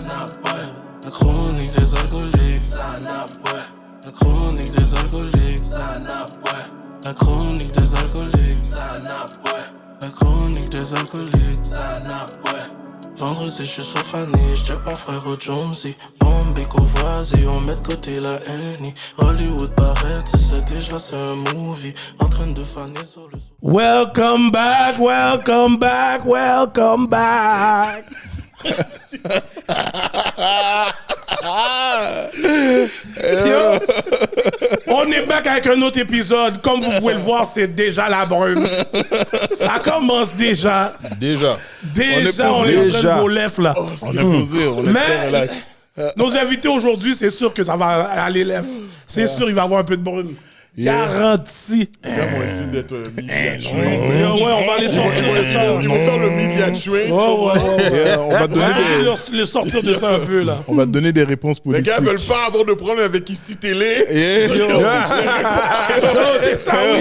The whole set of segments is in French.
La chronique des alcooliques. La chronique des alcooliques. La chronique des alcooliques. La chronique des alcooliques. Vendredi, je suis sur Fanny, j'check mon frère au Jonesy. Bombay, Courvoisier, on met de côté la haine. Hollywood paraît, tu sais déjà c'est un movie. En train de faner sur le... Welcome back, welcome back, welcome back. Yo, on est back avec un autre épisode. Comme vous pouvez le voir, c'est déjà la brume. Ça commence déjà. Déjà, on est en train de vos lèvres là. on est posé, on est très Mais relax. nos invités aujourd'hui, c'est sûr que ça va aller lèvres. C'est sûr, il va y avoir un peu de brume. Garanti. Regarde, on essaie d'être media train. Ouais, on va aller sortir de ça. Ils vont faire le media train. On va le sortir de ça un peu là. On va te donner des réponses Les politiques. gars veulent pas avoir de problème avec ici télé. C'est ça, oui.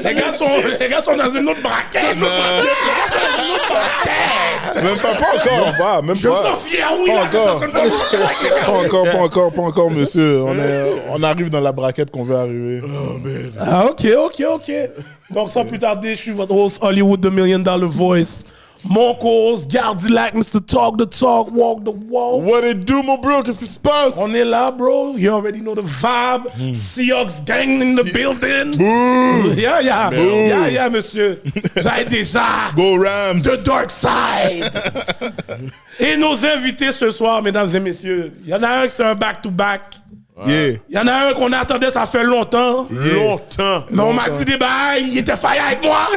Les gars sont dans une autre braquette. Même pas encore. Je me sens fier, oui. Pas encore, monsieur. On arrive dans la braquette qu'on veut arriver. Oh, man. Ah, ok. Donc, sans plus tarder, je suis votre host Hollywood, The $1 Million Voice. Mon co-host, Gardilac, Mr. Talk the Talk, Walk the Walk. What it do, mon bro? Qu'est-ce qui se passe? On est là, bro. You already know the vibe. Seahawks gang in the building. Boo! Yeah, monsieur. Vous avez déjà Go Rams! The Dark Side. Et nos invités ce soir, mesdames et messieurs, il y en a un qui c'est un back-to-back. Yeah. Il y en a un qu'on attendait, ça fait longtemps. Longtemps. Mais on m'a dit des bails, il était failli avec moi.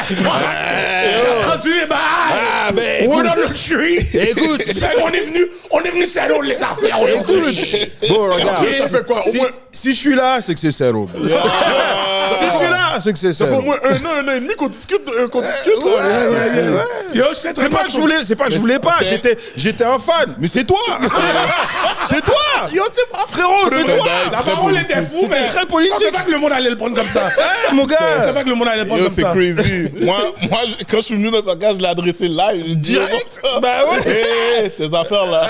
J'ai entendu les bails. Word on the street. Écoute. On est venu serrer les affaires aujourd'hui. Bon, regarde. Ça fait quoi? Au moins, Si je suis là, c'est que c'est zéro. Si je suis là, c'est que c'est ça fait zéro. au moins un an et demi qu'on discute. Yo, je t'ai C'est pas que je voulais pas, j'étais un fan. Mais c'est toi. C'est toi. Yo, c'est pas Frérot, c'est toi. La parole était fou, mais très politique. je pensais pas que le monde allait le prendre comme ça. Mon Je pensais gars. pas que le monde allait le prendre Yo, comme c'est ça. crazy. Moi, quand je suis venu dans le podcast, je l'ai adressé live. Je dis, Direct. Bah ouais. hey, tes affaires là.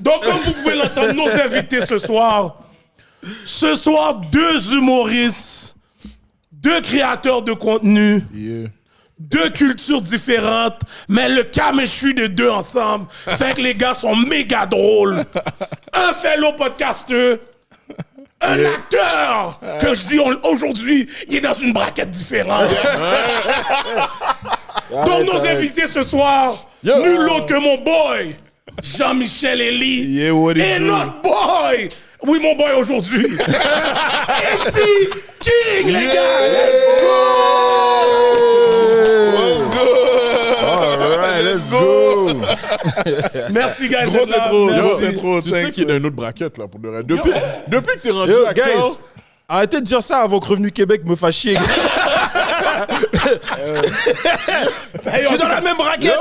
Donc, comme vous pouvez l'entendre, nos invités ce soir, deux humoristes, deux créateurs de contenu, Yeah. deux cultures différentes, mais le chemistry des deux ensemble fait que les gars sont méga drôles. Un fellow podcasteur, un acteur que je dis aujourd'hui, il est dans une braquette différente. Donc nos invités ce soir, nul autre que mon boy, Jean-Michel Elie, Yeah, what it et do? notre boy, oui mon boy aujourd'hui, MC King les gars. Let's go! Alright, let's go. Merci guys. Gros, c'est trop. Merci. Yo, c'est trop. Tu sais qu'il y a une autre braquette là pour de vrai. Depuis que t'es rendu Yo, acteur. guys, arrêtez de dire ça avant que Revenu Québec me fasse chier. Hey, Tu es dans la même braquette.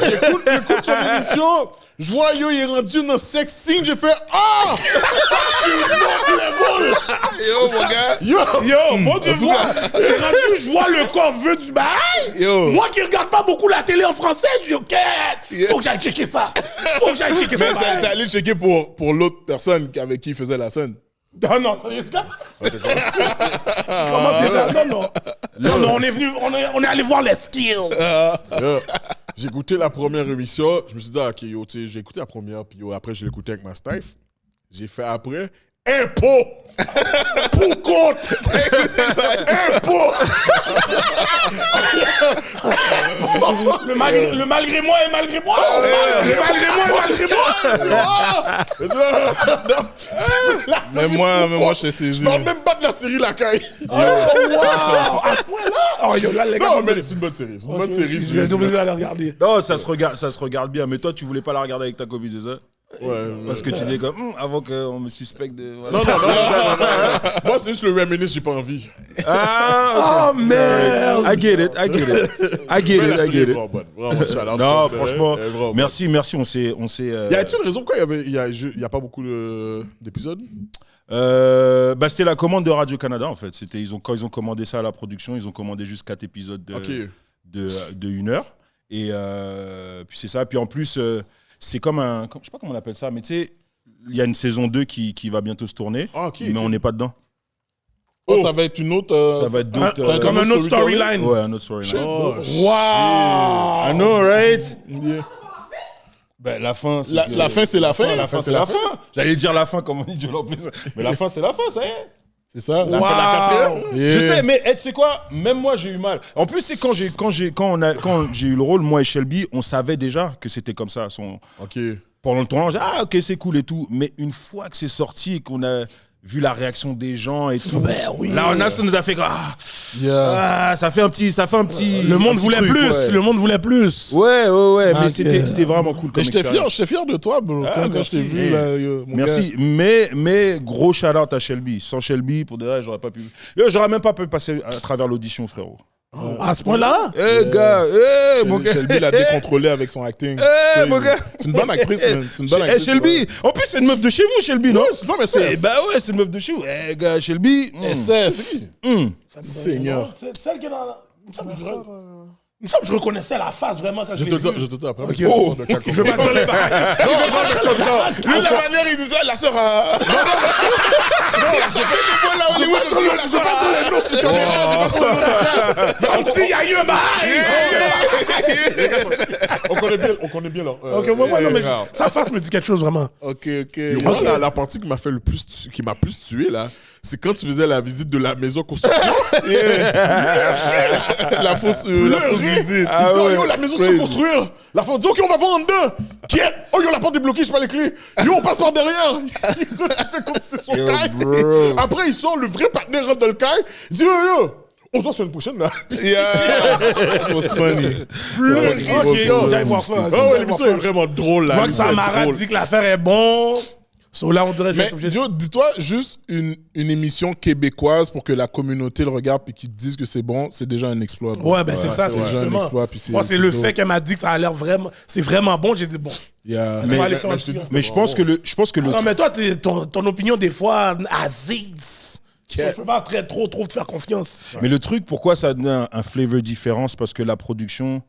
J'écoute son émission. Je vois Yo, il est rendu dans sex scene. J'ai fait ah! Ça, c'est une autre level! Yo, mon gars. Yo, moi tu vois, c'est rendu, je vois le cover du bail. Yo. Moi qui regarde pas beaucoup la télé en français, je dis ok, faut que j'aille checker ça. Faut que j'aille checker Mais ça. t'es allé checker pour l'autre personne avec qui il faisait la scène. Non, comment t'es là? Non, on est venu, on est allé voir les skills. Yo, j'ai écouté la première émission. Je me suis dit, ah, ok, yo, tu sais, j'ai écouté la première, puis yo, après, je l'ai écouté avec ma staff. J'ai fait après, impôt! Pour compte! Impôt! Le malgré moi et malgré moi. Le malgré moi et malgré moi. Mais moi, je sais saisir. Je parle même pas de la série La Caille. Oh, wow, à ce point-là. Oh, yo, là, les gars. Non, mais c'est une bonne série. C'est une bonne série. Je vais obligé d'aller regarder. Non, ça se regarde bien. Mais toi, tu voulais pas la regarder avec ta copine, c'est ça? Ouais. Parce que tu dis comme avant qu'on me suspecte de. Non. Moi, c'est juste le reminisce, j'ai pas envie. Ah, Oh merde. I get it. Mais la série est vraiment bonne. Vraiment, shout-out. Non, franchement, Elle est vraiment merci. On s'est. bonne. Y a-t-il une raison pourquoi il y a pas beaucoup d'épisodes? C'était la commande de Radio-Canada en fait. Quand ils ont commandé ça à la production, ils ont commandé juste 4 épisodes de 1 heure. Et puis c'est ça. Puis en plus, c'est comme un... Je sais pas comment on appelle ça, mais tu sais, il y a une saison 2 qui va bientôt se tourner, mais on n'est pas dedans. Oh, ça va être une autre. Ça va être d'autres... Comme un autre storyline. Ouais, un autre storyline. Wow! I know, right? Yeah. Ben, la fin, c'est La fin, c'est la fin. La fin, c'est la fin. J'allais dire la fin, comme on dit Joe Lopez. Mais la fin, c'est la fin, ça y est. C'est ça. Wow. La fin de la 4e. Yeah. Je sais, mais tu sais quoi? Même moi, j'ai eu mal. En plus, c'est quand j'ai eu le rôle, moi et Shelby, on savait déjà que c'était comme ça. Ok. Pendant le tournage, ok, c'est cool et tout. Mais une fois que c'est sorti et qu'on a vu la réaction des gens et tout, là, ça nous a fait ça fait un petit. Le monde voulait truc, plus. ouais. Le monde voulait plus. Ouais, mais Ok. c'était vraiment cool. Comme expérience. J'étais fier de toi, bro. Quand je merci. t'ai vu, là, yo, mon Merci, gars. mais gros shout-out à Shelby. Sans Shelby, pour de vrai, j'aurais pas pu. J'aurais même pas pu passer à travers l'audition, frérot. À ce point-là? Gars, mon gars. Shelby l'a décontrôlé avec son acting. Mon gars. C'est une bonne actrice, man. C'est une bonne actrice. Shelby, en plus, c'est une meuf de chez vous, Shelby, non? Ouais, mais c'est. Bah ouais, c'est une meuf de chez vous. Gars, Shelby. C'est qui? Seigneur. C'est celle qui est dans la... Il me semble que je reconnaissais la face vraiment quand je l'ai vue. Je te dis après. Je veux pas dire les bails. Lui, la manière, il disait, la sœur a. Comme si il y a eu un bail. On connaît bien leur. Ok, moi, non, mais sa face me dit quelque chose vraiment. Ok. Moi, la partie qui m'a fait qui m'a plus tué, là, c'est quand tu faisais la visite de la maison construction. La fausse visite. Il dit, oh, yo, la maison se construire. La femme dit, ok, on va voir en dedans. Oh, yo, la porte est bloquée, je sais pas les clés. Yo, on passe par derrière. Il fait comme si c'est son caille. Après, il sort, le vrai partenaire rentre dans le caille. Il dit, yo, on se voit semaine prochaine, là. It was funny. Ok, j'allais voir ça. Oh, ouais, l'émission est vraiment drôle, là. Je vois que Samara dit que l'affaire est bon. So là, on dirait que je vais Mais être obligé de... Joe, dis-toi juste une émission québécoise pour que la communauté le regarde et qu'ils disent que c'est bon, c'est déjà un exploit. Bro. Ouais, ben c'est ça, c'est déjà un justement. exploit. Puis Moi, c'est le dope. fait qu'elle m'a dit que ça a l'air vraiment... C'est vraiment bon, j'ai dit bon. Yeah. On va aller faire un petit... Mais je pense que le. Non, mais toi, ton opinion, des fois, Aziz... Je peux pas trop te faire confiance. Mais le truc, pourquoi ça donne un flavor différent, c'est parce que la production,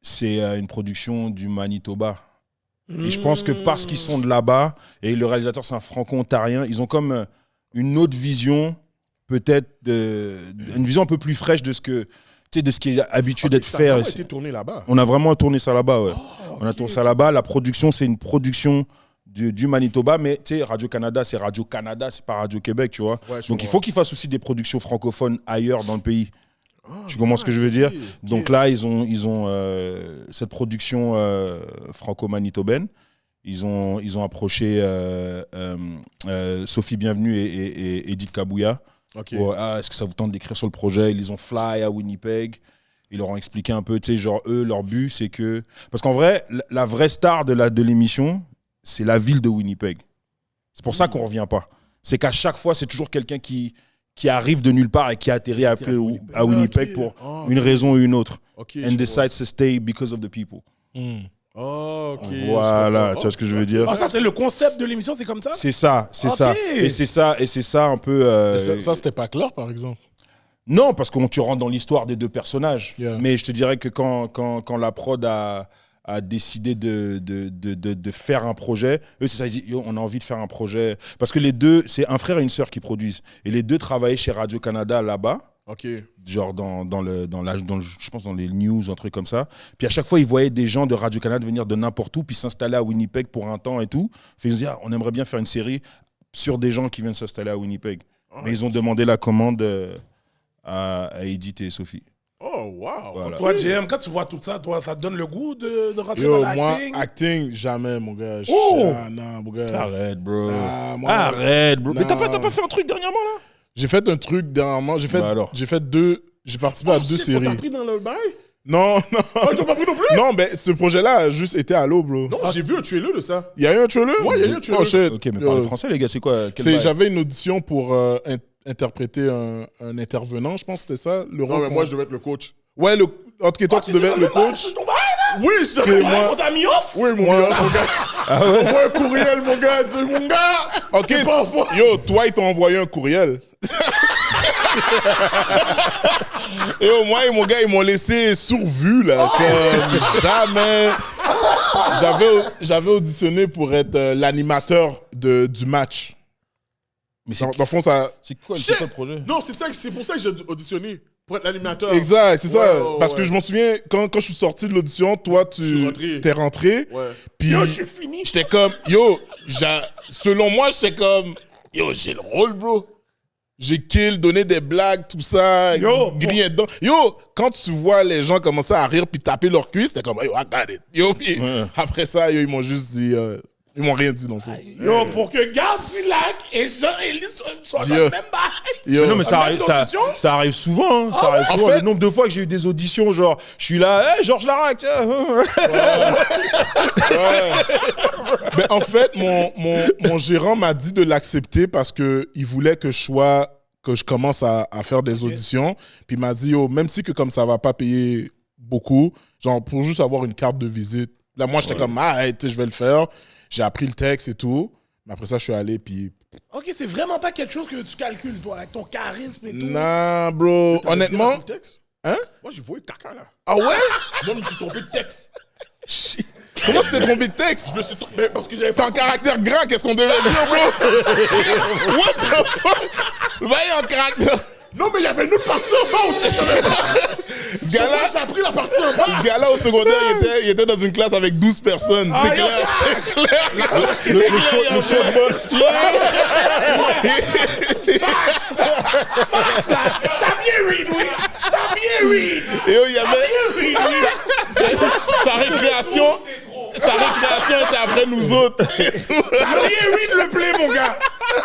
c'est une production du Manitoba. Et je pense que parce qu'ils sont de là-bas, et le réalisateur, c'est un franco-ontarien, ils ont comme une autre vision, peut-être, une vision un peu plus fraîche de ce que. De ce qui est habitué d'être fait. Ça a été tourné là-bas. On a vraiment tourné ça là-bas, ouais. On a tourné ça là-bas. La production, c'est une production du Manitoba, mais tu sais, Radio-Canada, c'est Radio-Canada, c'est pas Radio-Québec, tu vois. Ouais, Donc il faut qu'ils fassent aussi des productions francophones ailleurs dans le pays. Tu comprends ce que je veux dire? Donc là, ils ont cette production franco-manitobaine. Ils ont approché Sophie Bienvenue et Edith Kabouya. Ok. Pour, est-ce que ça vous tente d'écrire sur le projet? Ils les ont fly à Winnipeg. Ils leur ont expliqué un peu, tu sais, genre eux, leur but, c'est que... Parce qu'en vrai, la vraie star de l'émission, c'est la ville de Winnipeg. C'est pour ça qu'on ne revient pas. C'est qu'à chaque fois, c'est toujours quelqu'un qui arrive de nulle part et qui atterrit à Winnipeg pour une raison ou une autre. Okay, And decides to stay because of the people. Oh, ok. Voilà, tu vois ce que je veux dire? Ah, ça, c'est le concept de l'émission, c'est comme ça? C'est ça, c'est ça. Et c'est ça un peu... Ça, c'était pas clair, par exemple. Non, parce que tu rentres dans l'histoire des deux personnages. Yeah. Mais je te dirais que quand la prod a décidé de faire un projet, eux, c'est ça, ils disent, yo, on a envie de faire un projet. Parce que les deux, c'est un frère et une sœur qui produisent. Et les deux travaillaient chez Radio-Canada là-bas. Ok. Genre je pense dans les news, un truc comme ça. Puis à chaque fois, ils voyaient des gens de Radio-Canada venir de n'importe où, puis s'installer à Winnipeg pour un temps et tout. Puis ils se disaient, on aimerait bien faire une série sur des gens qui viennent s'installer à Winnipeg. Mais ils ont demandé la commande à Edith et Sophie. Oh, wow. Voilà. Toi, JM, quand tu vois tout ça, toi, ça te donne le goût de rentrer Yo, dans moi, l'acting? acting, jamais, mon gars. Non, mon gars. Arrête, bro. Nah, moi- Arrête, bro. Mais Nah. t'as pas fait un truc dernièrement, là? J'ai fait un truc dernièrement. J'ai fait deux. J'ai participé à deux séries. T'as pris dans le bail? Non. Oh, t'as pas pris non plus? Non, mais ce projet-là a juste été à l'eau, bro. Non, j'ai vu un tuer-le de ça. Il y a eu un trailer? Ouais, il y a eu un trailer. Oh, shit. Ok, mais Yo, parlez français, les gars, c'est quoi? Quel bail? j'avais une audition pour interpréter un intervenant, je pense que c'était ça. Le Non, rôle mais moi, je devais être le coach. Ouais, en tout cas, toi, tu devais être le coach. C'est ton bail, là? Oui, je Ok, devais. moi- On t'a mis off? Oui, mon gars. Envoie un courriel, mon gars. Dis, mon gars. Ok, yo, toi, ils t'ont envoyé un courriel. Et au moins, mon gars, ils m'ont laissé sur-vue, là. Comme jamais. J'avais auditionné pour être l'animateur du match. Mais Dans le fond, ça. c'est quoi le projet? Non, c'est pour ça que j'ai auditionné. Pour être l'animateur. Exact, c'est ça. Ouais, Parce que je m'en souviens, quand je suis sorti de l'audition, toi, t'es rentré. Ouais. Puis Yo, j'ai fini. j'étais comme, yo, selon moi, j'étais comme, yo, j'ai le rôle, bro. J'ai kill, donné des blagues, tout ça, Yo, griller dedans. Yo, quand tu vois les gens commencer à rire puis taper leur cuisse, t'es comme, yo, I got it. Yo, puis après ça, yo, ils m'ont juste dit, ils m'ont rien dit dans le fond. Yo, pour que Gardilac et Jean-Élie soient dans Yo. le même bail. Yo. Mais non, mais ça Même arrive, audition? ça arrive souvent. Hein, ça arrive en souvent. fait- Le nombre de fois que j'ai eu des auditions, genre, je suis là, hey, Georges Larac, tiens. Ben, en fait, mon gérant m'a dit de l'accepter parce qu'il voulait que je commence à faire des auditions. Puis il m'a dit, yo, même si que comme ça va pas payer beaucoup, genre pour juste avoir une carte de visite. Là, moi, j'étais comme, ah, hey, tu sais, je vais le faire. J'ai appris le texte et tout. Mais après ça, je suis allé, puis... Ok, c'est vraiment pas quelque chose que tu calcules, toi, avec ton charisme et tout. Non, bro, honnêtement... Le texte? Hein? Moi, j'ai voulu caca, là. Ah ouais? Moi, je me suis trompé de texte. Shit. Comment tu t'es trompé de texte? Je me suis trompé parce que j'avais C'est en caractère gras, qu'est-ce qu'on devait dire, bro? What the fuck? Voyez en caractère... Non, mais il y avait une autre partie en bas aussi, je savais pas. Ce gars-là, J'ai appris la partie en bas. ce gars-là, au secondaire, il était dans une classe avec 12 personnes. C'est yo, clair, c'est clair. Le show de boss. Fax, là. T'as bien read, oui. T'as bien read. Et il y avait... Bien read, oui. Sa récréation était après nous autres. T'as bien read le play, mon gars.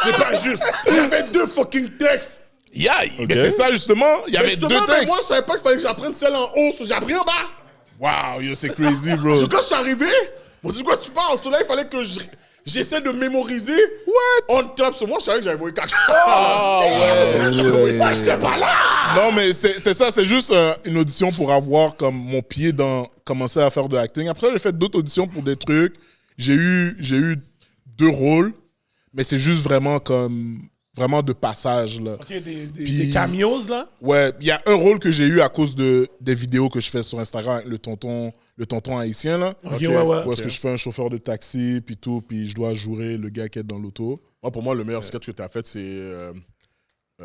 C'est pas juste. Il y avait 2 fucking textes. Yeah, mais c'est ça justement. Il y avait 2 Justement, mais textes. moi, je savais pas qu'il fallait que j'apprenne celle en haut. J'ai appris en bas. Wow, yo, c'est crazy, bro. Parce que quand je suis arrivé, on dit quoi tu parles? Là, il fallait que j'essaie de mémoriser. What? On top. Sur moi, je savais que j'avais voulu caca. Ah ouais. Moi, j'étais pas là. Non, mais c'est ça, c'est juste une audition pour avoir comme mon pied dans commencer à faire de l'acting. Après ça, j'ai fait d'autres auditions pour des trucs. J'ai eu 2 rôles, mais c'est juste vraiment comme vraiment de passage là. Ok, des cameos, là. Ouais, il y a un rôle que j'ai eu à cause des vidéos que je fais sur Instagram avec le tonton haïtien là. Ok, ouais. Où est-ce que je fais un chauffeur de taxi puis tout, puis je dois jouer le gars qui est dans l'auto. Moi, pour moi, le meilleur sketch que tu as fait, c'est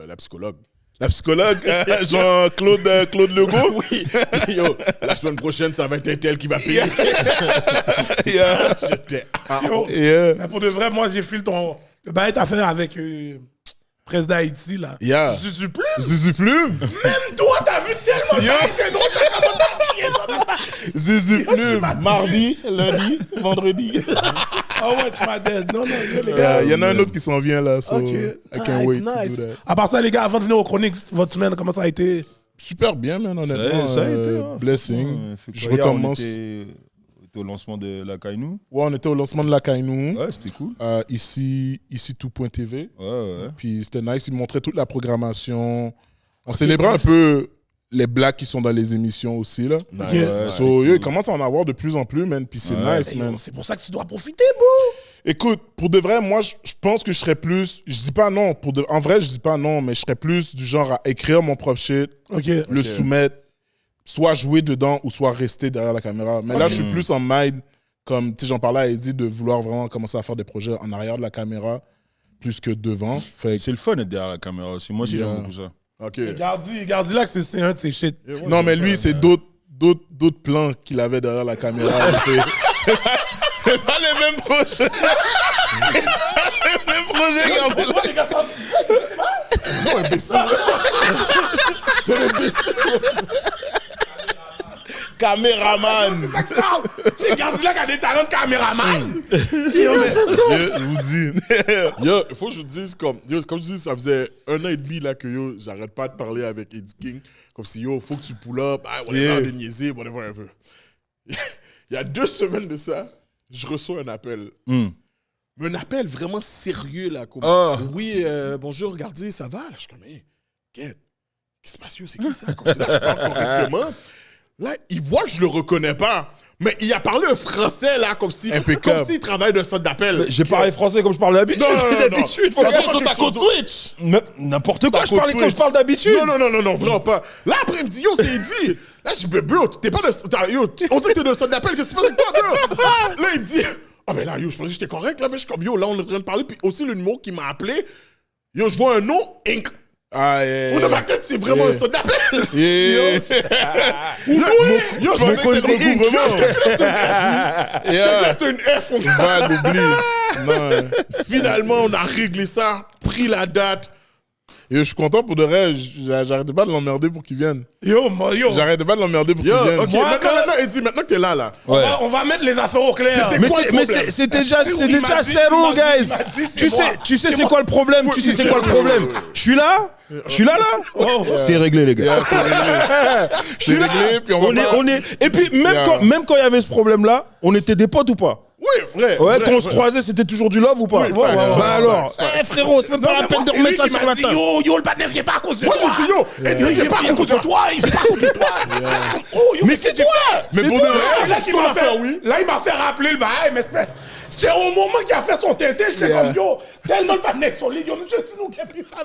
la psychologue. La psychologue, Jean-Claude Legault. Oui. Yo, la semaine prochaine, ça va être un tel qui va payer. Yeah. J'étais. Yo, Yeah. mais pour de vrai, moi, j'ai filé le bail t'as fait avec Presse d'Haïti, là. Yeah. Zuzu Plume. Zuzu Plume. Même toi, t'as vu tellement de Yo. bails, t'es drôle, t'as commencé à crier dans ma barre. Zuzu Plume. m'as tué. Mardi, lundi, vendredi. Ah ouais, tu m'as dead. Non, yo, les gars. Il y en a un autre qui s'en vient là. So Ok. I can't Nice, wait to nice. do that. À part ça, les gars, avant de venir aux chroniques, votre semaine, comment ça a été? Super bien, man, honnêtement. Ça a été. Hein. Blessing. Je Hier, recommence. On était au lancement de la Kainou. Ouais, on était au lancement de la Kainou. Ouais, c'était cool. Ici tout.tv. Ouais. Puis c'était nice. Ils montraient toute la programmation. On célébrait un peu les blagues qui sont dans les émissions aussi, là. Ok. Ouais, So, yo, il commence à en avoir de plus en plus, man. Puis c'est nice, Hey, man. yo, c'est pour ça que tu dois profiter, bro. Écoute, pour de vrai, moi, je pense que je serais plus... Je dis pas non. En vrai, je dis pas non, mais je serais plus du genre à écrire mon propre shit, Ok. le soumettre, soit jouer dedans ou soit rester derrière la caméra. Mais là, je suis plus en mind, comme, tu sais, j'en parlais à Eddie, de vouloir vraiment commencer à faire des projets en arrière de la caméra plus que devant. Fait que- C'est le fun d'être derrière la caméra aussi. Moi aussi, Yeah. j'aime beaucoup ça. Ok. Gardi là, c'est un de ses shit. Non, mais lui, c'est d'autres plans qu'il avait derrière la caméra. C'est pas les mêmes projets. Les mêmes projets, regardez là. Ouais, les gars, ça... Non, imbécile. Ton imbécile. Caméraman. C'est ça que je parle. C'est Gardi là qui a des talents de caméraman. Je vous dis. Yo, il faut que je vous dise, comme je dis, ça faisait 1 an et demi là, que yo, j'arrête pas de parler avec Eddie King. Comme si yo, faut que tu pull up, Yeah. whatever, de niaiser, whatever. Il y a 2 semaines de ça, je reçois un appel. Mais un appel vraiment sérieux là. Comme, oui, bonjour, regardez, ça va? Là, je suis comme, hey, qu'est-ce qui se passe, yo? C'est qui ça? Comme si là, je parle correctement. Là, il voit que je le reconnais pas. Mais il a parlé un français, là, comme s'il travaille d'un centre d'appel. J'ai parlé français comme je parle d'habitude. D'habitude. Sur ta code Switch. N'importe quoi, je parlais comme je parle d'habitude. Non, vraiment pas. Là, après, il me dit, yo, c'est dit. Là, je dis, bro, t'es pas de. Yo, on dirait que t'es d'un centre d'appel, qu'est-ce qui se passe avec toi, bro? Là, il me dit, mais là, yo, je pensais que j'étais correct, là, mais je suis comme, yo, là, on est en train de parler. Puis aussi, le numéro qui m'a appelé, yo, je vois un nom, Inc. Dans ma tête, c'est vraiment un centre d'appel. Yo, je pensais que c'était Inc. C'était une F. Va l'oubli. Finalement, on a réglé ça, pris la date. Et je suis content pour de vrai, j'arrêtais pas de l'emmerder pour qu'il vienne. Yo. J'arrêtais pas de l'emmerder pour qu'il vienne. Ok, maintenant, Eddie, maintenant que t'es là. On va mettre les affaires au clair. Mais c'est déjà settled, guys. Tu sais c'est quoi le problème? Tu sais c'est quoi le problème? Je suis là. C'est réglé, les gars. C'est réglé, puis on est. Et puis même quand il y avait ce problème-là, on était des potes ou pas? Oui, vrai. Ouais, quand on se croisait, c'était toujours du love ou pas? Bah alors, frérot, c'est même pas la peine de remettre ça sur la table. Yo, le partenaire vient pas à cause de Moi, toi. je dis yo, il vient pas à cause de toi. Il vient pas à cause de toi. Mais c'est toi. Mais pour de vrai, Là, il m'a fait rappeler le bail, mais c'était au moment qu'il a fait son tintin, j'étais comme yo, tellement le partenaire sur l'île, yo, monsieur, c'est nous qui a pris ça.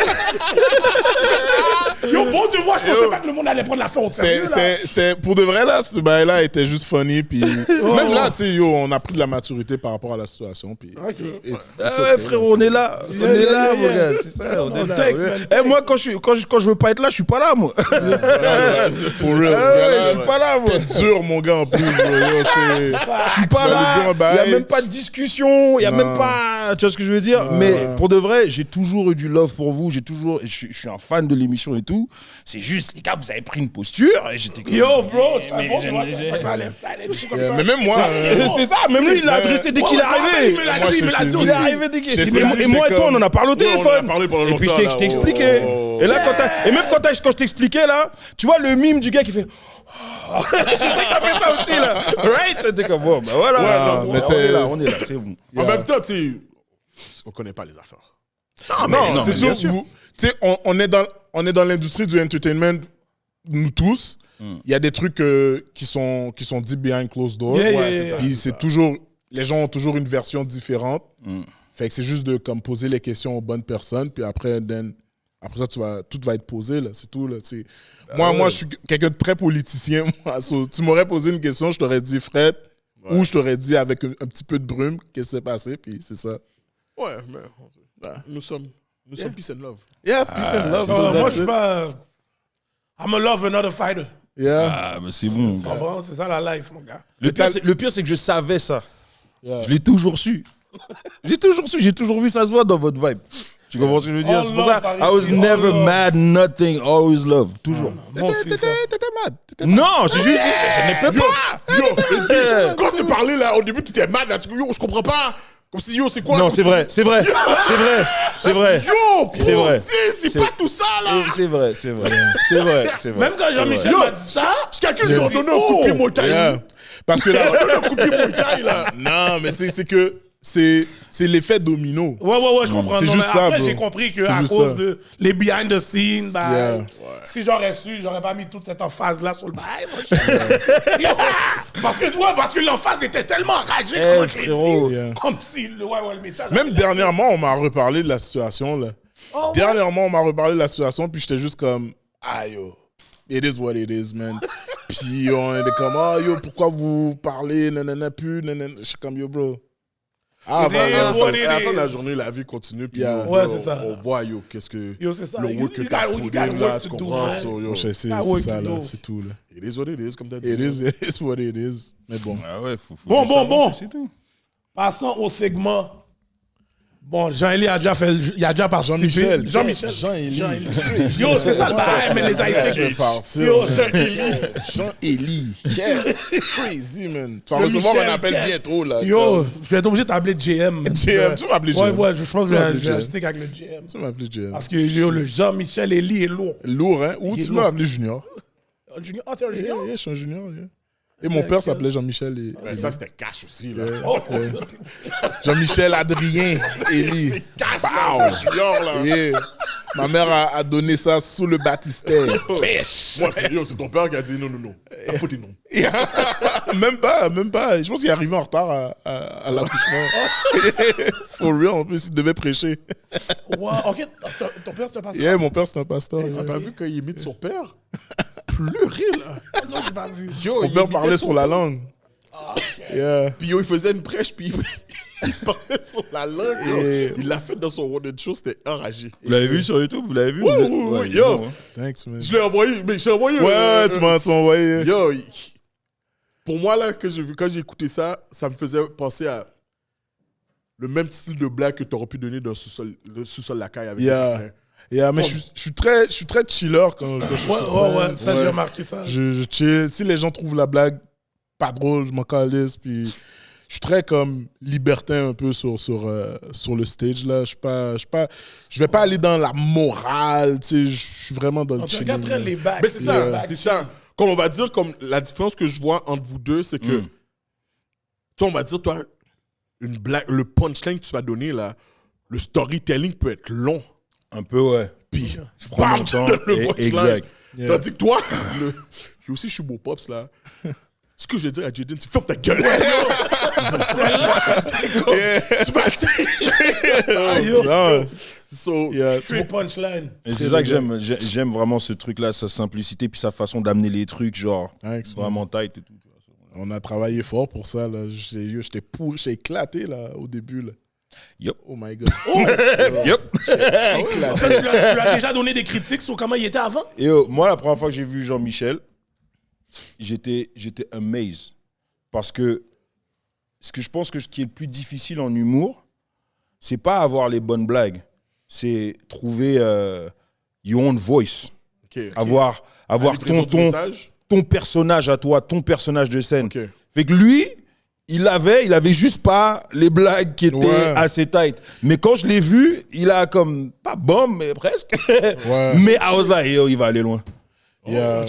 Yo, bon, tu vois, je pensais pas que le monde allait prendre l'affaire au sérieux. C'était pour de vrai là, ce bail-là était juste funny. Puis même là, tu sais, yo, on a pris de la maturité par rapport à la situation. Puis ouais, frérot, on est là. On est là, mon gars. C'est ça, on est là. Et moi, quand je veux pas être là, je suis pas là, moi. For real, je suis pas là, moi. T'es dur, mon gars, en plus. Je suis pas là. Il y a même pas de discussion. Il y a même pas. Tu vois ce que je veux dire? Mais pour de vrai, j'ai toujours eu du love pour vous. Je suis un fan de l'émission et tout. C'est juste, les gars, vous avez pris une posture et j'étais comme. Yo, bro, mais même moi. C'est ça, même lui, il l'a adressé dès qu'il est arrivé. Il est arrivé dès qu'il est arrivé. Et moi et toi, on en a parlé au téléphone. Et puis je t'ai expliqué. Et là, quand je t'expliquais, là, tu vois le mime du gars qui fait. Je sais que t'as fait ça aussi, là. Right? C'était comme, bon, bah voilà. Mais on est là, c'est bon. En même temps, tu sais, on connaît pas les affaires. Non, c'est sûr. Tu sais, on est dans l'industrie du entertainment, nous tous. Il y a des trucs qui sont deep behind closed doors. C'est ça. Puis c'est toujours, les gens ont toujours une version différente. Fait que c'est juste de comme poser les questions aux bonnes personnes. Puis après ça, tout va être posé, là. C'est tout, là. Moi, je suis quelqu'un de très politicien. Moi. Tu m'aurais posé une question, je t'aurais dit Fred, ou je t'aurais dit avec un petit peu de brume qu'est-ce qui s'est passé, puis c'est ça. Ouais, mais nous sommes peace and love. Yeah, peace and love. Moi, je suis pas. I'm a love another fighter. Yeah. Ah, mais c'est bon. C'est ça la life, mon gars. Le pire, c'est que je savais ça. Je l'ai toujours su. J'ai toujours vu ça se voit dans votre vibe. Tu comprends ce que je veux dire? C'est pour ça, I was never mad, nothing, always love. Toujours. T'étais mad. Non, c'est juste, je n'étais pas. Yo, quand c'est parlé là, au début, tu étais mad là, tu dis yo, je comprends pas. Comme si yo, c'est quoi? Non, c'est vrai. Yo, c'est vrai. c'est pas tout ça là. C'est vrai. Même quand Jean-Michel m'a dit ça, je calcule qu'ils ont donné un coup de pied Muay Thai. Parce que là, On a donné un coup de pied Muay Thai là. non, mais c'est que c'est l'effet domino. Ouais, je comprends. C'est Non, juste mais ça, après, bro. j'ai compris que C'est à juste cause ça. de les behind the scenes, bah, Yeah. si j'aurais su, j'aurais pas mis toute cette emphase-là sur le bail. Yo, parce que l'emphase était tellement enragée comme un frérot. crédit, Yeah. comme si le message. Même dernièrement, on m'a reparlé de la situation, là. Dernièrement, on m'a reparlé de la situation, puis j'étais juste comme, yo, it is what it is, man. Puis on était comme, yo, pourquoi vous parlez, nanana, plus, nanana. Je suis comme, yo, bro. À la fin de la is. journée, la vie continue, puis Ouais, c'est ça. on voit, yo, qu'est-ce que Yo, c'est ça. le work que t'as put in, là, tu comprends, so, yo, C'est Ah ouais, ça, tu là, dois. c'est tout, là. it is what it is, comme t'as dit. It is what it is. Mais bon. Ah ouais, faut Bon. c'est tout. Passons au segment. Bon, Jean-Élie a déjà participé. Jean-Michel. Yo, c'est ça le bail, mais les Haïtiens. Yo, Jean-Élie. Crazy, man. Tu vas recevoir un appel bientôt, là. Yo, je vais être obligé de t'appeler JM. JM, tu m'appelles JM. Ouais, je pense que Tu je m'appelles vais JM. stick avec le JM. Tu m'appelles JM. Parce que yo, le Jean-Michel Elie est lourd. Lourd, hein? Ou Il est tu lourd. m'as appelé Junior. Junior, t'es un junior? Je suis un junior, yeah. Et mon père s'appelait Jean-Michel. Mais ça, c'était cash aussi, là. Jean-Michel Adrien Élie. C'est cash, là, junior, là. Yeah. Ma mère a donné ça sous le baptistère. Moi, c'est ton père qui a dit non. T'as pas dit non. Même pas. Je pense qu'il est arrivé en retard à l'accouchement. For real, en plus, il devait prêcher. Wow, ok, ton père, c'est un pasteur? Yeah, mon père, c'est un pasteur. T'as pas vu quand il imite son père? Pleurer, là. Non, j'ai pas vu. Yo, Mon il père imitait parlait son sur la père. langue. Yeah. Puis yo, il faisait une prêche, puis il parlait sur la langue. Yo. Yeah. Il l'a fait dans son one show, c'était enragé. Vous l'avez vu sur YouTube? Vous l'avez vu? Oui, Vous êtes- oui, Ouais, oui, il est yo. bon, hein. Thanks, man. Je l'ai envoyé, mais je l'ai envoyé. Ouais, tu m'as envoyé. Yo, pour moi, là, quand j'ai écouté ça, ça me faisait penser à le même style de blague que tu aurais pu donner dans le sous-sol la caille avec Yeah, mais je suis très chiller quand je suis sur scène. Ouais, ça, j'ai remarqué ça. Je chill. Si les gens trouvent la blague pas drôle, je m'en calisse. Puis je suis très comme libertin un peu sur le stage là. Je vais pas aller dans la morale. Tu sais, je suis vraiment dans le On te chilling. regarde très les bacs. Mais c'est ça, c'est ça. Comme on va dire, comme la différence que je vois entre vous deux, c'est que, toi, on va dire, toi, une blague, le punchline que tu vas donner, là, le storytelling peut être long. Un peu, ouais. Puis, Je prends mon temps. le et- punchline. Exact. Tandis que toi, yo aussi, je suis beau pops, là. Ce que je vais dire à Jaden, c'est ferme ta gueule. Tu vas dire. Non, So, yeah. Straight punchline. Et c'est ça que j'aime vraiment ce truc-là, sa simplicité, puis sa façon d'amener les trucs, genre, Thanks, man. vraiment tight et tout. tu vois. On a travaillé fort pour ça. Là. J'étais éclaté là, au début. Là. Yup. Oh my God. Yup. En fait, tu lui as déjà donné des critiques sur comment il était avant? Et moi, la première fois que j'ai vu Jean-Michel, j'étais amazed. Parce que ce que je pense que ce qui est le plus difficile en humour, c'est pas avoir les bonnes blagues. C'est trouver your own voice. OK. Avoir Livraison du message. ton personnage à toi, ton personnage de scène. OK. Fait que lui, il avait juste pas les blagues qui étaient Ouais. assez tight. Mais quand je l'ai vu, il a comme, pas bombe, mais presque. Ouais. Mais I was like, yo, il va aller loin. Yeah.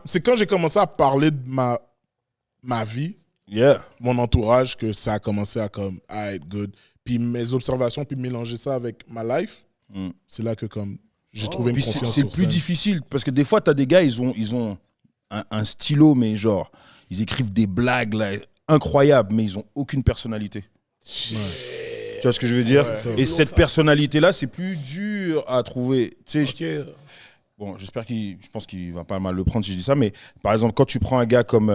C'est quand j'ai commencé à parler de ma vie, Yeah. mon entourage, que ça a commencé à comme, alright, good. Puis mes observations, puis mélanger ça avec ma life, c'est là que comme j'ai trouvé une Puis confiance c'est sur plus scène. difficile parce que des fois, t'as des gars, ils ont un stylo, mais genre, ils écrivent des blagues là, incroyables, mais ils ont aucune personnalité. Tu vois ce que je veux dire? Et cette personnalité-là, c'est plus dur à trouver. Tu sais, Ok. bon, je pense qu'il va pas mal le prendre si je dis ça, mais par exemple, quand tu prends un gars comme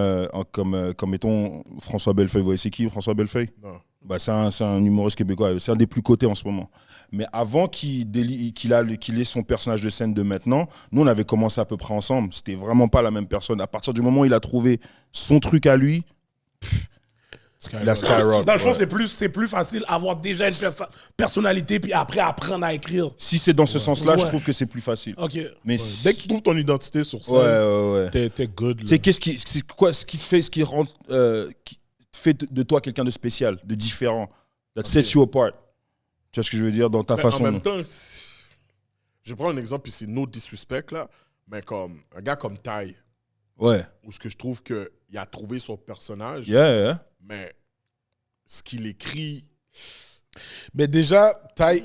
mettons, François Bellefeuille, vous voyez, c'est qui François Bellefeuille? Non. Bah, c'est un humoriste québécois, c'est un des plus cotés en ce moment. Mais avant qu'il ait son personnage de scène de maintenant, nous, on avait commencé à peu près ensemble. C'était vraiment pas la même personne. À partir du moment où il a trouvé son truc à lui, il a skyrock. Dans le fond, Ouais. c'est plus facile avoir déjà une personnalité, puis après apprendre à écrire. Si c'est dans ce sens-là, je Ouais. trouve que c'est plus facile. Ok. Mais Dès que tu trouves ton identité sur scène, ouais. t'es good. Tu sais, c'est quoi ce qui te fait, qui fait de toi quelqu'un de spécial, de différent, that sets you apart. Tu vois ce que je veux dire dans ta Mais façon. en même temps, je prends un exemple, puis c'est no disrespect, là, mais comme un gars comme Ty, Ouais. où ce que je trouve qu'il a trouvé son personnage, Yeah. mais ce qu'il écrit, Mais déjà, Ty,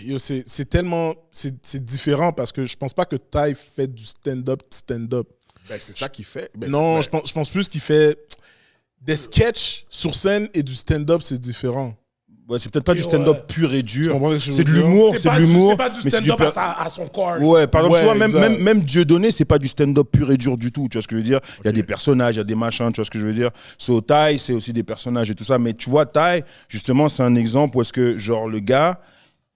yo, c'est tellement. C'est différent parce que je pense pas que Ty fait du stand-up. ben, c'est ça qu'il fait. Ben, Non, c'est- je pense plus qu'il fait des sketchs sur scène et du stand-up, c'est différent. Ouais, c'est peut-être pas du stand-up pur et dur. Tu comprends ce que je C'est veux de dire? l'humour, c'est de l'humour. C'est pas du mais c'est stand-up per- à son corps. Ouais, par exemple, Ouais, tu vois, exact. même Dieudonné, c'est pas du stand-up pur et dur du tout. Tu vois ce que je veux dire? Il y a des personnages, il y a des machins, tu vois ce que je veux dire? So, Ty, c'est aussi des personnages et tout ça. Mais tu vois, Ty, justement, c'est un exemple où est-ce que, genre, le gars,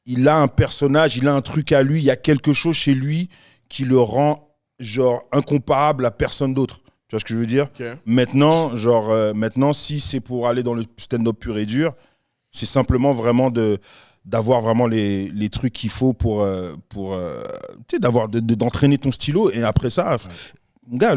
il a un personnage, il a un truc à lui, il y a quelque chose chez lui qui le rend, genre, incomparable à personne d'autre. Tu vois ce que je veux dire? Ok. Maintenant, maintenant, si c'est pour aller dans le stand-up pur et dur, c'est simplement vraiment d'avoir vraiment les trucs qu'il faut pour tu sais, d'entraîner ton stylo. Et après ça, mon gars,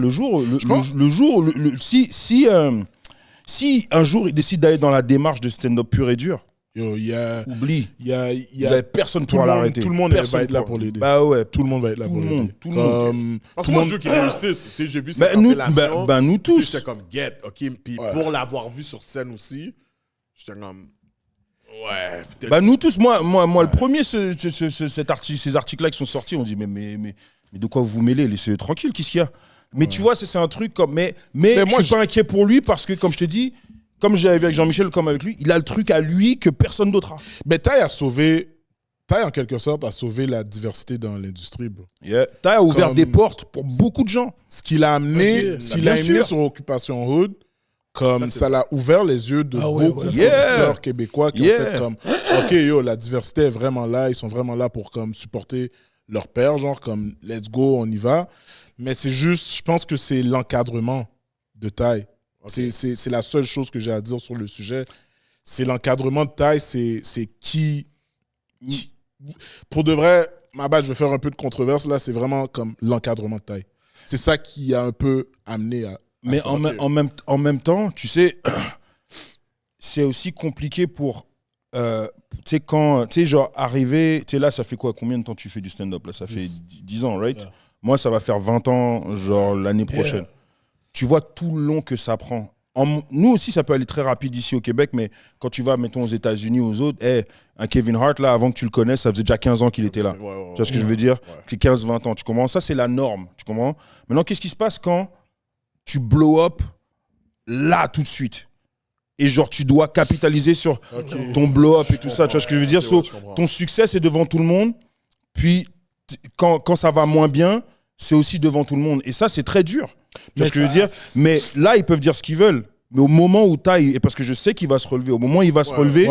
si un jour il décide d'aller dans la démarche de stand-up pur et dur, Yo, il y a. oublie. Il y a, Vous avez personne tout pour le monde- l'arrêter. tout le monde Personne va être là pour l'aider. Bah ouais. Tout le monde va être là Tout pour le l'aider. monde, tout le monde. Comme, Parce tout que le moi, monde- je veux qu'il réussisse. Tu sais, j'ai vu Bah, sa nous, cancellation. bah, nous Tu sais, tous. J'étais comme get, OK. Puis pour l'avoir vu sur scène aussi, j'étais comme Ouais, peut-être. Bah nous tous, moi le premier, ces articles-là qui sont sortis, on dit mais de quoi vous vous mêlez? Laissez-le tranquille, qu'est-ce qu'il y a? Mais tu vois, c'est un truc comme... Mais moi, je suis pas inquiet pour lui parce que, comme je te dis, comme j'avais vu avec Jean-Michel, comme avec lui, il a le truc à lui que personne d'autre a. Mais Ty en quelque sorte, a sauvé la diversité dans l'industrie, bro. Yeah. Ty a ouvert des portes pour beaucoup de gens. Ce qu'il a amené, Bien sûr. sur Occupation Hood, comme ça l'a ouvert les yeux de beaucoup de Yeah. producteurs québécois qui ont fait comme, OK, yo, la diversité est vraiment là, ils sont vraiment là pour comme supporter leur père, genre comme, let's go, on y va. Mais c'est juste, je pense que c'est l'encadrement de Ty. C'est la seule chose que j'ai à dire sur le sujet. C'est l'encadrement de Ty, c'est qui... Pour de vrai, je vais faire un peu de controverse là, c'est vraiment comme l'encadrement de Ty. C'est ça qui a un peu amené à Mais ça. en même temps, tu sais, c'est aussi compliqué pour... tu sais, quand... Tu sais, genre, arriver... Tu sais, là, ça fait quoi? Combien de temps tu fais du stand-up? Là, ça fait 10 ans, right? Yeah. Moi, ça va faire 20 ans, genre, l'année prochaine. Tu vois tout le long que ça prend. Nous aussi, ça peut aller très rapide ici au Québec, mais quand tu vas, mettons, aux États-Unis, aux autres, un Kevin Hart, là, avant que tu le connaisses, ça faisait déjà 15 ans qu'il était là. Tu vois ce que je veux dire? C'est 15-20 ans, tu comprends? Ça, c'est la norme, tu comprends? Maintenant, qu'est-ce qui se passe quand tu blow up là, tout de suite? Et genre, tu dois capitaliser sur ton blow up et tout ça, tu vois ce que je veux dire? Ton succès, c'est devant tout le monde, puis quand ça va moins bien, c'est aussi devant tout le monde. Et ça, c'est très dur. Tu vois ce que je veux dire? Mais là, ils peuvent dire ce qu'ils veulent. Mais au moment où Ty, et parce que je sais qu'il va se relever, au moment où il va se relever,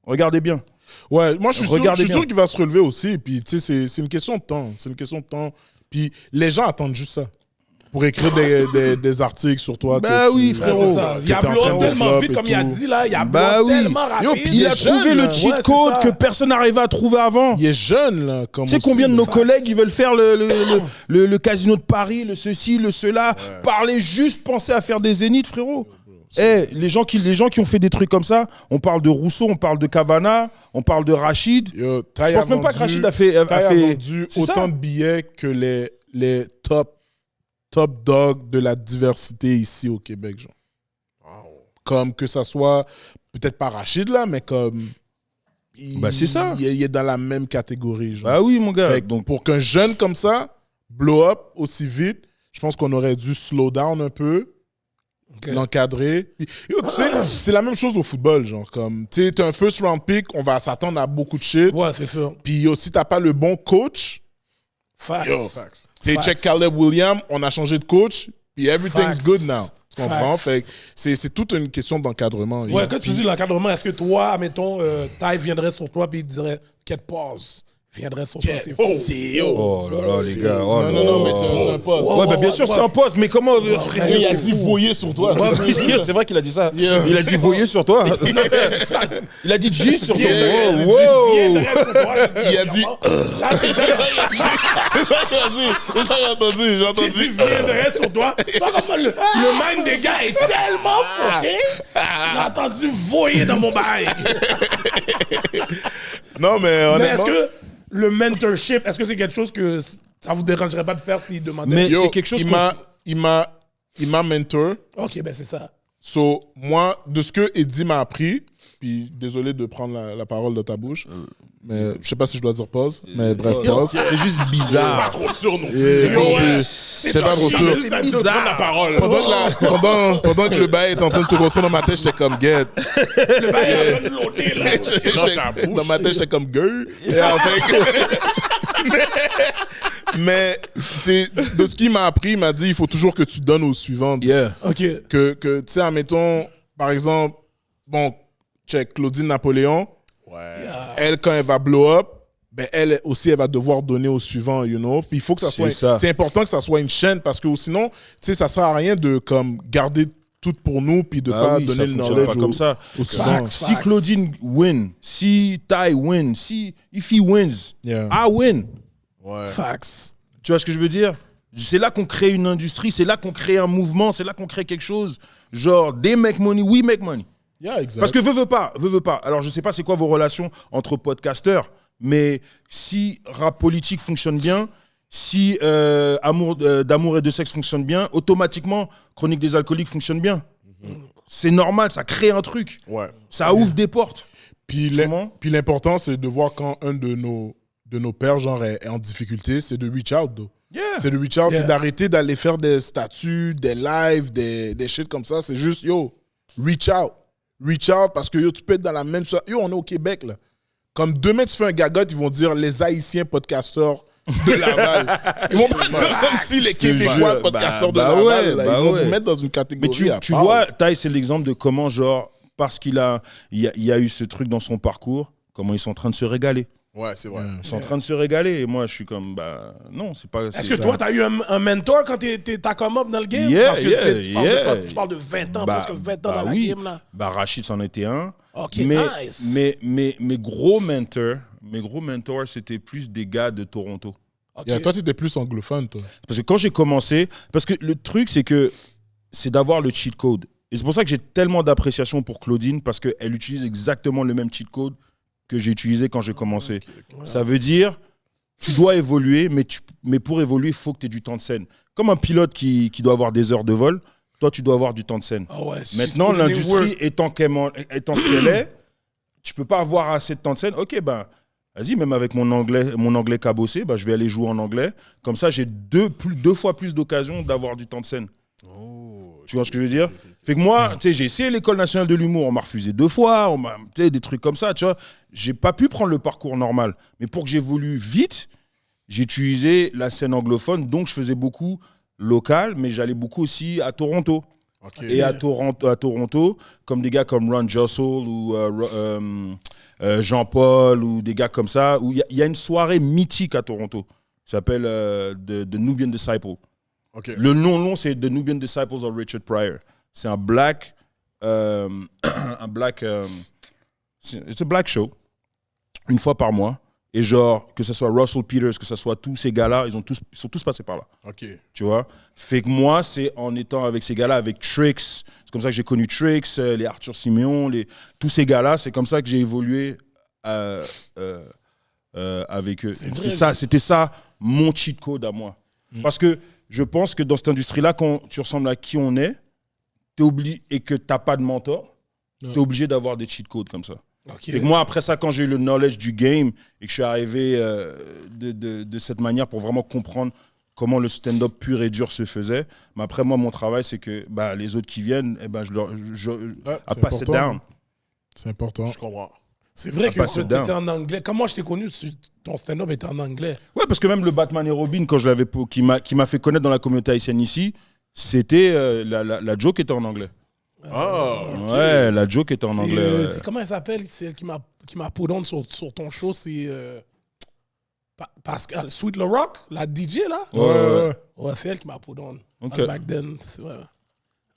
regardez bien. Ouais, moi, je suis sûr qu'il va se relever aussi. Puis, tu sais, c'est une question de temps. C'est une question de temps. Puis, les gens attendent juste ça. Pour écrire des articles sur toi. Bah oui, frérot. Il a bloqué tellement vite, comme il a dit là. Il a bloqué tellement rapide. Il a trouvé le cheat code que personne n'arrivait à trouver avant. Il est jeune, là. Tu sais combien de nos collègues, ils veulent faire le casino de Paris, le ceci, le cela, parler juste, penser à faire des zéniths, frérot. Les gens qui ont fait des trucs comme ça, on parle de Rousseau, on parle de Cavana, on parle de Rachid. Je pense même pas que Rachid a fait vendu autant de billets que les top dog de la diversité ici au Québec, genre. Wow. Comme que ça soit, peut-être pas Rachid là, mais comme... c'est ça. Il est dans la même catégorie, genre. Bah oui, mon gars. Donc, pour qu'un jeune comme ça blow up aussi vite, je pense qu'on aurait dû slow down un peu, l'encadrer. Tu sais, c'est la même chose au football, genre. Comme, tu sais, t'es un first round pick, on va s'attendre à beaucoup de shit. Ouais, c'est ça. Puis si t'as pas le bon coach... Facts. Tu sais, check Caleb Williams, on a changé de coach, puis everything's good now. Tu comprends? Fait que c'est toute une question d'encadrement. Ouais, quand tu dis l'encadrement, est-ce que toi, admettons, Ty viendrait sur toi et il dirait quête pause? Viendrait sur toi, c'est fou. Oh là là, les gars. Oh non, mais c'est un poste. Ouais, bah bien sûr, c'est un poste, mais comment. Il a dit voyer sur toi. C'est vrai qu'il a dit ça. Il a dit voyer sur toi. Il a dit G sur toi. Il a dit. J'ai entendu. Il viendrait sur toi. Tu vois comment le mind des gars est tellement fucké. J'ai entendu voyer dans mon bail. Non, mais honnêtement... Mais est-ce que le mentorship, est-ce que c'est quelque chose que ça vous dérangerait pas de faire s'il demandait? Mais c'est quelque chose il m'a mentor. Ok, ben c'est ça. So, moi, de ce que Eddie m'a appris, puis désolé de prendre la parole de ta bouche, mais je sais pas si je dois dire pause, mais bref, pause. C'est juste bizarre. Pas trop sûr non plus. C'est pas trop sûr. C'est bizarre la parole. Pendant que le bail est en train de se grossir dans ma tête, j'étais comme get. Le bail est en train de loader, là. Dans ma tête, j'étais comme gueule. Et en fait, mais c'est de ce qu'il m'a appris, il m'a dit il faut toujours que tu donnes aux suivantes. Ok. Que tu sais, admettons, par exemple, bon, check Claudine Napoléon. Elle, quand elle va blow up, ben elle aussi, elle va devoir donner au suivant, you know. Puis il faut que ça soit. C'est important que ça soit une chaîne parce que sinon, tu sais, ça sert à rien de comme garder tout pour nous puis de pas donner le knowledge pas comme ça. Si Claudine win, si Ty win, if he wins, I win. Facts. Tu vois ce que je veux dire? C'est là qu'on crée une industrie, c'est là qu'on crée un mouvement, c'est là qu'on crée quelque chose. Genre, they make money, we make money. Parce que veut pas. Alors, je sais pas c'est quoi vos relations entre podcasteurs, mais si rap politique fonctionne bien, si d'amour et de sexe fonctionne bien, automatiquement, Chronique des alcooliques fonctionne bien. C'est normal, ça crée un truc. Ça ouvre des portes. Puis Sûrement. puis l'important, c'est de voir quand un de nos pères, genre, est en difficulté, c'est de reach out, though. Yeah. C'est de reach out, Yeah. c'est d'arrêter d'aller faire des statuts, des lives, des shit comme ça. C'est juste, yo, reach out. Reach out parce que, yo, tu peux être dans la même... Yo, on est au Québec, là. Comme demain, tu fais un gagote, ils vont dire les Haïtiens podcasteurs de Laval. Ils vont pas dire comme si les Québécois podcasteurs de Laval, ouais, là. bah Ils vont ouais. vous mettre dans une Mais catégorie à tu part. vois, Ty, c'est l'exemple de comment, genre, parce qu'il y a eu ce truc dans son parcours, comment ils sont en train de se régaler. Ouais, c'est vrai. Ils sont en train de se régaler. Et moi, je suis comme, bah, non, c'est pas. Est-ce c'est que ça. toi, t'as eu un mentor quand t'as come up dans le game? Yeah, Parce que yeah, tu parles de 20 ans, Bah, presque 20 ans bah dans oui. la game, là. Bah, Rachid c'en était un. Ok, mais, nice. mes gros mentors, c'était plus des gars de Toronto. Ok. Yeah, toi, tu étais plus anglophone, toi. Parce que quand j'ai commencé, parce que le truc, c'est d'avoir le cheat code. Et c'est pour ça que j'ai tellement d'appréciation pour Claudine, parce qu'elle utilise exactement le même cheat code que j'ai utilisé quand j'ai commencé. Ça veut dire, tu dois évoluer, mais pour évoluer, il faut que tu aies du temps de scène. Comme un pilote qui doit avoir des heures de vol, toi, tu dois avoir du temps de scène. Ah ouais, Maintenant, she's putting in l'industrie work. étant ce qu'elle est, tu peux pas avoir assez de temps de scène. Ok, ben, vas-y, même avec mon anglais cabossé, ben, je vais aller jouer en anglais. Comme ça, j'ai deux fois plus d'occasions d'avoir du temps de scène. Tu vois ce que je veux dire? Fait que moi, tu sais, j'ai essayé l'École nationale de l'humour, on m'a refusé 2 fois, tu sais, des trucs comme ça, tu vois. J'ai pas pu prendre le parcours normal. Mais pour que j'évolue vite, j'ai utilisé la scène anglophone, donc je faisais beaucoup local, mais j'allais beaucoup aussi à Toronto. Ok. Et à Toronto, comme des gars comme Ron Jossel ou Jean-Paul ou des gars comme ça, où il y a une soirée mythique à Toronto. Ça s'appelle The Nubian Disciple. Ok. Le nom long, c'est The Nubian Disciples of Richard Pryor. C'est un black, it's a black show, une fois par mois. Et genre, que ce soit Russell Peters, que ce soit tous ces gars-là, ils sont tous passés par là. Ok. Tu vois? Fait que moi, c'est en étant avec ces gars-là, avec Trix, c'est comme ça que j'ai connu Trix, les Arthur Siméon, tous ces gars-là, c'est comme ça que j'ai évolué avec eux. C'était ça mon cheat code à moi. Parce que je pense que dans cette industrie-là, quand tu ressembles à qui on est, et que tu n'as pas de mentor, tu es obligé d'avoir des cheat codes comme ça. Ok. Fait que moi, après ça, quand j'ai eu le knowledge du game et que je suis arrivé de cette manière pour vraiment comprendre comment le stand-up pur et dur se faisait, mais après, moi, mon travail, c'est que les autres qui viennent, c'est pass it important. down. C'est important. Je comprends. C'est vrai que pass tu it down. étais en anglais. Comment je t'ai connu, ton stand-up était en anglais? Ouais, parce que même le Batman et Robin, quand je l'avais qui m'a fait connaître dans la communauté haïtienne ici, c'était la joke était en anglais. Ah, Ouais, la joke était en C'est, anglais. Ouais. c'est comment elle s'appelle, celle qui m'a put on sur ton show, c'est Pascal Sweet Le Rock, la DJ là? Ouais. Ouais, c'est elle qui m'a put on. Ok. Back then, c'est vrai.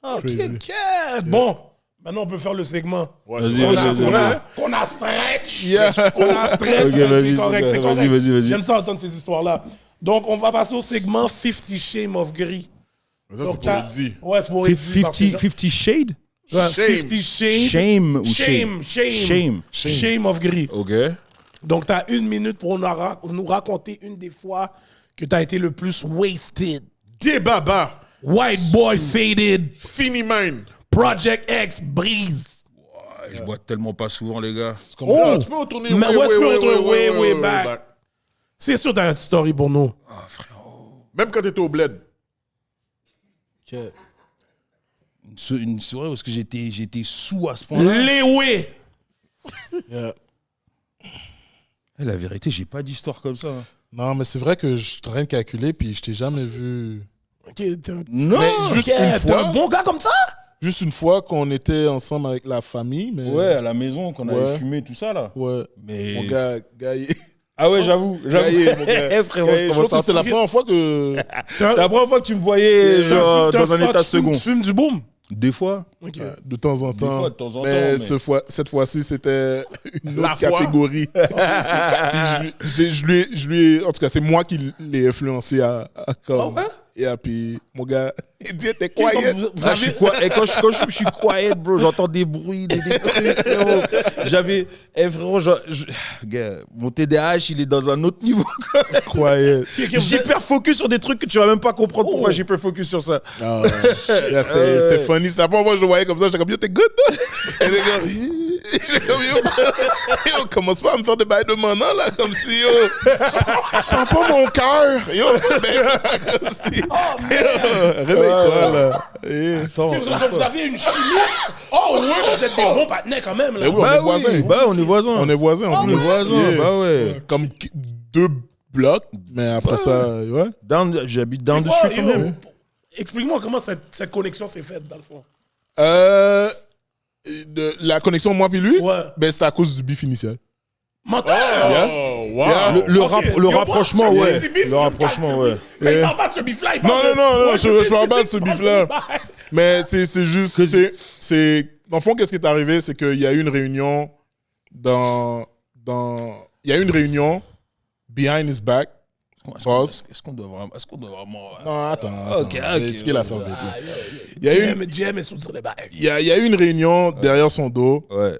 Ok, Crazy. ok. Bon, maintenant on peut faire le segment. ouais, Vas-y, c'est vrai. vas-y, C'est vas-y. vrai qu'on a stretch. Yeah. On a stretch. Ok, vas-y, c'est correct, c'est c'est correct. correct. Vas-y. J'aime ça entendre ces histoires-là. Donc, on va passer au segment 50 Shades of Grey. Mais ça, Donc, c'est pour le dit. Ouais, c'est pour Eddie, parce que 50 Shades? Ouais, Shame. 50 Shades. Shame ou Shame. Shame. Shame of Grey. Ok. Donc, tu as 1 minute pour nous raconter une des fois que tu as été le plus wasted. Débaba. White Boy Faded. Fini mine. Project X Breeze. Je bois tellement pas souvent, les gars. Oh! Tu peux retourner Mais ouais, tu peux retourner way back. back. C'est sûr, tu as une story pour nous. Même quand t'étais au bled. Une soirée où est-ce que j'étais sous à ce point-là. Les way. La vérité, j'ai pas d'histoire comme ça. Non, mais c'est vrai que je suis en train de calculer, puis je t'ai jamais vu. Ok, t'es Non! Mais juste ok, une t'es fois. un bon gars comme ça? Juste une fois qu'on était ensemble avec la famille, mais. Ouais, à la maison, qu'on avait Ouais. fumé, tout ça, là. Ouais. Mais... Mon gars, Gaillé. Ah ouais, j'avoue. Gaillé, mon gars. Eh, frérot, Gaillé, je je commence pense que c'est la à... première fois que. C'est la première fois que tu me voyais genre, dans un état second. Tu fumes du boom? Des fois. Ok. De temps en temps. fois, de temps en mais temps, cette fois-ci, c'était une La autre foi. catégorie. Puis je lui ai- en tout cas, c'est moi qui l'ai influencé à comme. Ah ouais? Et puis, mon gars, il dit, t'es Comme quiet. vous Ah, je suis quoi? Et quand je suis quiet, bro, j'entends des bruits, des trucs, frérot. J'avais. Frérot, gars, mon TDAH, il est dans un autre niveau. Quiet. J'hyper focus sur des trucs que tu vas même pas comprendre pourquoi j'hyper focus sur ça. Ah, yeah, c'était funny. C'était la première fois que je le voyais comme ça. J'étais comme, yo, t'es good, toi? Et les gars, Yo, commence pas à me faire des bails de maintenant, là, comme si, yo, je sens pas mon cœur. Yo, comme si. Yo, réveille-toi, là. Attends, vous avez une chimie. Oh ouais, vous êtes des bons partenaires quand même. Là. Mais oui, on est voisins. Bah, on est voisins. On est voisins, en plus. voisins, bah ouais. Comme 2 blocs, mais après ça, ouais. J'habite down the Ouais, street from yo, him. explique-moi comment cette connexion s'est faite, dans le fond. La connexion, moi puis lui, Ouais. ben, c'est à cause du bif initial. Mental! Oh, wow. Le rapprochement, ouais. Le rapprochement, ouais. Mais il parle pas de ce bif-là. il Non, parle de- non, Ouais, je parle pas de sais, ce il parle bif-là. de- Mais c'est juste, dans le fond, qu'est-ce qui est arrivé, c'est qu'il y a eu une réunion il y a eu une réunion behind his back. Pause. Est-ce qu'on doit vraiment. Non, attends. Ok, je vais ok. expliquer l'affaire vite, là. Il y a eu GM est sous les bails. il y a eu une réunion derrière son dos. Ouais.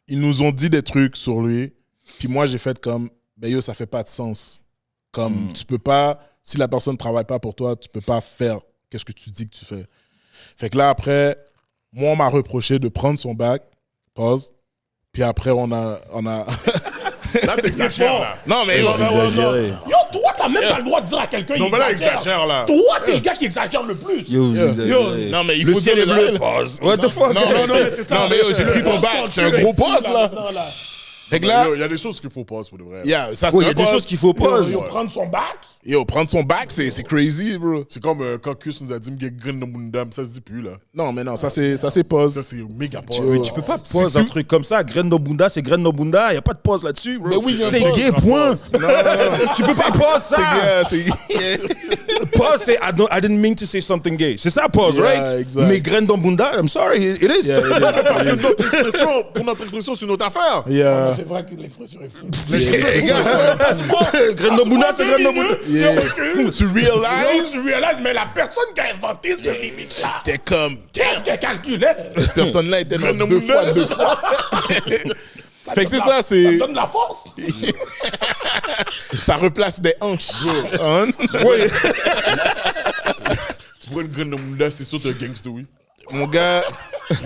Ils nous ont dit des trucs sur lui. Puis moi, j'ai fait comme, ben yo, ça fait pas de sens. Comme, tu peux pas, si la personne travaille pas pour toi, tu peux pas faire qu'est-ce que tu dis que tu fais. Fait que là, après, moi, on m'a reproché de prendre son bac. Pause. Puis après, on a... Là, t'exagères, là. Non, mais yo, Ouais, ouais, exagéré. ouais. Yo, toi, t'as même pas le droit de dire à quelqu'un. Non, il mais là, exagère, là. Toi, t'es le gars qui exagère le plus. Yo, vous exagérez. non, mais il Le faut ciel dire est le bleu. réel. Pause. What the fuck? Non, c'est ça. Non, mais yo, j'ai Le pris ton boss bac. culture C'est un est gros fou, poste, là. Non, là. Fait que là, Il y a des choses qu'il faut pas, pour de vrai. yeah, ça, Ouais, il y c'est a un des poste. choses qu'il faut pas. Yo, prendre son bac. Yo, prendre son bac, c'est crazy, bro. C'est comme quand Kus nous a dit, m'gé graine de mon dame, ça se dit plus, là. Non, mais non, ça, c'est pause. Ça, c'est méga pause. Mais tu peux pas pause un truc comme ça. Graine no bunda, c'est graine no bunda. Y a pas de pause là-dessus, bro. Mais oui, y a un c'est pause, gay, point. Tu peux pas pause ça. Pause, c'est I didn't mean to say something gay. C'est ça, pause, Yeah, right? exact. Mais graine no bunda, I'm sorry, it is. Parce que notre expression, pour notre expression, c'est notre affaire. Yeah. C'est vrai que l'expression est fou. Graine no bunda, c'est graine no bunda. Tu realize, Tu réalises, mais la personne qui a inventé ce limite-là, t'es comme, qu'est-ce qu'elle calculait? cette personne-là était dans Graine deux de fois, deux fois. Fait que c'est ça, Ça me c'est, donne la force. ça replace des hanches. Hein? Tu prends une graine de mon c'est sûr que t'es un gangster, oui. Mon gars,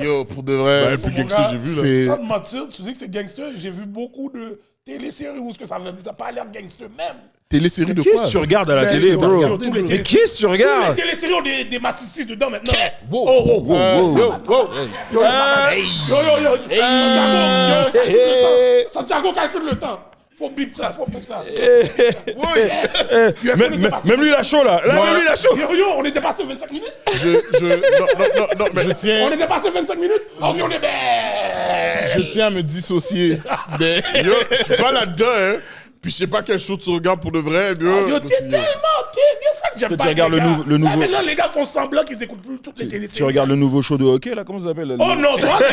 yo, pour de C'est vrai, le plus Mon gangster gars, que j'ai vu, là. c'est- Sans te mentir, tu dis que c'est gangster. J'ai vu beaucoup de téléséries où ce que ça n'a pas l'air gangster même. télésérie de Qu'est-ce quoi? que tu regardes à la Ben, télé, je bro? regarde tous les Mais télé- qu'est-ce que tu Tous les regardes? téléséries ont des massissis dedans maintenant. Wow. Oh, oh, oh. Wow. Yo, wow. Yo, yo, Santiago calcule le temps. Faut bip ça, faut bip ça. Même lui, il a chaud, là. Là, même lui, il a chaud. Yo, on était passé 25 minutes. Non, mais Je tiens, On était passé 25 minutes. Oh, on est bête. je tiens à me dissocier des... yo, je suis pas là-dedans, hein. Puis je sais pas quel show tu regardes pour de vrai, bro. Yo, t'es tellement, c'est ça que j'aime Tu pas. regardes les le gars. nouveau- le nouveau- Là, maintenant, les gars font semblant qu'ils écoutent plus toutes les téléséries. Tu regardes le nouveau show de hockey, là? Comment ça s'appelle? Oh non, toi, c'est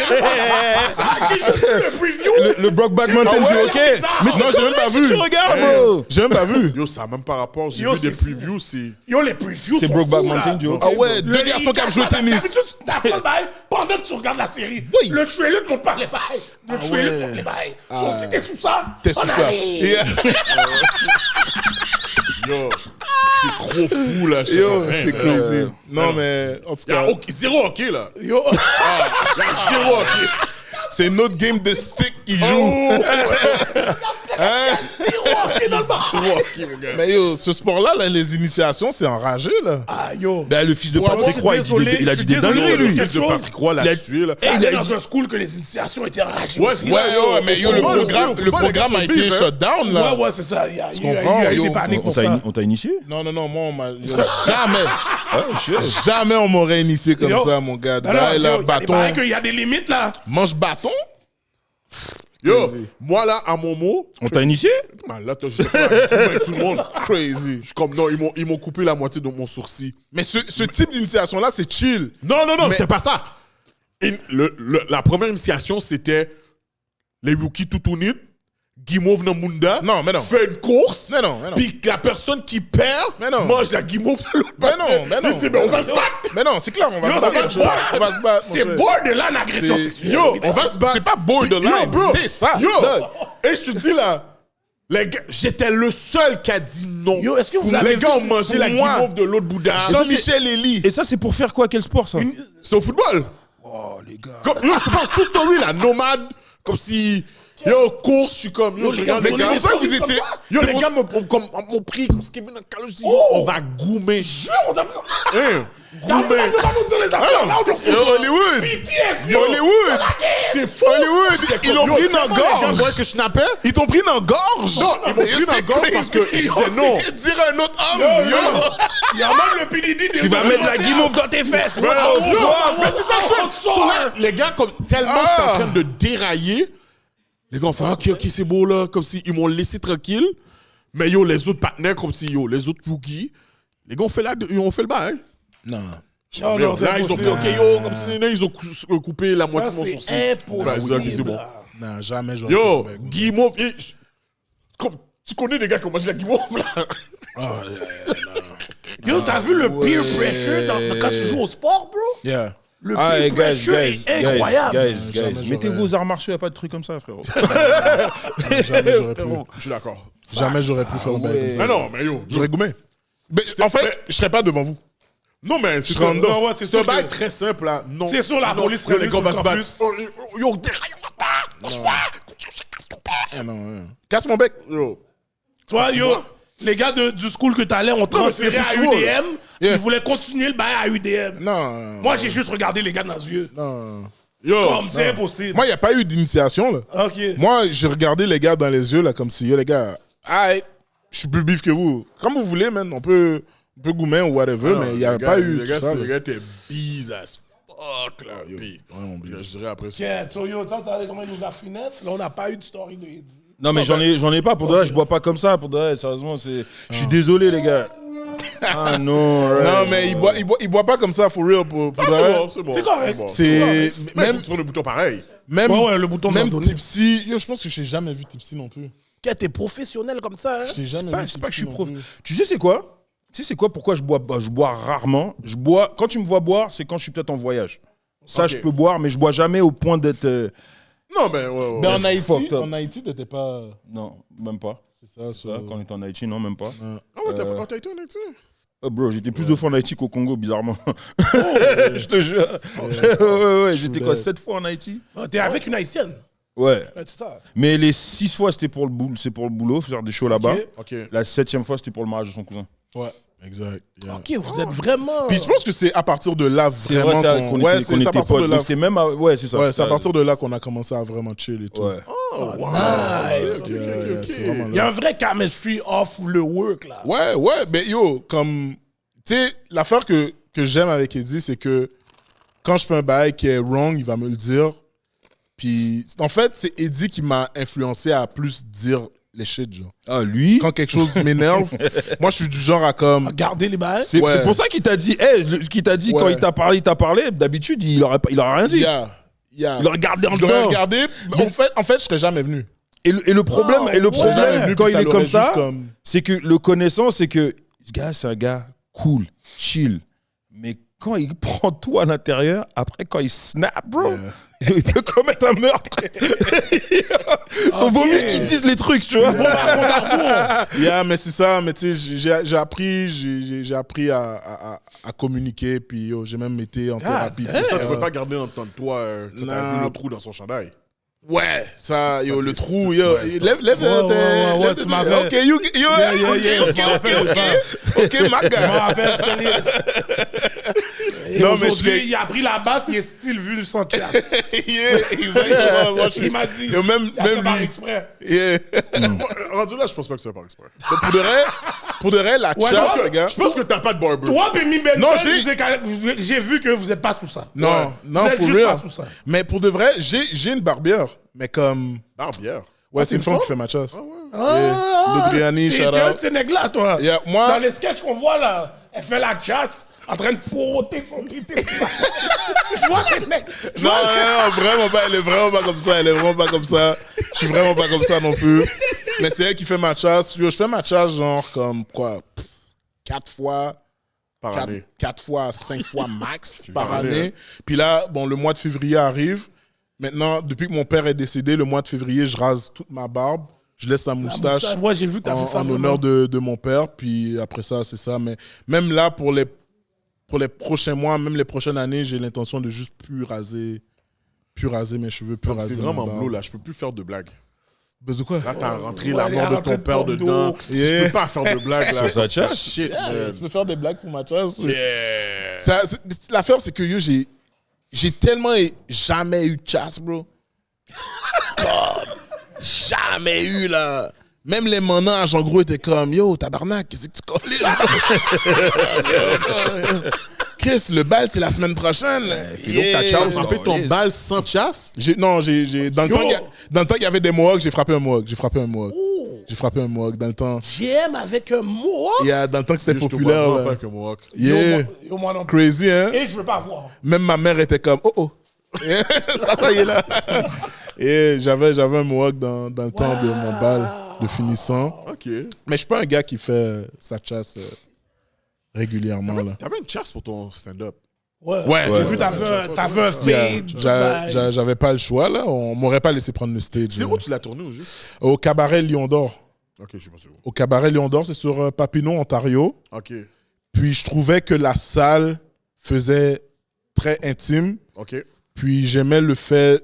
ça, j'ai juste vu le preview. Le Brokeback Mountain Ah du ouais, hockey. bizarre. Mais Non, c'est j'ai même pas correct si vu. tu regardes, bro. J'ai même pas vu. Yo, ça a même pas rapport. J'ai Yo, vu des c'est fou. previews, c'est... Yo, les previews C'est sont Brokeback fous, Mountain là. du hockey. Ah ouais, deux garçons qui ont joué au tennis. T'apprends le bail pendant que tu regardes la série. Oui. Le trailer te montre pas les bails. Le trailer te montre les bails. So, si t'es sous ça, T'es sous on ça. arrive. Yeah. Yo, c'est trop fou, là. je sais Yo, pas, c'est man. crazy. Non, mais en tout Y a cas, zéro hockey, là. Yo, Y a zéro hockey. c'est notre game de stick qui joue. ok, dans le bar. Zéro hockey, mon gars. Mais yo, ce sport-là, là, les initiations, c'est enragé, là. Ah, yo. Ben, le fils de Ouais, Patrick bon, Roy, désolé, il a je dit suis des dingueries, désolé, lui. le Le fils de Patrick Roy l'a tué, là. Il il a dans dit- un school que les initiations étaient ragées. Ouais, aussi. Ouais, yo, mais yo, le Faut pas programme, faut le pas les programme gars a sur été bise, hein. shut down, là. Ouais, c'est ça. Il y a comprends, eu yo, des paniques On pour ça. t'a initié? Non, moi, on m'a... Jamais on m'aurait initié comme Yo. ça, mon gars. Non, non, Là, yo, là, il y a des bâton. bails qu'il y a des limites, là. Mange bâton? Yo, moi, là, à mon mot, On t'a initié? man, là, j'étais pas avec tout le monde. Crazy. Je suis comme, non, ils m'ont coupé la moitié de mon sourcil. Mais ce type d'initiation-là, c'est chill. Non, Mais- c'était pas ça. La première initiation, c'était les rookies tout unit, guimauve dans Munda, Non, mais non. fait une course, Mais non. puis la personne qui perd Mais non. mange la guimauve de l'autre Mais non, partenaire. mais non. Il dit, mais on va se battre. Mais non, c'est clair, on va Yo, se battre. c'est mon cher. On va se battre. mon C'est cher. borderline agression C'est- sexuelle. Yo, Oui, on ça. va se battre. C'est pas borderline, Yo, bro. c'est ça. Yo, Dog. et je te dis là, les gars, j'étais le seul qui a dit non. Yo, est-ce que vous avez les gars vu- ont mangé pour la moi- guimauve de l'autre boudin. Jean-Michel Elie. Et ça, c'est pour faire quoi? Quel sport, ça? C'est au football. Oh, les gars. Yo, je parle true story là, nomade. Comme si. Yo, course, je suis comme. Yo, je regarde Mais les c'est gars. pour ça que vous étiez. Yo, c'est les pour- gars m'ont pris comme ce Kevin Carlos dit. On va goumer. On t'a- Hein, T'as Goumer. vu, pas nous dire les affaires, là, on te fout. Yo, Hollywood! PTSD. Hollywood! T'es fou. Hollywood! Ils l'ont Yo, pris tellement dans les gars gorge! voyaient que je snappais. Ils t'ont pris dans gorge! Non, ils m'ont pris dans gorge parce que ils disaient non. Dire un autre homme! Yo! Il y a même le PDD. Tu vas mettre la guimauve dans tes fesses. Mais what non, the fuck? non, mais c'est ça le truc. So là, les gars, comme tellement j'étais en train de dérailler, les gars ont fait ok, c'est beau là, comme si ils m'ont laissé tranquille. Mais yo, les autres partenaires, comme si yo, les autres boogies, les gars ont fait le bail. Non. Non, non, c'est Là, ils ont impossible. pris ok, yo, comme si là, ils ont coupé la moitié de mon Ça, sourcil. c'est Vas-y, ok, c'est bon. impossible. Non, jamais j'aurais Yo, fait le bec. Guimauve, tu connais des gars qui ont mangé la guimauve là? Yo, t'as vu le peer pressure quand tu joues au sport, bro? Yeah. Le Ah, peer hey, pressure est incroyable. guys, Jamais mettez j'aurais- vos arts martiaux, y a pas de truc comme ça, frérot. Jamais j'aurais pu. Je suis d'accord. Jamais j'aurais pu faire le bec comme ça. Ah non, mais yo, J'aurais goumé. Mais en fait, je serais pas devant vous. non, mais c'est serais en dedans. Non, ouais, c'est c'est un sûr bail que- très simple là. Non. C'est sûr, la Non, police yo, serait les gars venue vont se sur le battre. campus. Oh, yo, déraille. Ah non. Casse mon bec. Yo. Tu vois, yo, les gars du school que t'allais ont transféré mais à c'est plus souvent, UDM. Yeah. Ils voulaient continuer le bail à UDM. Non. Moi, j'ai juste regardé les gars dans les yeux. Non. Yo. Comme c'est impossible. Moi, il n'y a pas eu d'initiation, là. Ok. Moi, j'ai regardé les gars dans les yeux, là, comme si, yo, les gars, aïe, je suis plus bif que vous. Comme vous voulez, man, on peut goumer ou whatever, mais il n'y a Les pas gars- eu les tout gars, ça. les là. gars étaient bise as fuck là. Puis, Vraiment je bise. dirais après ça. Tiens, so, yo, t'as regardé comment il nous a finesse? Là, on n'a pas eu de story de Eddie. Non, mais j'en ai pas pour de vrai, je bois pas comme ça, pour de vrai, sérieusement, c'est. Je suis désolé, les gars. Ah non, right. Non, mais il boit pas comme ça, for real. Pour Ah, de c'est vrai. bon, c'est bon. C'est correct. bon. C'est. Même Même, tu prends le bouton pareil. même, Ouais, ouais, le bouton même d'Anthony. Tipsy. Yo, je pense que j'ai jamais vu Tipsy non plus. T'es professionnel comme ça, hein? J'ai jamais vu C'est pas que je Tipsy suis non prof. plus. Tu sais, c'est quoi? Tu sais, c'est quoi pourquoi je bois? Bah, je bois rarement. Je bois. Quand tu me vois boire, c'est quand je suis peut-être en voyage. Ça, Ok. je peux boire, mais je bois jamais au point d'être. Non, mais ouais. Mais Ouais, fucked up. en Haïti, t'étais pas. Non, même pas. C'est ça, Ça, quand on était en Haïti, non, même pas. Ah ouais, t'as été honnête, tu sais. Oh, bro, j'étais plus de fois en Haïti qu'au Congo, bizarrement. Je te jure. Ouais, j'étais quoi, 7 fois en Haïti? T'es avec une haïtienne. Ouais. Ouais, c'est ça. Mais les 6 fois, c'était pour le boulot, faire des shows là-bas. Ok. La 7e fois, c'était pour le mariage de son cousin. Ouais, exact. Yeah. Ok, vous êtes vraiment. Puis je pense que c'est à partir de là C'est vraiment vrai, qu'on. qu'on Ouais, était, c'est qu'on à était partir de potes. là. Donc, c'était même. Ouais, c'est ça. Ouais, c'est à c'était- partir de là qu'on a commencé à vraiment chill et tout. Ouais. Oh, wow. Nice. Ok, Yeah, ok, yeah, ok. c'est vraiment Il y a là. un vrai chemistry off le work, là. Ouais, mais yo, comme. Tu sais, l'affaire que j'aime avec Eddie, c'est que quand je fais un bail qui est wrong, il va me le dire. Puis, en fait, c'est Eddie qui m'a influencé à plus dire les shit, genre. Ah, lui? Quand quelque chose m'énerve, moi, je suis du genre à comme. Regardez les bails. C'est Ouais. c'est pour ça qu'il t'a dit, ce qu'il t'a dit quand Ouais. il t'a parlé. D'habitude, il aurait rien dit. Yeah. Il aurait gardé en Je l'aurais dedans. regardé. mais En fait, je serais jamais venu. Et le problème, Wow, et le ouais. problème Jamais venu, quand puis il est l'aurait comme juste ça, comme- c'est que le connaissant, c'est que ce gars, c'est un gars cool, chill. Mais quand il prend tout à l'intérieur, après, quand il snap, bro, il peut commettre un meurtre. Son vaut mieux qu'ils disent les trucs, tu vois. Yeah, mais c'est ça. Mais tu sais, j'ai appris à communiquer. Puis yo, j'ai même été en thérapie. damn. pour Ça, tu peux pas garder en temps de toi quand t'as Non. vu le trou dans son chandail. Ouais, ça, yo, Ça, le t'es trou, sick, yo. ouais, c'est Lève ouais, tu m'avais- Ok, you, yeah, yeah, ok, je ok, me rappelle de ça. ok, my Je me guy. rappelle, sérieux. Et Non, mais aujourd'hui, je il a pris la basse, il est style vu sans casse. Yeah, exactement. Moi, je Il m'a dit. Yo, même Il a fait par lui. exprès. Yeah. Rendu là, je pense pas que c'est par exprès. Mais pour de vrai, la Ouais, chasse, non, les gars. Je pense que t'as pas de barber. Toi, Pémi Benson, Non, j'ai- j'ai vu que vous n'êtes pas sous ça. Non, non, Vous êtes for juste real. pas sous ça. Mais pour de vrai, j'ai une barbière. Mais comme. Barbière. Ouais, c'est c'est une une femme femme? qui fait ma chasse. Ah, L'Odriani, t'es shout un out. de ces nègres-là, toi. Yeah, moi- Dans les sketchs qu'on voit là, elle fait la chasse en train de frotter son clité. Je vois les mecs. Non, vraiment pas. Elle est vraiment pas comme ça. Elle est vraiment pas comme ça. Je suis vraiment pas comme ça non plus. Mais c'est elle qui fait ma chasse. Yo, je fais ma chasse genre comme quoi 4 fois. Par année. 4 fois, 5 fois max par année, année. Puis là, bon, le mois de février arrive. Maintenant, depuis que mon père est décédé, le mois de février, je rase toute ma barbe. Je laisse la moustache Ouais, j'ai vu que t'as fait ça. en vraiment. honneur de mon père. Puis après ça, c'est ça. Mais même là, pour les prochains mois, même les prochaines années, j'ai l'intention de juste plus raser plus raser mes cheveux, plus Comme raser c'est ma vraiment barbe. bleu, là. Je peux plus faire de blagues. Ben, de quoi? Là, t'as rentré Ouais, la il est mort de rentré ton de père porte dedans. d'eau. Je peux pas faire de blagues, là. Sur sa C'est chasse? shit, man. Tu peux faire des blagues sur ma chasse? Yeah. L'affaire, c'est que yo, j'ai tellement jamais eu de chasse, bro. Jamais eu, là. Même les menages, en gros, étaient comme, yo, tabarnak, qu'est-ce que tu colles là? Chris, le bal, c'est la semaine prochaine. donc ta chance, Tu frappé ton Yes. balle sans chasse? Non, dans le temps qu'il y avait des mohawks, j'ai frappé un mohawk. J'ai frappé un mohawk dans le temps. J'aime avec un mot. Dans le temps que c'était Je te vois populaire. vraiment là. pas avec un mohawk. Yeah. Yo, moi non plus. Crazy, hein? Et je veux pas voir. Même ma mère était comme, oh. ça y est là. Et j'avais un mohawk dans le temps de mon bal de finissant. OK. Mais je suis pas un gars qui fait sa chasse régulièrement, là. T'avais une chasse pour ton stand-up. Ouais, Ouais. j'ai vu, t'avais un fade. J'avais pas le choix, là. On m'aurait pas laissé prendre le stage. C'est où tu l'as tourné au juste? Au cabaret Lion d'Or. OK, je suis pas sûr. Au cabaret Lion d'Or, c'est sur Papineau, Ontario. OK. Puis je trouvais que la salle faisait très intime. OK. Puis j'aimais le fait...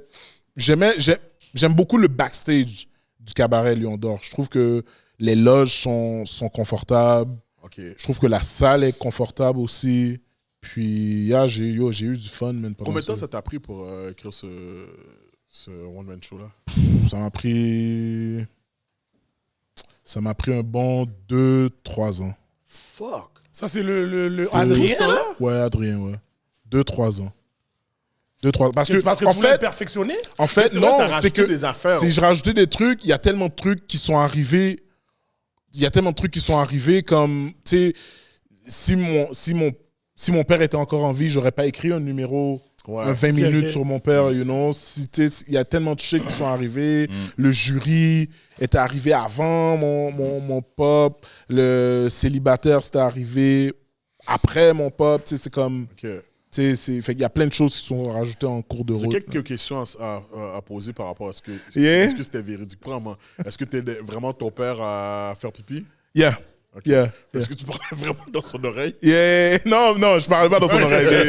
J'aime beaucoup le backstage du cabaret Lion d'Or. Je trouve que les loges sont confortables. OK. Je trouve que la salle est confortable aussi. Puis, j'ai eu du fun, man. Combien de temps ça t'a pris pour écrire ce one-man show-là? Ça m'a pris... Ça m'a pris un bon 2-3 ans. Fuck! Ça, c'est le C'est- Adrien, là? Ouais, Adrien, ouais. 2-3 ans. 2-3 ans. Parce que tu en voulais fait, perfectionner? C'est vrai, non, t'as c'est rajouté que des affaires. si je rajoutais des trucs, il y a tellement de trucs qui sont arrivés. Il y a tellement de trucs qui sont arrivés comme, tu sais, si mon père était encore en vie, j'aurais pas écrit un numéro, Ouais. un 20 minutes ok. sur mon père, you know. Il y a tellement de shit qui sont arrivés. Le jury était arrivé avant mon pop. Le célibataire, c'était arrivé après mon pop. Tu sais, c'est comme... OK. Fait qu'il y a plein de choses qui sont rajoutées en cours de J'ai route. quelques questions à poser par rapport à ce que... Yeah. Est-ce que c'était véridique? Premièrement, est-ce que t'aidais vraiment ton père à faire pipi? Yeah. OK. Yeah. Est-ce que tu parlais vraiment dans son oreille? Yeah. Non, je parlais pas dans son oreille.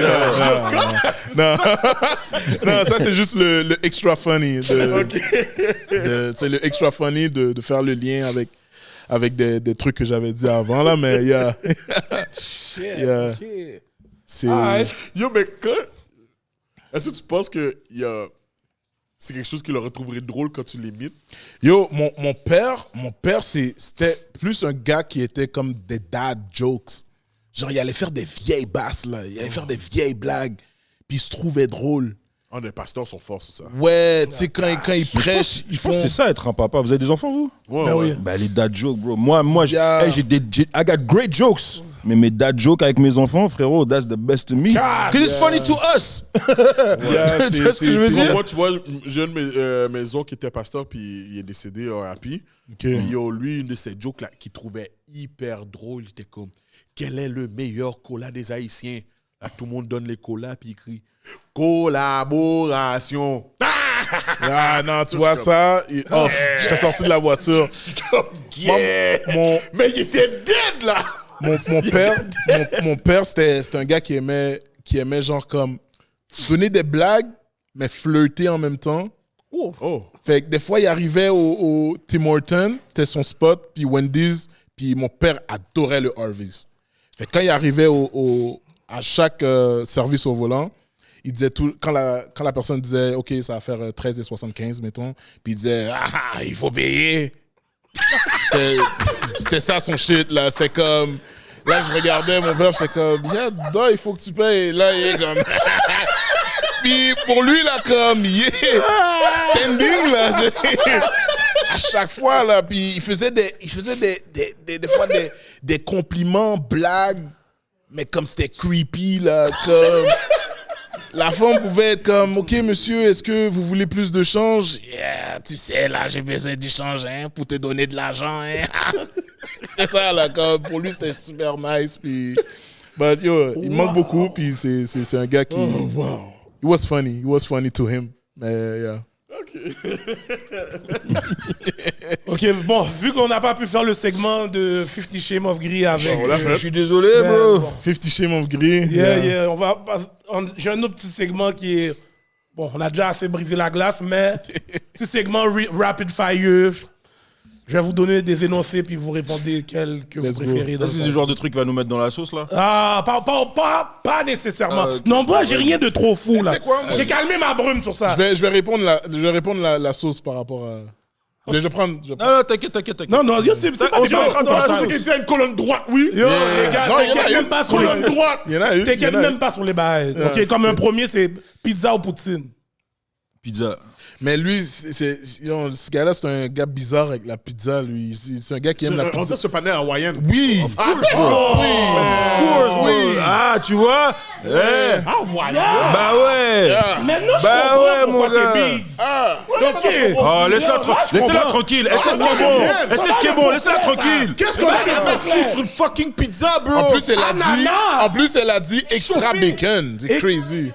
Non, ça c'est juste le extra funny. C'est le extra funny de faire le lien avec des trucs que j'avais dit avant là, mais yeah. Shit, Yeah. OK. C'est Yo, mais quand... Est-ce que tu penses que c'est quelque chose qu'il aurait trouvé drôle quand tu l'imites? Yo, mon père, c'était plus un gars qui était comme des dad jokes. Genre, il allait faire des vieilles basses, là. Il allait faire des vieilles blagues. Puis il se trouvait drôle. Ah, les pasteurs sont forts, c'est ça. Ouais, tu sais, quand ils prêchent, ils Je font... pense que c'est ça être un papa. Vous avez des enfants, vous? Ouais, Ben ouais. oui. Bah, les dad jokes, bro. Moi, Yeah. I got great jokes. Mais mes dad jokes avec mes enfants, frérot, that's the best to me. God, Because it's funny to us. Yeah, Tu vois ce que je veux dire? Moi, tu vois, j'ai un de mes oncles qui était pasteur, puis il est décédé à Happy. Ok. Puis, yo, lui, une de ses jokes là, qu'il trouvait hyper drôle, il était comme quel est le meilleur cola des Haïtiens? Là, tout le monde donne les colas, puis il crie collaboration. Ah non, tu vois ça, je serais sorti de la voiture. Yeah. Mais il était dead là! Mon père, c'était un gars qui aimait genre comme donner des blagues, mais flirter en même temps. Oh. Fait que des fois, il arrivait au Tim Hortons, c'était son spot, puis Wendy's, puis mon père adorait le Harvey's. Fait que quand il arrivait à chaque service au volant, il disait tout, quand la personne disait, OK, ça va faire 13,75, mettons, puis il disait, ah, il faut payer. C'était ça son shit, là. C'était comme, là, je regardais mon père, j'étais comme, yeah, dedans, il faut que tu payes. Là, il est comme, puis pour lui, là, comme, yeah, standing, là, à chaque fois, là, puis il faisait des fois des compliments, blagues, mais comme c'était creepy, là, comme... La femme pouvait être comme, OK, monsieur, est-ce que vous voulez plus de change? Yeah, tu sais, là, j'ai besoin du change, hein, pour te donner de l'argent, hein. C'est ça, là, comme, pour lui, c'était super nice, puis... But, yo, il manque beaucoup, puis c'est un gars qui... Wow. It was funny to him. Yeah. OK, bon, vu qu'on n'a pas pu faire le segment de 50 Shades of Grey avec... on l'a fait. Je suis désolé, Ben, bro. bon. 50 Shades of Grey. Yeah. J'ai un autre petit segment qui est Bon, on a déjà assez brisé la glace, mais petit segment rapid fire. Je vais vous donner des énoncés puis vous répondez quel que vous préférez. Ça, c'est le genre de truc qui va nous mettre dans la sauce, là. Ah, pas nécessairement. Non, moi, j'ai rien de trop fou, là. tu sais quoi, moi, J'ai calmé ma brume sur ça. Je vais répondre la sauce par rapport à... Je vais prendre... Non, t'inquiète. Non, c'est pas On des se mettra dans la choses. sauce. Il dit une colonne droite, oui. Yo, les gars, Non, il y en a t'inquiète une même pas sur colonne les droite. Il y en a une. T'inquiète même pas sur les bails. Ok, comme un premier, c'est pizza ou poutine. Pizza. Mais lui, ce gars-là, c'est un gars bizarre avec la pizza, lui. C'est un gars qui aime la On pizza. dit ce panel hawaïen. Oui! Of course, oui. Ah, tu vois? Ah, ouais. Bah ouais. Maintenant, je Bah comprends ouais, pourquoi mon gars. t'es bise. Ok. Oh, laisse-la tranquille. Elle sait ce qui est bon. Elle sait ce qui est bon. Laisse-la tranquille. Qu'est-ce qu'on a de mettre sur une fucking pizza, bro? En plus, elle a dit extra Chauffé. bacon. C'est crazy.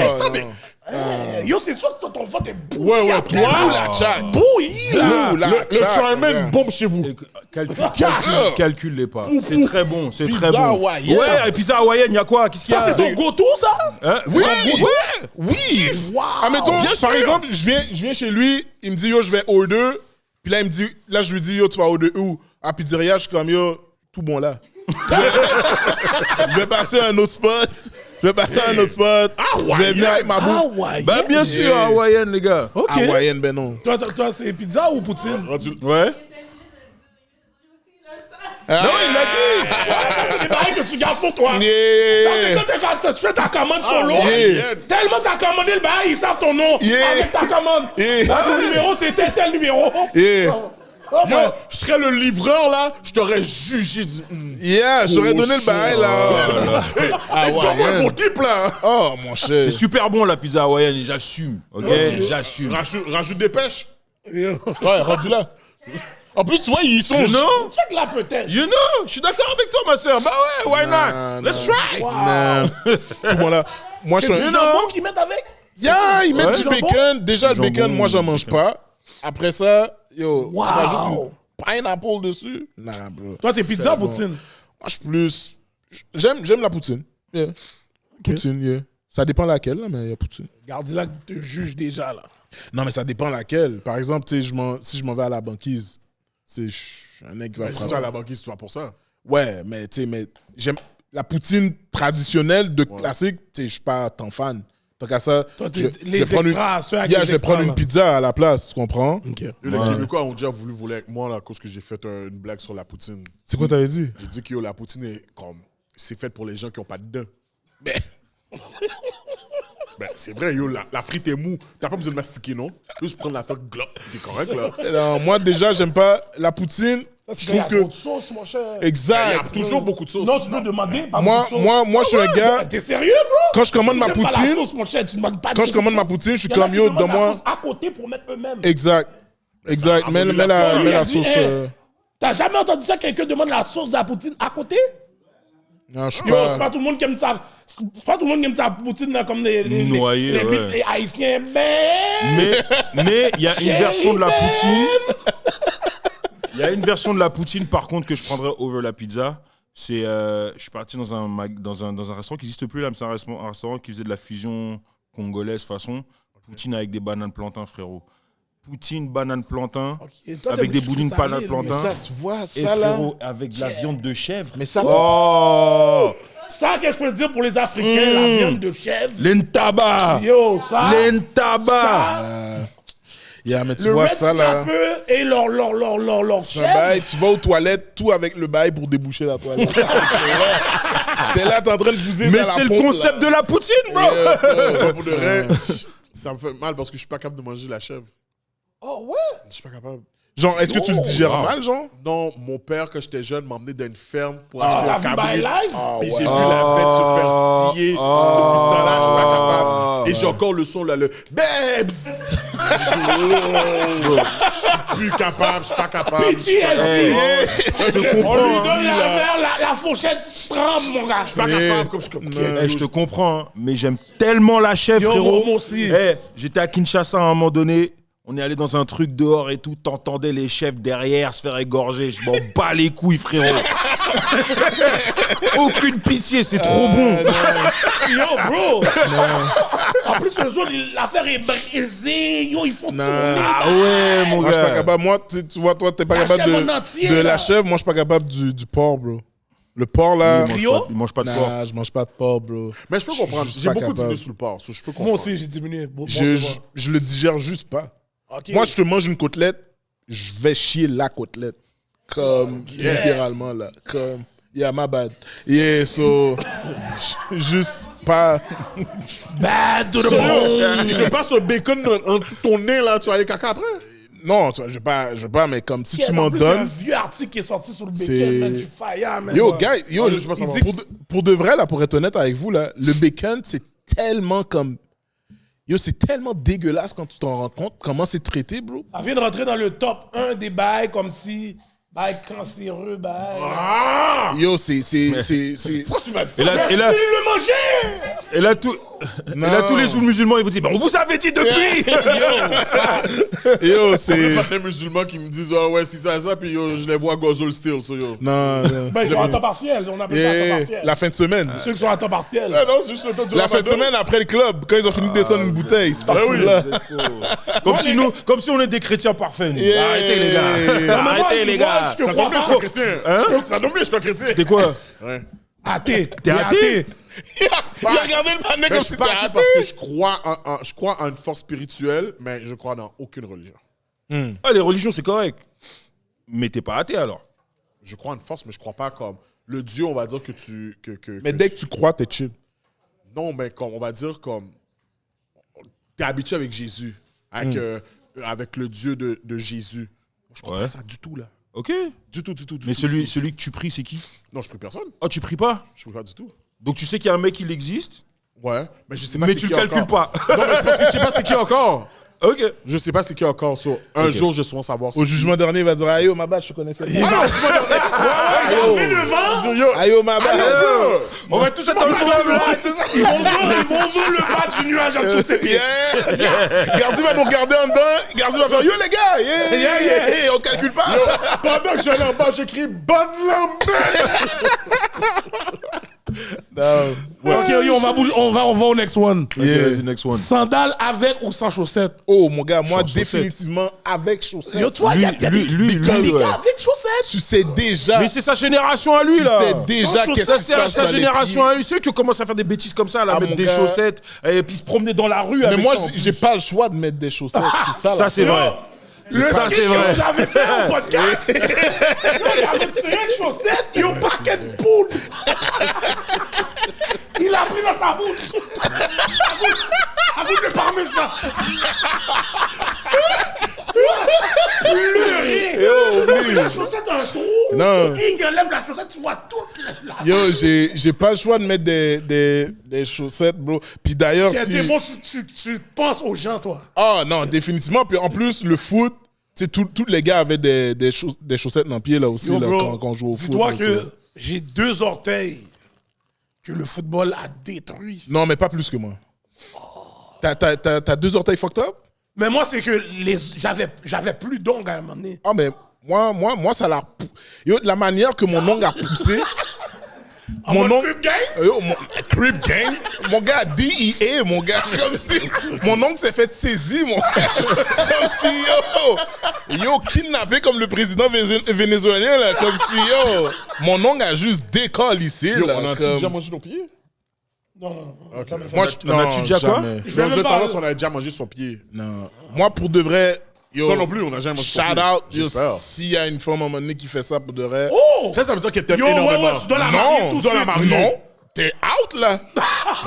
Extra bacon. Yo, c'est sûr que ton vote est bouilli. Ouais, après, toi, là. la chat. Bouilli, là. Le Charmin bombe chez vous. Calcule-les pas. C'est très bon. C'est Pizza très bon. hawaïenne. Ouais, et pizza hawaïenne, il y a quoi? Qu'est-ce qu'il y Ça, a? c'est ton go-to, ça? Hein? Oui! Admettons, Bien sûr. par exemple, je viens chez lui, il me dit, yo, je vais order. Puis là, il me dit, là, je lui dis, yo, tu vas order où? À pizzeria, je suis comme, yo, tout bon là. Je vais passer à un autre spot. Je vais venir avec ma bouffe. Bah, bien sûr, hawaïenne, les gars. Ok. Hawaïenne, ben non. Toi, c'est pizza ou poutine? Ouais. Non, il l'a dit. Ça, c'est des bails que tu gardes pour toi. Ça, c'est Yeah! quand tu fais ta commande solo. yeah. Tellement t'as commandé le bail, ils savent ton nom. Yeah. Avec ta commande. Yeah. Là, ton numéro, c'est tel numéro. Yeah. Oh, Yo, ouais. je serais le livreur, là, je t'aurais jugé du... Yeah, j'aurais donné le bail là. Donne-moi un bon type, là. Oh, mon cher. C'est super bon, la pizza hawaïenne, et j'assume. Ok? J'assume. Rajoute des pêches. Ouais, rendu là. En plus, tu vois, ils sont. Non? Check là, peut-être. You know? Je suis d'accord avec toi, ma soeur. Bah ouais, why not? Let's try. Tout bon là. Moi, je C'est suis du un. jambon qu'ils mettent avec? Yeah, ils mettent Ouais. du Jambon? bacon. Déjà, le bacon, Jambon, moi, j'en mange pas. Après ça, yo, tu Wow. rajoutes du pineapple dessus. Nah, bro. Toi, c'est pizza ou poutine? Moi, je suis plus. J'aime la poutine. Yeah. Poutine, yeah. Ça dépend laquelle, là, mais il y a poutine. Garde-là te juge déjà, là. Non, mais ça dépend laquelle. Par exemple, tu sais, si je m'en vais à la banquise, je suis un mec qui va Si tu frapper. as la banquise, tu vas pour ça. Ouais, mais tu sais, mais j'aime la poutine traditionnelle de classique, tu sais, je suis pas tant fan. Tant qu'à ça, Toi, je les vais prendre extras, ceux avec yeah, les je vais prendre extras, une là. pizza à la place, tu comprends? Ok. Les Québécois ont déjà voulu voler avec moi là, à cause que j'ai fait une blague sur la poutine. C'est quoi t'avais dit? J'ai dit que yo, la poutine est comme. C'est fait pour les gens qui n'ont pas de dents. Ben, c'est vrai, yo, la frite est mou. T'as pas besoin de mastiquer, non? Juste prendre la feuille, glop, t'es correct là. Non, moi déjà, j'aime pas la poutine. Ça, c'est Je quand il y trouve a que trop de sauce, mon cher. Il y a exact. toujours beaucoup de sauce. Non, tu peux demander. Pas Moi, beaucoup de sauce. moi, je suis un gars. T'es sérieux, bro? Quand je commande Si ma t'aimes pas la poutine, sauce, mon cher, tu demandes pas de quand je sauce. commande ma poutine, je suis Il y en a comme qui yo, demandent la donne-moi. sauce à côté pour mettre eux-mêmes. Exact. Exact. Mets Il la a dit, sauce. hey, T'as jamais entendu ça, quelqu'un demande la sauce de la poutine à côté? Non, je suis Yo, c'est pas. pas tout le monde qui aime ça. C'est pas tout le monde qui aime ça poutine là, comme les Noyé, les ouais. les haïtiens. Mais Mais il y a une version de la poutine. Il y a une version de la poutine, par contre, que je prendrais over la pizza. C'est, je suis parti dans un restaurant qui n'existe plus là, mais c'est un restaurant qui faisait de la fusion congolaise façon. Poutine avec des bananes plantains, frérot. Poutine, banane plantain, Ok, toi, avec t'aimes des le bouddings salé, banane lui. plantain. Ça, tu vois, Et ça là. frérot, avec de la viande de chèvre. Mais ça. Oh! Ça, qu'est-ce que je peux dire pour les Africains, la viande de chèvre? L'entaba! Yo, ça. L'entaba! ça, Yeah, mais tu le vois red ça là. snapper et leur C'est un chèvre. bail, tu vas aux toilettes, tout avec le bail pour déboucher la toilette. T'es là, t'es en train de bouser Mais dans la c'est le pompe, concept de la poutine, bro! Moi, pour de vrai, ça me fait mal parce que je suis pas capable de manger la chèvre. Oh ouais. Je suis pas capable. Genre, est-ce que tu le digères mal, genre? Non, mon père, quand j'étais jeune, m'a emmené dans une ferme pour T'as acheter un vu by cabré. live? Puis j'ai vu la bête se faire scier. Depuis ce temps-là, je suis pas capable. Et j'ai encore le son, là, le Babs! Je suis plus capable, je suis pas capable. PTSD. Je te On lui comprends. donne la fourchette trempe, mon gars. Je suis pas capable, comme je suis comme... Eh, je te comprends, hein, mais j'aime tellement la chèvre, Yo, frérot. moi aussi. Eh, j'étais à Kinshasa à un moment donné. On est allé dans un truc dehors et tout. T'entendais les chefs derrière se faire égorger. Je m'en bats les couilles, frérot. Aucune pitié, c'est trop bon. Yo, bro. En plus, eux autres, l'affaire est brisée. Yo, ils font Non. tourner. Ah ouais, mon Moi, je suis pas gars. capable. Moi, tu vois, toi, t'es pas La capable chèvre en entier, de là. la chèvre. Moi, je suis pas capable du porc, bro. Le porc, là. Il mange pas de porc. Nah, je mange pas de porc, bro. Mais je peux comprendre. Je suis J'ai pas beaucoup capable. diminué sous le porc. So je peux comprendre. Moi aussi, j'ai diminué. Bon, Je le digère juste pas. ok. Moi, je te mange une côtelette, je vais chier la côtelette. Comme, littéralement, là. Comme, yeah, my bad. Yeah, so, juste pas. Bad to the Yo, bone. je te passe le bacon en dessous de ton nez, là, tu vas aller caca après. Non, je vais pas, mais comme si tu En m'en plus, il y a un donnes. vieux article qui est sorti sur le C'est- bacon, man, du fire, man. Yo, Ouais. gars, yo, je pense il savoir. dit pour de vrai, là, pour être honnête avec vous, là, le bacon, c'est tellement comme. Yo, c'est tellement dégueulasse quand tu t'en rends compte comment c'est traité, bro. Ça vient de rentrer dans le top 1 des bails comme si bail cancéreux, bail. Yo, c'est. Pourquoi tu m'as dit Et ça? là, Si le mangeais! et là, tous les sous-musulmans, ils vous disent, on vous avait dit depuis. Yo, c'est. Pas des musulmans qui me disent, ah ouais, si ça, puis yo, je les vois gozol still, so yo. Non, non. Ben, ils sont à temps partiel, on appelle ça à temps Yeah, partiel. la fin de semaine. Ceux qui sont à temps partiel. Ah non, c'est juste le temps du La fin de Ramadan. semaine après le club, quand ils ont fini de descendre une bouteille. C'est oui. là. Comme si on est des chrétiens parfaits. nous. Yeah. Arrêtez les gars. Mais moi, Arrêtez les gars. je te Ça crois tombe bien, je pas. suis pas chrétien. Ça tombe bien, je suis pas chrétien. T'es quoi? Ouais. Athée. T'es athée? Il a regardé le panneau Mais comme je si suis pas c'était athée parce que je crois en une force spirituelle, mais je crois dans aucune religion. Ah, les religions, c'est correct. Mais t'es pas athée alors. Je crois en une force, mais je crois pas comme le Dieu, on va dire que tu. Mais dès que tu crois, t'es chill. Non, mais comme, on va dire comme. T'es habitué avec Jésus, avec le Dieu de Jésus. Moi, je crois Ouais. pas à ça du tout, là. Ok. Du tout. Mais celui que tu pries, c'est qui? Non, je prie personne. Oh, tu pries pas? Je prie pas du tout. Donc tu sais qu'il y a un mec, il existe, Ouais, mais je sais pas mais c'est tu qui le calcules encore. pas. Non, mais je pense que je sais pas c'est qui encore. Ok. Je sais pas c'est qui encore. So, un jour, je suis en savoir. Au jugement dernier, il va dire aïe, ma bad, je te connaissais. Il va lever devant. Aïe, ma bad. On va tous être dans le club. Ils vont voir le bas du nuage en dessous de ses pieds. Yeah. Gardi va nous regarder en dedans. Gardi va faire yo, les gars. Yeah. On te calcule pas. Pendant que j'allais en bas, j'écris bonne lambette. Ok, yo, on va au next one. Ok, vas-y, next one. Sandales avec ou sans chaussettes? Oh, mon gars, moi, Sans chaussettes. définitivement avec chaussettes. Yo, tu vois, il y a des Lui, gars ouais. avec chaussettes. Tu sais déjà. Mais c'est sa génération à lui, Tu là. sais déjà qu'est-ce Ça, qui se c'est passe sa dans les génération pieds. à lui. C'est eux qui commencent à faire des bêtises comme ça, là, Ah, mettre mon des gars. chaussettes et puis se promener dans la rue Mais avec moi, ça, en plus. j'ai pas le choix de mettre des chaussettes. C'est ça, Ça, là. c'est vrai. Ça, c'est Que vrai. vous avez fait au podcast. Yo, il a retiré une chaussette et un paquet de poudre. Il l'a pris dans sa bouche. Sa bouche de parmesan. Pleurer. La chaussette a un trou. Non. Il enlève la chaussette, tu vois toute la... Yo, j'ai pas le choix de mettre des chaussettes, bro. Puis d'ailleurs, T'es si... bon, tu penses aux gens, toi. Ah non, définitivement. Puis en plus, le foot, tu sais, tous les gars avaient des chaussettes dans le pied, là, aussi, Yo, là, bro, quand on joue au foot. dis-toi là, que ça. j'ai 2 orteils que le football a détruits. Non, mais pas plus que moi. T'as 2 orteils fucked up? Mais moi, c'est que j'avais plus d'ongles à un moment donné. Ah, mais moi, ça l'a... Yo, la manière que mon ongle a poussé... En mode Crip Gang? Yo, Crip Gang? Mon gars, DEA, mon gars. Comme si... Mon ongle s'est fait saisir, mon gars. Comme si, yo, kidnappé comme le président vénézuélien, là. Comme si, yo, mon ongle a juste décalissé, Yo, là. on a comme- déjà mangé ton pied? Non. Moi, On a-tu déjà quoi? Je vais Je même veux pas... savoir si on a déjà mangé son pied. Non. Moi, pour de vrai... Yo, Non, non plus, on a jamais mangé son shout pied. out, yo, J'espère. s'il y a une femme à un moment donné qui fait ça pour de vrai... Oh! Ça veut dire qu'elle t'aime Yo, ouais, énormément. ouais, tu dois la marier Non, tout tu dois de la suite. marier. Non, t'es out, là.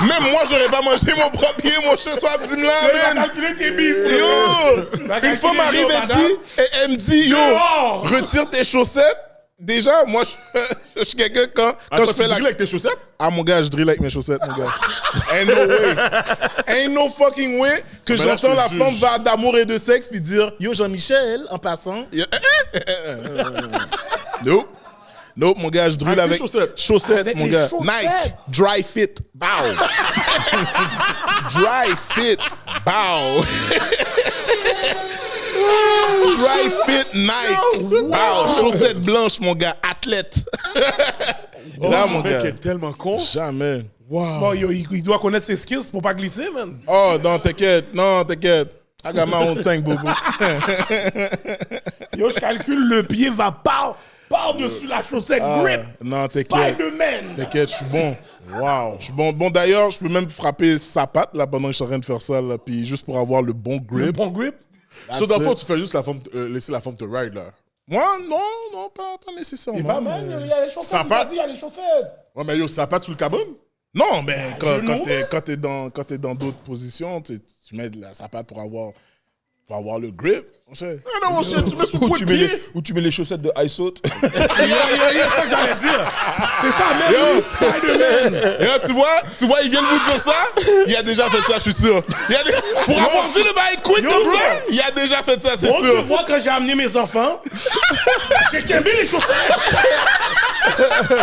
Même moi, j'aurais pas mangé mon premier pied, mon chez soi, dis-moi, Tu vas man. calculer tes bises. Yo, Ça une fois calcule m'arrive les jours, ici, et elle me dit, yo, Dehors. retire tes chaussettes. Déjà, moi, je suis quelqu'un quand Attends, je tu fais drilles la... avec tes chaussettes? Ah, mon gars, je drill avec mes chaussettes, mon gars. Ain't no way. Ain't no fucking way que Mais là, j'entends je la te femme juge. va d'amour et de sexe puis dire, yo, Jean-Michel, en passant. Nope. Nope, mon gars, je drill Avec avec tes chaussettes. chaussettes, Avec mon les gars. chaussettes. Nike, dry fit, bow. Dry fit, bow. Dry fit, Nike, bow. Chaussettes blanches, mon gars, athlète. Là, mon Ce mec gars. est tellement con. Jamais. Wow. Bon, il doit connaître ses skills pour pas glisser, man. Oh, non, t'inquiète. I got my own tank, bobo. Yo, je calcule, le pied va par-dessus la chaussette. Grip. Non, t'inquiète. Spider-Man. T'inquiète, je suis bon. Wow. Je suis bon. Bon, d'ailleurs, je peux même frapper sa patte là pendant que je suis en train de faire ça, là, puis juste pour avoir le bon Le grip. bon grip. So, dans le fond, tu fais juste laisser la forme te ride, là. Moi, non, pas nécessairement. C'est pas mal, il y a les chaussettes. Sympa. Il y a les chaussettes. Ouais, mais yo, ça patte sous le cabane? Non, mais genou. quand t'es dans d'autres positions, tu mets de la sapate pour avoir le grip. On sait. Ah non, mon chien, tu mets sous le Ou point de pied. ou tu mets les chaussettes de ice out. C'est ça que j'allais dire. C'est ça, même lui, Spider-Man. Et là, tu vois, il vient de vous dire ça. Il a déjà fait ça, je suis sûr. Pour avoir dit le bail quick Yo, comme bro. ça, il a déjà fait ça, c'est Bon, tu sûr. vois, quand j'ai amené mes enfants, j'ai quembé les chaussettes.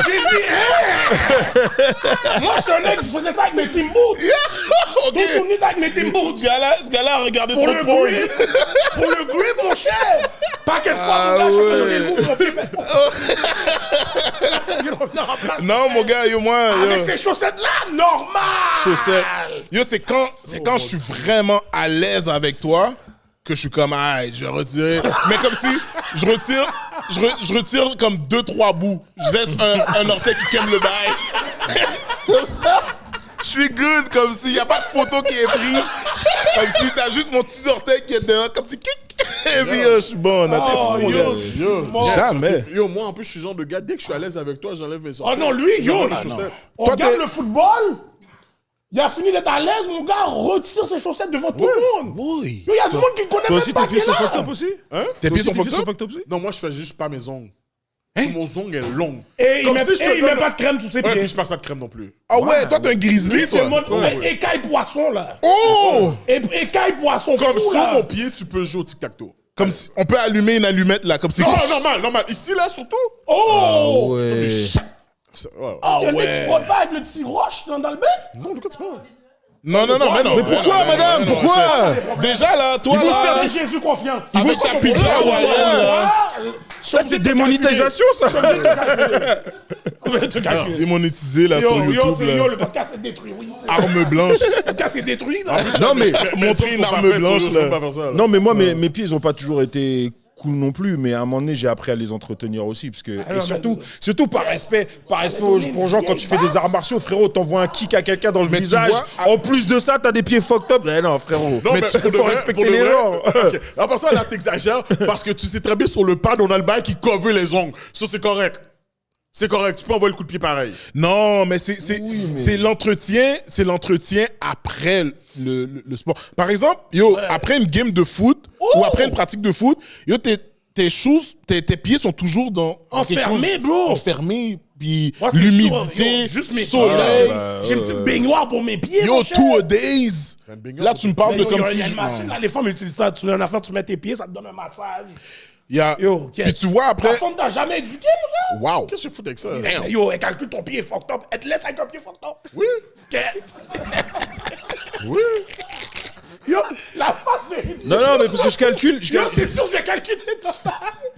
J'ai dit, hey! Moi, je suis un mec, je faisais ça avec mes Team Boots. Ok. Tout tourné avec mes Team Boots. Ce gars-là a regardé Pour trop le de porn. grip, pour le grip, mon cher. Pas qu'elle fois, mon gars, je peux donner le move, mon pied fait. Je revenais en place. Non, mon gars, moi. Avec ces chaussettes-là, normal. Chaussettes. Yo, c'est quand je suis vraiment à l'aise avec toi que je suis comme, ah, je vais retirer. Mais comme si je retire comme 2-3 bouts. Je laisse un orteil qui quème le bail. Je suis good, comme s'il n'y a pas de photo qui est prise. Comme si t'as juste mon petit orteil qui est dehors, comme si kick. Et puis, je suis bon, on a Oh, des yo. Yo, Jamais. Yo, moi, en plus, je suis le genre de gars, dès que je suis à l'aise avec toi, j'enlève mes Oh orteils. non, lui, yo, J'enlève là, mes chaussettes. on Toi, regarde t'es- le football. Il a fini d'être à l'aise, mon gars, retire ses chaussettes devant tout le monde. Oui. Yo, il y a du monde qui le connaît Toi même aussi, pas tes pieds qui sont est là. fucked up aussi? Tes pieds sont Toi aussi, fucked up? aussi? Non, moi, je fais juste pas mes ongles. Mon ongle est long. Et il Comme met, si je te et il met donne- pas de crème sous ses Ouais, pieds. puis je passe pas de crème non plus. Ah ouais, toi, t'es un grizzly, Lui, c'est le toi. mode écaille poisson, là. Oh! Écaille poisson Comme fou, sur là. mon pied, tu peux jouer au tic-tac-toe. Comme si on peut allumer une allumette, là, comme si... Non, normal. Ici, là, surtout. Oh! Ouais. Ouais. Ah ouais. Tu frottes pas avec le petit roche dans le bec? Non, de quoi tu parles? Non, mais non. Mais pourquoi, non, madame? non, Pourquoi? chef. Déjà, là, toi, Il faut là... faire Jésus confiance. Il veut sa pizza hawaïenne, là. Ça, c'est démonétisation, ça. C'est monétisé, là, sur Yo, YouTube, yo, là. le podcast est détruit, oui. Arme blanche. Le podcast est détruit, là. Non, mais Montrer une arme blanche, là. non, mais moi, mes pieds, ils ont pas toujours été cool non plus, mais à un moment donné, j'ai appris à les entretenir aussi, parce que et surtout par respect pour gens, quand tu fais des arts martiaux, frérot, t'envoies un kick à quelqu'un dans le Mais tu visage. vois, En plus de ça, t'as des pieds fucked up. Eh non, frérot. Non, mais il faut respecter les gens. Ok. À part ça, là, t'exagères parce que tu sais très bien sur le pad, on a le bail qui cover les ongles. Ça, c'est correct. C'est correct. Tu peux envoyer le coup de pied pareil. Non, mais c'est l'entretien après le sport. Par exemple, yo, après une game de foot ou après une pratique de foot, yo, tes pieds sont toujours dans Enfermés, quelque chose- bro. enfermés, puis Moi, c'est l'humidité, sûr, yo, juste mes soleil. J'ai une petite baignoire pour mes pieds, Yo, mon cher. 2 days. Là, tu me parles Mais de yo, comme yo, si il y a je... une machine, là, les femmes utilisent ça. Tu mets une affaire, tu mets tes pieds, ça te donne un massage. Il y a... Yo, Puis tu vois, Ta après... femme t'a jamais éduqué, mon cher? Wow. Qu'est-ce que tu fous avec ça? Mais yo, elle calcule ton pied est fucked up. Elle te laisse avec un pied fucked up. Oui. Oui. Yo, la face de... Non, mais parce que je calcule. Yo, c'est sûr, je vais calculer.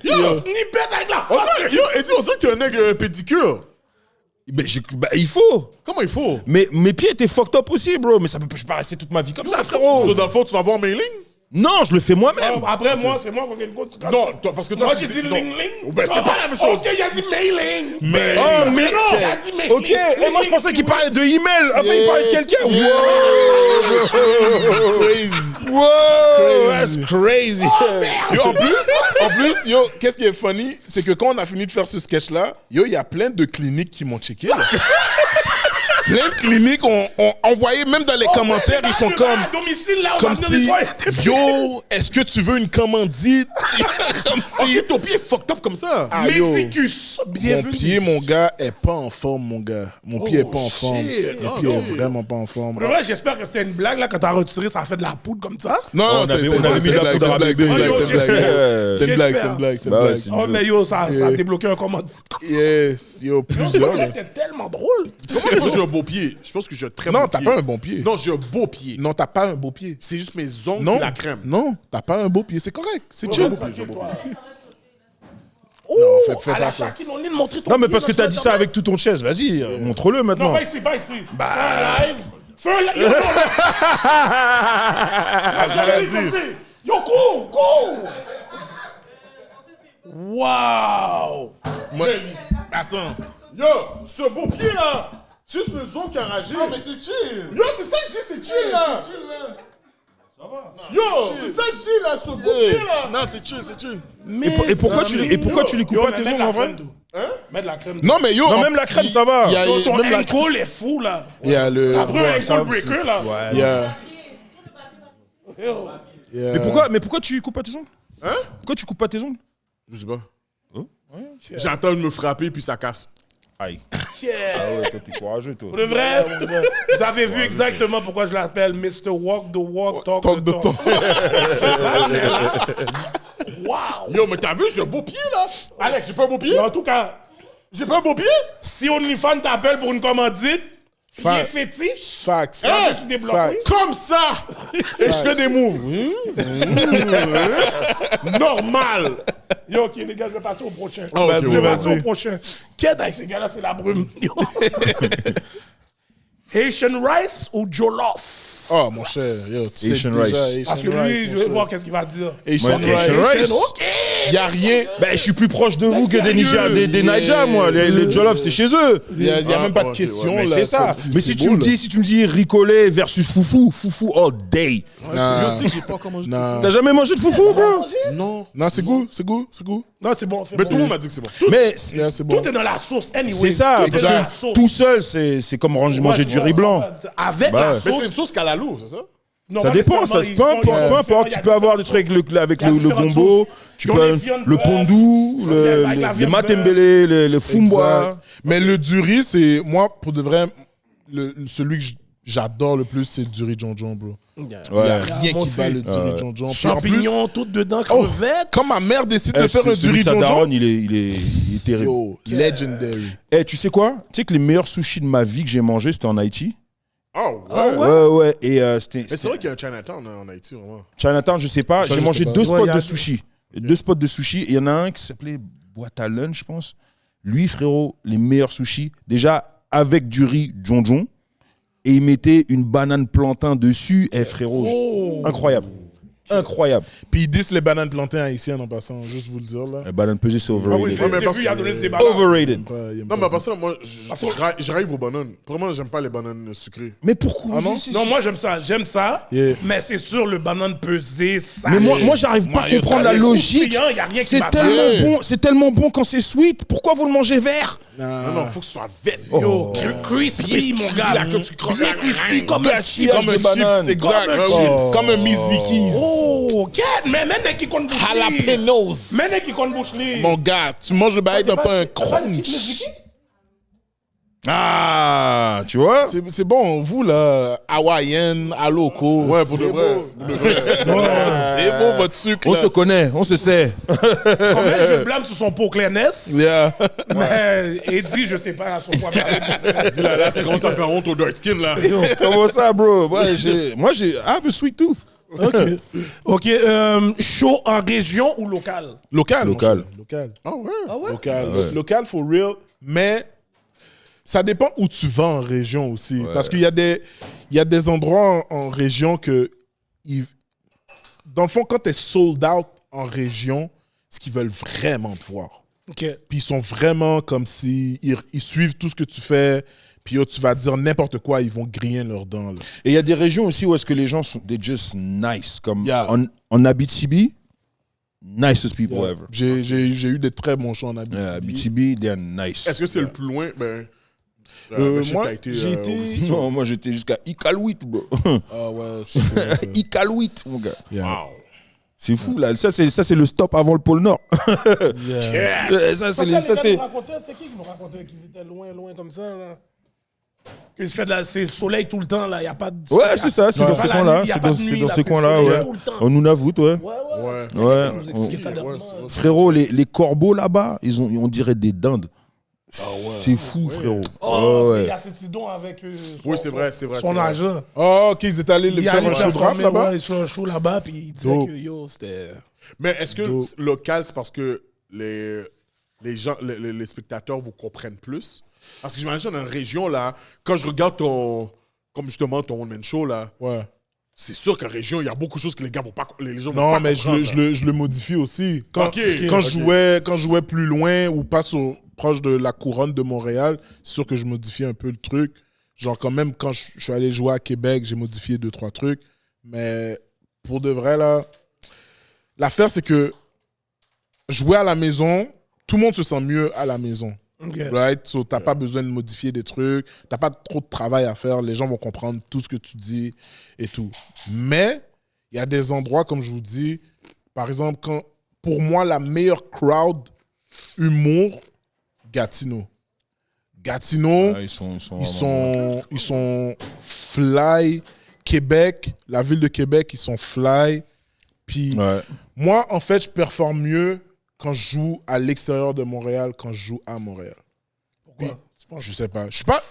Yo, snippet avec la face. Yo, Eddie, on dirait que t'es un nègre pédicure. Il faut. Comment il faut? Mais mes pieds étaient fucked up aussi, bro. Mais ça peut pas rester toute ma vie comme ça, frérot. So, dans le fond, tu vas voir mes lignes? Non, je le fais moi-même. Après, moi, c'est moi, faut qu'elle go. Non, toi, parce que toi, Moi, tu j'ai dis dit non. ling-ling. Ben, c'est pas la même chose. Ok, il a dit mailing. Mais... Oh, mais non, il a dit mailing. ok, et moi je pensais qu'il parlait de email. Enfin, il parlait de quelqu'un. Crazy. Wow, that's crazy. Yo, en plus, yo, qu'est-ce qui est funny, c'est que quand on a fini de faire ce sketch-là, yo, il y a plein de cliniques qui m'ont checké. Là. Plein de cliniques ont envoyé, même dans les commentaires, ils sont comme... À domicile, là, on Comme va venir si, nettoyer tes pieds. yo, est-ce que tu veux une commandite? Comme si... Ok, ton pied est fucked up comme ça. Ah, yo, Médicus, mon bienvenue. pied, mon gars, est pas en forme, mon gars. Mon pied est pas en forme. shit. Mon pied est vraiment pas en forme. Pour le vrai, j'espère que c'était une blague, là, quand t'as retiré, ça a fait de la poudre comme ça. Non, On non, avait mis c'est de la une poudre à blague, c'est une bébé. blague, c'est une blague, c'est une blague, c'est J'espère. une blague, c'est une Bah ouais, blague. c'est une Oh, joke. mais yo, ça a débloqué un commandite. Yes, yo, plusieurs. là. C'était tellement drôle. Moi, je pense que j'ai un beau pied. Je pense que j'ai un très Non, beau t'as pied. pas un bon pied. Non, j'ai un beau pied. Non, t'as pas un beau pied. C'est juste mes ongles Non, et la crème. non, t'as pas un beau pied. C'est correct. C'est chill. fais à la pas ça. Shaquille O'Neal, montrer ton Non, mais pied, parce que là, t'as dit ça avec tout ton chest. Vas-y, montre-le Non, maintenant. pas ici. Fais un live. Fais un live. Yo, cours. Wow. Attends. Yo, ce beau pied là. Juste le son qui a ragé. Non, mais c'est chill. Yo, c'est ça que j'ai, c'est chill là. Yo, c'est ça que j'ai là, ce beau pied là. Non, c'est chill. Et pourquoi tu les coupes pas tes ongles en vrai? Mets de la crème. Non, mais yo. Non, même la crème, ça va. Ton même la ankle est fou, là. Il y a le. T'as pris un ça, ankle breaker, là. Il y a. Yo. Mais pourquoi tu coupes pas tes ongles? Hein? Pourquoi tu coupes pas tes ongles? Je sais pas. J'attends de me frapper puis ça casse. Aïe. Yeah. Ah ouais, toi, t'es courageux, toi. Pour de vrai, vous avez vu exactement pourquoi je l'appelle Mr. Walk the Walk, Talk the Talk. Wow. Yo, mais t'as vu, j'ai un beau pied là. Alex, j'ai pas un beau pied? En tout cas, J'ai pas un beau pied? si OnlyFans t'appelle pour une commandite, il est fétiche. Facts. Ça veut-tu débloquer? Facts. Comme ça! Et je fais des moves. Normal! Yo, ok, les gars, je vais passer au prochain. Ah, ok, je vais ouais, passer au prochain. Qu'est-ce avec ces gars-là, c'est la brume. Yo. Haitian rice ou jollof? Oh, mon cher. Yo, tu sais Asian déjà, rice. Asian Parce que lui, rice, je mon vais cher. voir qu'est-ce qu'il va dire. Asian Moi, Asian rice. rice. Ok. Y a rien. Ben, je suis plus proche de vous que des sérieux? Naija, moi. Les Jollof, c'est chez eux. Y a même pas de ok, question ouais, là. C'est ça. comme Mais c'est si tu beau, me là. dis Ricolé versus Foufou all day. Nah. Yo, tu sais, j'ai pas comment je Nah. T'as jamais mangé de Foufou, bro? Non. Non, c'est goût. Non, c'est bon. Mais tout le monde m'a dit que c'est bon. Mais Yeah, c'est bon. Tout est dans la sauce, anyway. c'est ça, Tout est parce dans la que sauce. tout seul, c'est comme manger du riz blanc. Avec Bah la ouais. Mais sauce. c'est une sauce calalou, c'est ça? Non, Ça pas dépend, nécessairement, peu importe. Tu peux avoir des trucs avec il y a le différentes gombo, sauces. tu Ils ont peux les viandes le bœuf, pondou, avec la les viande matembele, le fumbois. Exact. Mais le du riz, c'est moi pour de vrai, celui que j'adore le plus, c'est le du riz John, bro. Ouais. Il y a rien moi qui bat aussi. le du riz John. Puis en plus, Champignons, tout dedans, crevettes. quand ma mère décide de Eh, faire un du celui riz de sa John, daronne, il est terrible. yo, legendary. Eh, tu sais quoi? Tu sais que les meilleurs sushis de ma vie que j'ai mangé, c'était en Haïti. Oh, ouais. Ouais. Et c'était. Mais c'est vrai qu'il y a un Chinatown en Haïti, vraiment. Chinatown, je sais pas. Ça, J'ai je mangé sais pas. 2 spots Ouais, de sushi. 2 spots de sushi. Et il y en a un qui s'appelait Boîte à Lunch, je pense. Lui, frérot, les meilleurs sushis. Déjà, avec du riz John. Et il mettait une banane plantain dessus. Eh, frérot, incroyable. Incroyable. Puis ils disent les bananes plantains haïtiennes en passant, juste vous le dire là. La banane pesée, c'est Ah oui, overrated. j'ai Ouais, mais vu, parce il a que- donné ce débat. Overrated. Non, mais après ça, moi, j'arrive aux bananes. Vraiment, j'aime pas les bananes sucrées. Mais pourquoi? Ah non? Non, moi, j'aime ça. Yeah. Mais c'est sûr, le banane pesé, ça. Mais moi j'arrive pas à Mario, comprendre ça, la c'est logique. croustillant, y a rien qui C'est va tellement bien. bon, c'est tellement bon quand c'est sweet. Pourquoi vous le mangez vert? Non, faut que ce soit vert. Yo, crispy, mon gars. Là, que tu crosses Bien la crispy comme un chip. Gaspillage Comme un de banane. chips, exact. Comme un Oh. Comme un Miss Vicky's. Oh, quête, mais même qui compte bouche. Jalapenos. Même qui compte bouche. Mon gars, tu manges le bail d'un peu un crunch. Ah, tu vois? C'est bon, vous là, hawaïenne, à loco. Ouais, pour de c'est vrai. beau. C'est beau votre sucre On là. se connaît, on se sait. Je blâme sur son pot clairness. Yeah. Mais Eddie, je sais pas, à son poids. Dis là, tu commences à faire honte au dark skin, là. Comment ça, bro? Ouais, moi, j'ai I have a sweet tooth. Ok, chaud en région ou local? Local. mon Local. cher, Local. Ah ouais? Local. Local for real. Mais ça dépend où tu vas en région aussi. Parce qu'il y a des endroits en région que. Dans le fond, quand tu es sold out en région, c'est qu'ils veulent vraiment te voir. Ok. Puis ils sont vraiment comme si. Ils suivent tout ce que tu fais. Puis yo, tu vas dire n'importe quoi, ils vont griller leurs dents. Là. Et il y a des régions aussi où est-ce que les gens sont they just nice. Comme Yeah. en Abitibi, nicest people ever. J'ai eu des très bons choix en Abitibi. Abitibi, they're nice. Est-ce que c'est le plus loin? Ben. je sais que moi, t'as été, j'ai été- au- Non, moi j'étais jusqu'à Iqaluit, bro. Ah ouais, c'est vrai, ça. Iqaluit, mon gars. Yeah. C'est fou là. Ça c'est le stop avant le pôle Nord. Yeah. Ça c'est C'est qui nous racontait qu'ils étaient loin comme ça, là? Qu'ils fait c'est le soleil tout le temps, là. Il n'y a pas de. Ouais, c'est ça, c'est y a dans pas ces la coins-là. nuit, y a C'est pas dans de nuit, dans là, ces c'est coins-là, le soleil ouais. tout le temps. On nous avoue, ouais. Ouais. Ouais. Nous expliquer ça d'abord. Frérot, les corbeaux là-bas, on dirait des dindes. C'est fou, frérot. Oh, Ouais, il y a cet idon avec Oui, c'est vrai. son vrai. argent. Oh, ok, ils étaient allés Il faire allait un show de rap performer, là-bas. ouais, sur un show là-bas, puis il disait Dope. que yo, c'était. Mais est-ce que local, c'est parce que les gens, les spectateurs vous comprennent plus? Parce que j'imagine dans une région, là, quand je regarde comme justement ton one-man show, là, Ouais. c'est sûr qu'en région, il y a beaucoup de choses que les gens vont pas Non, pas mais comprendre, là. je le modifie aussi. Quand, Ok, quand, ok. je jouais plus loin ou pas proche de la couronne de Montréal, c'est sûr que je modifie un peu le truc. Genre, quand même, quand je suis allé jouer à Québec, j'ai modifié 2-3 trucs. Mais pour de vrai, là, l'affaire, c'est que jouer à la maison, tout le monde se sent mieux à la maison. Ok. Right? So, t'as pas besoin de modifier des trucs. T'as pas trop de travail à faire. Les gens vont comprendre tout ce que tu dis et tout. Mais, il y a des endroits, comme je vous dis, par exemple, pour moi, la meilleure crowd humour, Gatineau. Gatineau, Ah, ils sont ils sont fly. Québec, la ville de Québec, ils sont fly. Puis, Ouais. moi, en fait, je performe mieux quand je joue à l'extérieur de Montréal, quand je joue à Montréal. Pourquoi? Tu penses- Je sais pas. Je suis pas.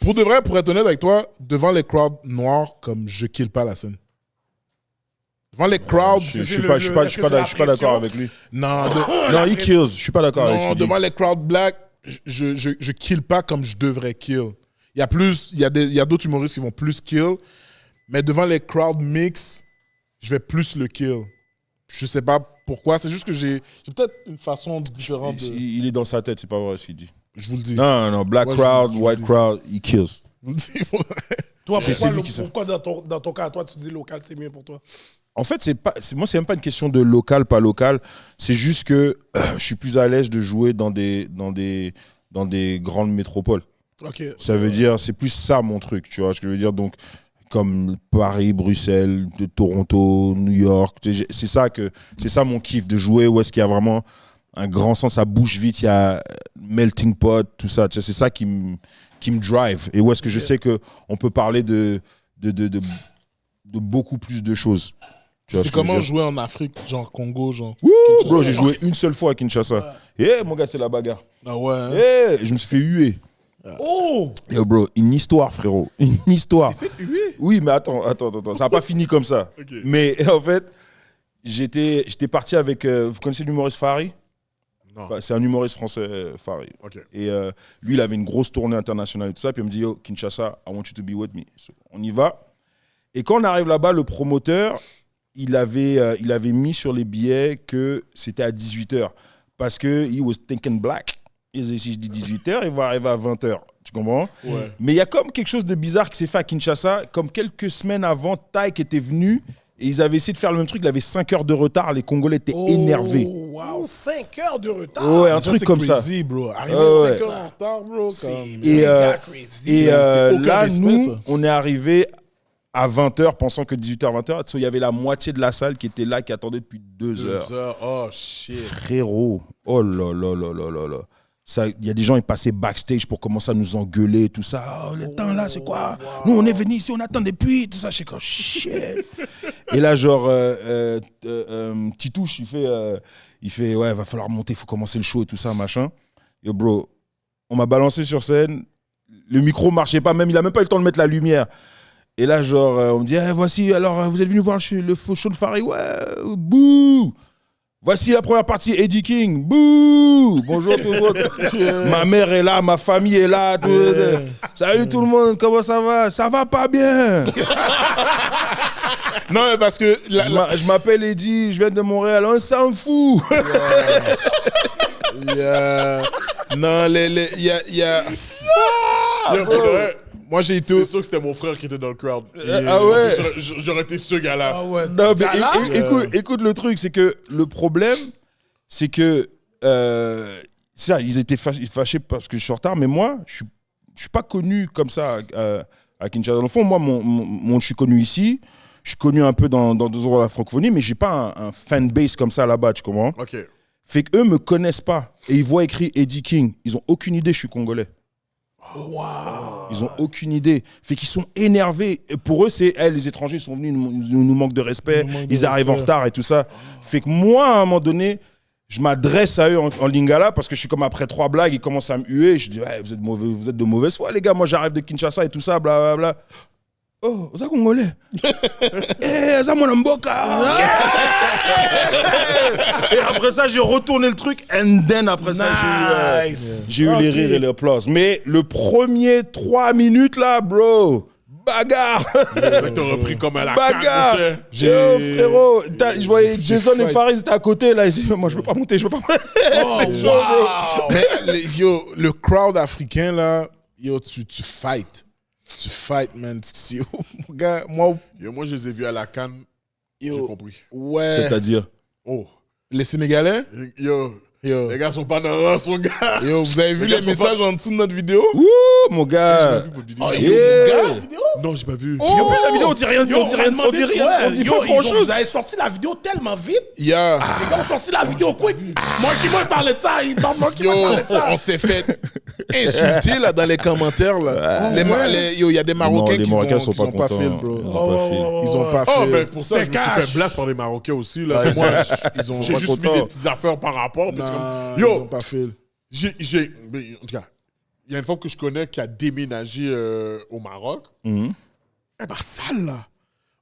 Pour de vrai, pour être honnête avec toi, devant les crowds noirs, comme je kill pas la scène. Devant les crowds. Je c'est suis le- pas, je suis pas, est-ce je suis que pas, c'est je suis pas la d'accord pression? avec lui. Non, Non, il kills. Je suis pas d'accord avec ce non, qu'il dit. devant les crowds black, je kill pas comme je devrais kill. Il y a d'autres humoristes qui vont plus kill, mais devant les crowds mix, je vais plus le kill. Je sais pas pourquoi, c'est juste que j'ai peut-être une façon différente de... Il est dans sa tête, c'est pas vrai ce qu'il dit. Je vous le dis. Non, non, black Ouais, crowd, je vous white dis. crowd, he kills. Je vous le dis pour vrai. Toi, C'est lui qui sait. pourquoi dans ton cas, toi, tu dis local, c'est mieux pour toi? En fait, moi, c'est même pas une question de local, pas local. C'est juste que je suis plus à l'aise de jouer dans des grandes métropoles. Ok. Ça veut dire, c'est plus ça mon truc, tu vois ce que je veux dire. Donc, comme Paris, Bruxelles, de Toronto, New York, c'est ça mon kiff de jouer où est-ce qu'il y a vraiment un grand sens, ça bouge vite, il y a melting pot, tout ça. Tu sais, c'est ça qui me drive. Et où est-ce que je sais qu'on peut parler de beaucoup plus de choses. Tu vois C'est ce que je veux comment dire? jouer en Afrique, genre Congo, genre... Wouh, bro, j'ai joué une seule fois à Kinshasa. Eh, mon gars, c'est la bagarre. Ah ouais, hein? Eh, je me suis fait huer. Oh! Yo, bro, une histoire, frérot. Une histoire. Oui, mais attends. Ça n'a pas fini comme ça. Ok. Mais en fait, j'étais parti avec. Vous connaissez l'humoriste Fari? Non. Enfin, c'est un humoriste français, Fari. Ok. Et lui, il avait une grosse tournée internationale et tout ça. Puis il me dit, yo, Kinshasa, I want you to be with me. So, on y va. Et quand on arrive là-bas, le promoteur, il avait mis sur les billets que c'était à 18h. Parce que he was thinking black. Et si je dis 18h, il va arriver à 20h. Tu comprends? Ouais. Mais il y a comme quelque chose de bizarre qui s'est fait à Kinshasa. Comme quelques semaines avant, Taïk était venu et ils avaient essayé de faire le même truc. Il avait 5 heures de retard. Les Congolais étaient énervés. Oh, wow, 5 heures de retard. Ouais, un Ça, truc c'est comme crazy, bro. Arriver Ouais, 5 heures en retard, bro. C'est Comme... Et, méga crazy. Et c'est aucun là, respect, nous, ça. on est arrivé à 20h, pensant que 18h, 20h. Il y avait la moitié de la salle qui était là, qui attendait depuis 2 heures. 2 heures. Oh, shit. Frérot, oh là là là là là là. Il y a des gens qui passaient backstage pour commencer à nous engueuler, tout ça. Oh, le temps là, c'est quoi? Nous, on est venus ici, on attend depuis, tout ça. Je suis comme shit. Et là, genre, Titouche, il fait, ouais, va falloir monter, il faut commencer le show et tout ça, machin. Yo, bro, on m'a balancé sur scène, le micro marchait pas, même, il a même pas eu le temps de mettre la lumière. Et là, genre, on me dit, voici, alors, vous êtes venu voir le faux show de Fari? Ouais, bouh! Voici la première partie, Eddie King. Bouh! Bonjour tout le monde. Ma mère est là, ma famille est là. Salut tout le monde, comment ça va? Ça va pas bien. Non, mais parce que... Je m'appelle Eddie, je viens de Montréal, on s'en fout. Non, il y a... Moi, j'ai été... C'est sûr que c'était mon frère qui était dans le crowd. Ah ouais? J'aurais été ce gars-là. Ah ouais. Non, mais écoute, le truc, c'est que le problème, c'est que ça, ils étaient fâchés parce que je suis en retard, mais moi, je suis pas connu comme ça à Kinshasa. Dans le fond, moi, je suis connu ici, je suis connu un peu dans deux endroits de la francophonie, mais j'ai pas un fanbase comme ça là-bas, tu comprends? OK. Fait qu'eux me connaissent pas et ils voient écrit Eddie King, ils ont aucune idée je suis congolais. Ils ont aucune idée. Fait qu'ils sont énervés. Et pour eux, c'est les étrangers sont venus, nous manquent de respect, ils arrivent en retard et tout ça. Fait que moi, à un moment donné, je m'adresse à eux en lingala parce que je suis comme après 3 blagues, ils commencent à me huer. Je dis, ouais, vous êtes de mauvaise foi, les gars. Moi, j'arrive de Kinshasa et tout ça, blablabla. Oh, ça Congolais. Eh, ça mon mboka. Et après ça, j'ai retourné le truc. And then, après ça, j'ai eu les rires et les applauses. Mais le premier 3 minutes, là, bro, bagarre. T'aurais pris comme à la Bagarre. canne, Yo, frérot. Je voyais Jason et Faris étaient à côté, là. Ils disaient, moi, je veux pas monter, je veux pas monter. C'était chaud, bro. Mais yo, le crowd africain, là, yo, tu fight. Tu fight, man. Yo, mon gars, moi, Yo, moi, je les ai vus à la canne. J'ai compris. ouais. C'est-à-dire? Oh. Les Sénégalais, Yo, yo, les gars sont pas dans race, mon gars. yo, vous avez vu Les gars les sont messages en dessous de notre vidéo? Ouh, mon J'ai pas gars. vu votre vidéo. Oh, Yeah. Non, j'ai pas vu. Et en plus, la vidéo, on dit rien, Yo, on dit rien, on dit rien, on dit pas grand-chose. Vous avez sorti la vidéo tellement vite. Yeah. Les gars ont sorti la vidéo quick. Moi qui me parlait de ça, il Yo, parlait de ça. on s'est fait insulter là dans les commentaires là. Yo, il y a des Marocains les qui Marocains ont sont pas pas fait, contents. bro. Ils ont pas fait. Ils ont pas Oh, fait. mais pour ça, je me C'était suis cash. fait blast par les Marocains aussi. Là. Moi, ils ont j'ai pas juste mis content. des petites affaires par rapport. puis Non, c'est comme, ils ont yo, pas fait. mais en tout cas, il y a une femme que je connais qui a déménagé au Maroc. Mhm. Eh ben, sale, là.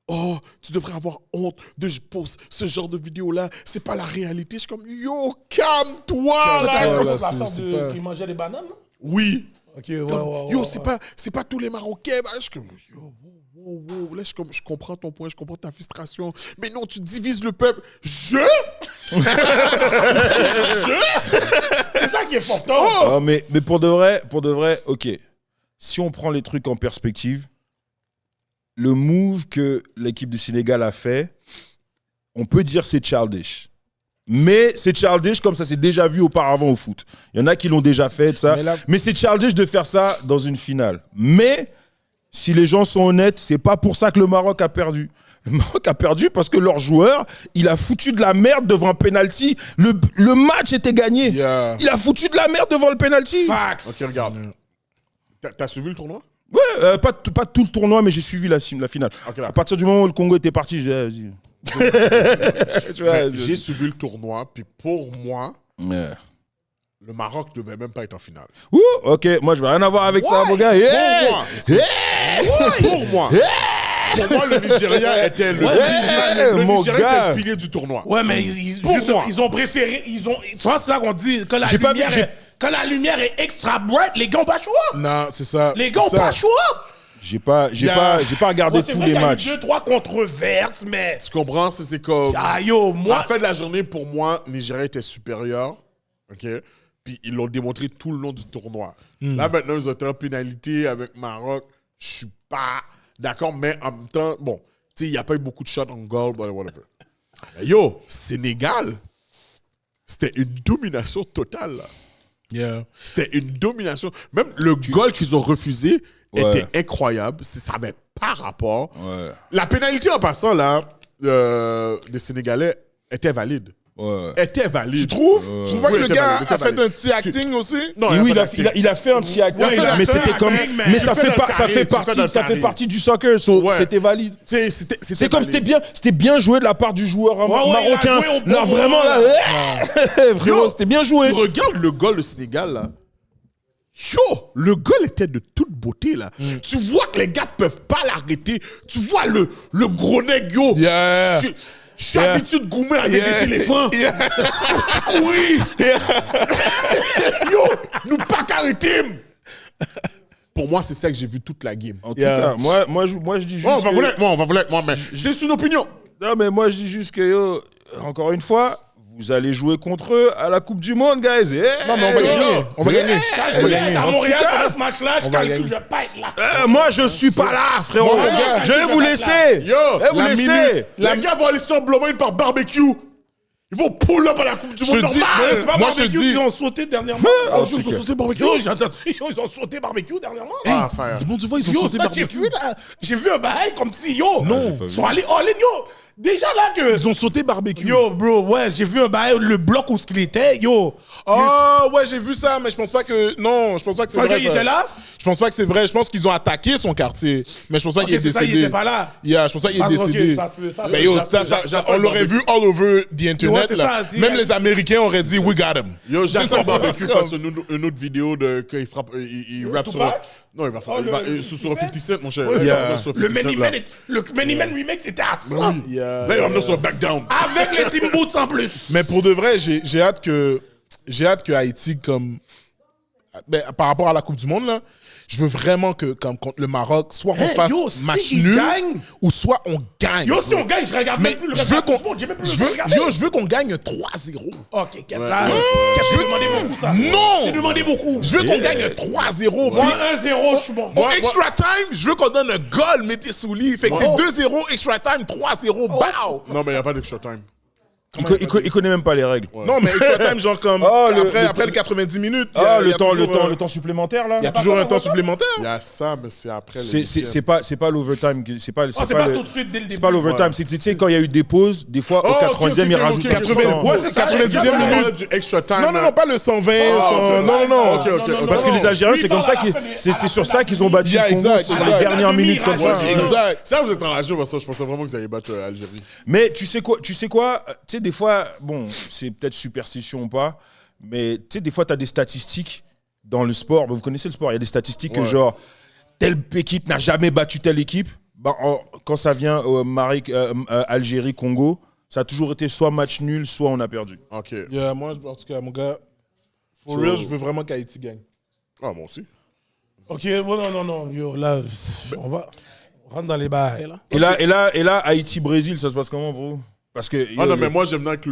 Oh, tu devrais avoir honte de poster ce genre de vidéo-là. C'est pas la réalité. Je suis comme, yo, calme-toi, T'as là. là, comme c'est- l'affaire c'est de pas- qui mangeait des bananes, non? Oui. Ok, ouais, Comme, yo, c'est pas tous les Marocains. Bah, je suis comme, yo, wow. Là, je comprends ton point, je comprends ta frustration. Mais non, tu divises le peuple. C'est ça qui est fort. Ah, mais pour de vrai, ok. Si on prend les trucs en perspective, le move que l'équipe du Sénégal a fait, on peut dire c'est childish. Mais c'est childish comme ça s'est déjà vu auparavant au foot. Il y en a qui l'ont déjà fait, ça. Mais c'est childish de faire ça dans une finale. Mais si les gens sont honnêtes, c'est pas pour ça que le Maroc a perdu. Le Maroc a perdu parce que leur joueur, il a foutu de la merde devant un penalty. Le match était gagné. Yeah. Il a foutu de la merde devant le penalty. Fax. Ok, regarde. T'as suivi le tournoi? Ouais, pas tout le tournoi, mais j'ai suivi la finale. Ok, là. À partir du moment où le Congo était parti, j'ai dit, vas-y. Tu vois, J'ai suivi le tournoi, puis pour moi, Ouais. le Maroc ne devait même pas être en finale. Ouh, ok, moi je veux rien avoir avec ça, mon gars. Yeah! Pour moi. Pour moi, le Nigeria était le mon Nigeria gars. était le pilier du tournoi. Ouais, mais Pour moi. ils ont préféré. Tu vois, c'est ça qu'on dit. Quand J'ai pas vu, quand la lumière est extra bright, les gars ont pas le choix. Non, c'est ça. Les gars ont C'est pas ça. le choix. J'ai pas regardé Ouais, c'est tous vrai les qu'il y a eu matchs. 2-3 controverses, mais. Tu comprends? C'est comme... Ah yo, À moi. la fin de la journée, pour moi, Nigeria était supérieur. OK? Puis ils l'ont démontré tout le long du tournoi. Là, maintenant, ils ont été en pénalité avec Maroc. Je suis pas d'accord, mais en même temps, bon, tu sais, il n'y a pas eu beaucoup de shots en goal, whatever. Mais yo, Sénégal, c'était une domination totale, là. Yeah. C'était une domination. Même le goal qu'ils ont refusé Ouais. était incroyable. Ça n'avait pas rapport. Ouais, La pénalité en passant, là, des Sénégalais était valide. ouais. Était valide. Tu trouves? Tu trouves pas Oui, que le était gars valide, était a fait valide. un petit acting aussi? Non, Et oui, pas d'acting. il a fait un petit acting, Ouais, il a mais fait c'était un comme, acting, mais ça tu fais fait dans le carré, tu fais dans le ça fait carré. partie du soccer, so Ouais. c'était valide. Tu sais, c'était C'est comme valide. c'était bien joué de la part du joueur ouais, il a marocain. joué au bon Là, vraiment, là, vraiment, Yo, c'était bien joué. Tu regardes le goal du Sénégal, là. Yo, le goal était de toute beauté, là. Tu vois que les gars peuvent pas l'arrêter. Tu vois le gros nègre, yo. Yeah. Je suis Yeah. habitué de goumer avec Yeah. des éléphants. Yeah. Oui. Yo, nous pas qu'arrêter. Pour moi, c'est ça que j'ai vu toute la game. En tout Yeah. cas, moi, je dis juste. On va que- voler avec moi, mais c'est une opinion. Non, mais moi, je dis juste que, yo, encore une fois, vous allez jouer contre eux à la Coupe du Monde, guys. Non, mais on va gagner. On va gagner. Quand je vais être à En Montréal tout cas, pendant ce match-là, je on va calcule, gagner. je vais pas être là. Moi, je suis pas là, frérot. Bon, gars, Je vais vous laisser. Yo, Je vais vous la laisser. Les gars vont aller sur Blomain par barbecue. Ils vont pull up à la Coupe du Monde Je dis- normal. C'est pas Moi, je barbecue dis- qu'ils ont sauté dernièrement. Oh, ils ont sauté barbecue. Yo, j'ai entendu, yo, ils ont sauté barbecue dernièrement. Ah, frère. Dis bon, tu vois, ils ont Yo, sauté ça, j'ai barbecue. vu là, j'ai vu un bail comme si, yo, Non. ils sont allés all in, yo. Déjà là que, Ils ont sauté barbecue. yo, bro, ouais, j'ai vu un bail, le bloc où il était, yo. Oh, ouais, j'ai vu ça, mais je pense pas que. Non, je pense pas que c'est Quand vrai. il ça. était là, Je pense pas que c'est vrai. Je pense qu'ils ont attaqué son quartier. Mais je pense pas ok, qu'il est c'est ça, décédé. il était pas là. Yeah, je pense pas qu'il est Ah, ok, décédé. ça se peut, ça se Mais peut, yo, ça se peut, ça, ça se on l'aurait vu all over the internet. net, c'est là. ça, Même les Américains auraient dit, we got him. Yo, j'attends Barbecue Comme- fasse une autre vidéo de quand il frappe, il rappe sur. Tupac? Non, il va faire Oh, sur 50 Cent, mon cher. Ouais, Là, il va yeah. sur Le 50 Cent, Many là. Man, le Many Man remake, c'était à 100. Yeah. Là, il va venir sur Back Down. Avec les Team Boots en plus. Mais pour de vrai, j'ai hâte que Haïti, comme par rapport à la Coupe du Monde, là, je veux vraiment que, comme contre le Maroc, soit on fasse yo, si match ils nul, gagnent- ou soit on gagne. Yo, si on gagne, je regarde Mais même plus le je reste veux de la qu'on Coupe du Monde, j'ai même plus le temps de regarder. je veux qu'on gagne 3-0. Ok, qu'est-ce que c'est demandé beaucoup, ça. Non! C'est demandé beaucoup. Je veux qu'on gagne 3-0. Moi, Puis 1-0, je suis bon. au extra time, je veux qu'on donne un goal, mettez sous lit. Fait que c'est 2-0, extra time, 3-0, bow! Non, mais il n'y a pas d'extra time. Il connaît même pas les règles. Non, mais extra time, genre comme Oh, après les 90 minutes. Le temps supplémentaire là. Il y a toujours un temps supplémentaire. Il y a ça, mais c'est après. C'est pas l'overtime, c'est pas c'est pas tout de suite dès le début. c'est pas l'overtime, c'est tu sais quand il y a eu des pauses, des fois au 90e ils rajoutent 80. Ouais, c'est ça, 90e exactement. minute. du extra time. Non, pas le 120. Non. Ok. parce que les Algériens Lui, c'est comme dans ça la qu'ils fin, mais c'est sur à ça la qu'ils ont battu Yeah, le Congo exact, sur les exact. dernières À la minutes comme ça. demi, Exact. Ça, vous êtes dans la jeu, parce que je pensais vraiment que vous alliez battre Algérie. Mais tu sais quoi, tu sais des fois bon, c'est peut-être superstition ou pas, mais tu sais des fois tu as des statistiques dans le sport, vous connaissez le sport, il y a des statistiques que Ouais. genre telle équipe n'a jamais battu telle équipe. Quand ça vient au Algérie Congo, ça a toujours été soit match nul, soit on a perdu. Ok. Yeah, moi, en tout cas, mon gars, for real, je veux vraiment qu'Haïti gagne. Ah, moi aussi. Ok, bon, non, yo, là, on rentre dans les bails, là. Et là Haïti-Brésil, ça se passe comment pour vous? Parce que Ah non, mais moi, j'aime bien que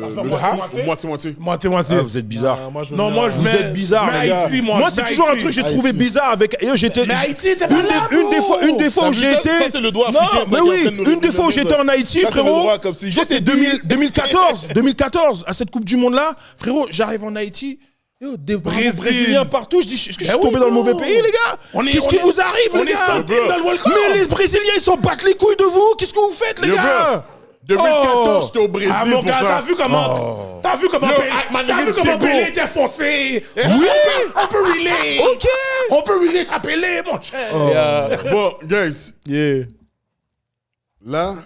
Enfin, le moitié-moitié. Moitié. vous êtes bizarre. Non, moi, je Vous mets- êtes bizarre, je mets les gars. Haïti, moi, c'est toujours un truc que j'ai trouvé bizarre avec. J'étais. Mais Haïti était pas là, Une des fois T'as où vu j'ai ça? été. Ça, c'est le doigt Non, africain, ça, mais qui est en oui, train de nous une des fois où représenter, j'étais ça. en Haïti, Ça, c'est le frérot. droit, comme si- Je crois que c'est 2014, à cette Coupe du Monde là, frérot. J'arrive en Haïti. Yo, des Brésil. Brésiliens partout. Je dis, est-ce que je suis Ben tombé oui, dans le mauvais bro. pays, les gars? On est- Qu'est-ce on qui est- vous arrive, on les est gars? centimes dans le World Cup. Mais les Brésiliens, ils s'en battent les couilles de vous. Qu'est-ce que vous faites, les Yo, gars? 2014, j'étais au Brésil Ah, mon pour gars, ça. t'as vu comment. T'as vu comment Yo, Pelé- Atman t'as vu Ritz, comment c'est Pelé beau. était foncé. Oui. On peut relay. Ok. On peut relay à Pelé, mon cher. Bon, guys, Yeah. là,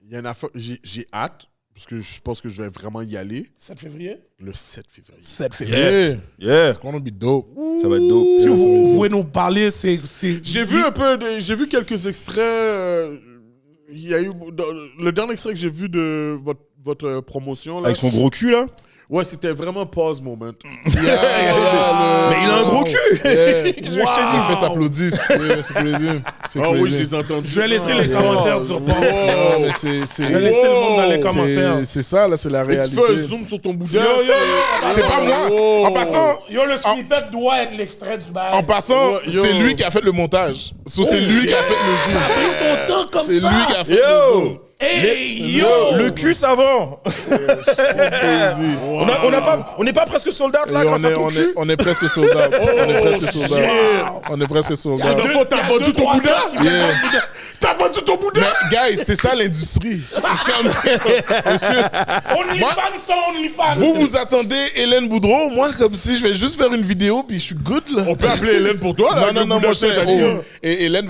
il y a une affaire. J'ai hâte, parce que je pense que je vais vraiment y aller 7 février. le 7 février. 7 février. Yeah. Yeah, It's gonna be dope. ça va être dope. Si vous pouvez nous parler, c'est. J'ai vu j'ai vu quelques extraits. Il y a eu le dernier extrait que j'ai vu de votre promotion là. Avec son gros cul là. Ouais, c'était vraiment pause moment. Mais il a un gros cul. Yeah. Qu'est-ce que je t'ai dit? Il fait s'applaudisse. Yeah, c'est crazy. C'est Ah oui, je crazy. les ai entendus. Je vais laisser les commentaires sur Pop. Non, mais c'est Je vais laisser le monde dans les c'est- commentaires. c'est ça, là, c'est la Et tu réalité. fais un zoom sur ton boudin. C'est pas moi. En passant, Yo, le snippet doit être l'extrait du bail. en passant, Yo. c'est lui qui a fait le montage. So, c'est lui qui a fait le zoom. Pris ton temps comme C'est ça. lui qui a fait le Yo. zoom. Hey, yo. Le cul savant. On n'est pas presque soldats là Et grâce à ton cul. on est presque soldats. On est presque soldats. On est presque soldats. T'as vendu ton boudin? Yeah. T'as vendu ton boudin? Mais, guys, c'est ça l'industrie. OnlyFans sans OnlyFans. Vous attendez Hélène Boudreau, moi, comme si je vais juste faire une vidéo, puis je suis good, là. On peut appeler Hélène pour toi, là. Non, mon cher. Oh. Et Hélène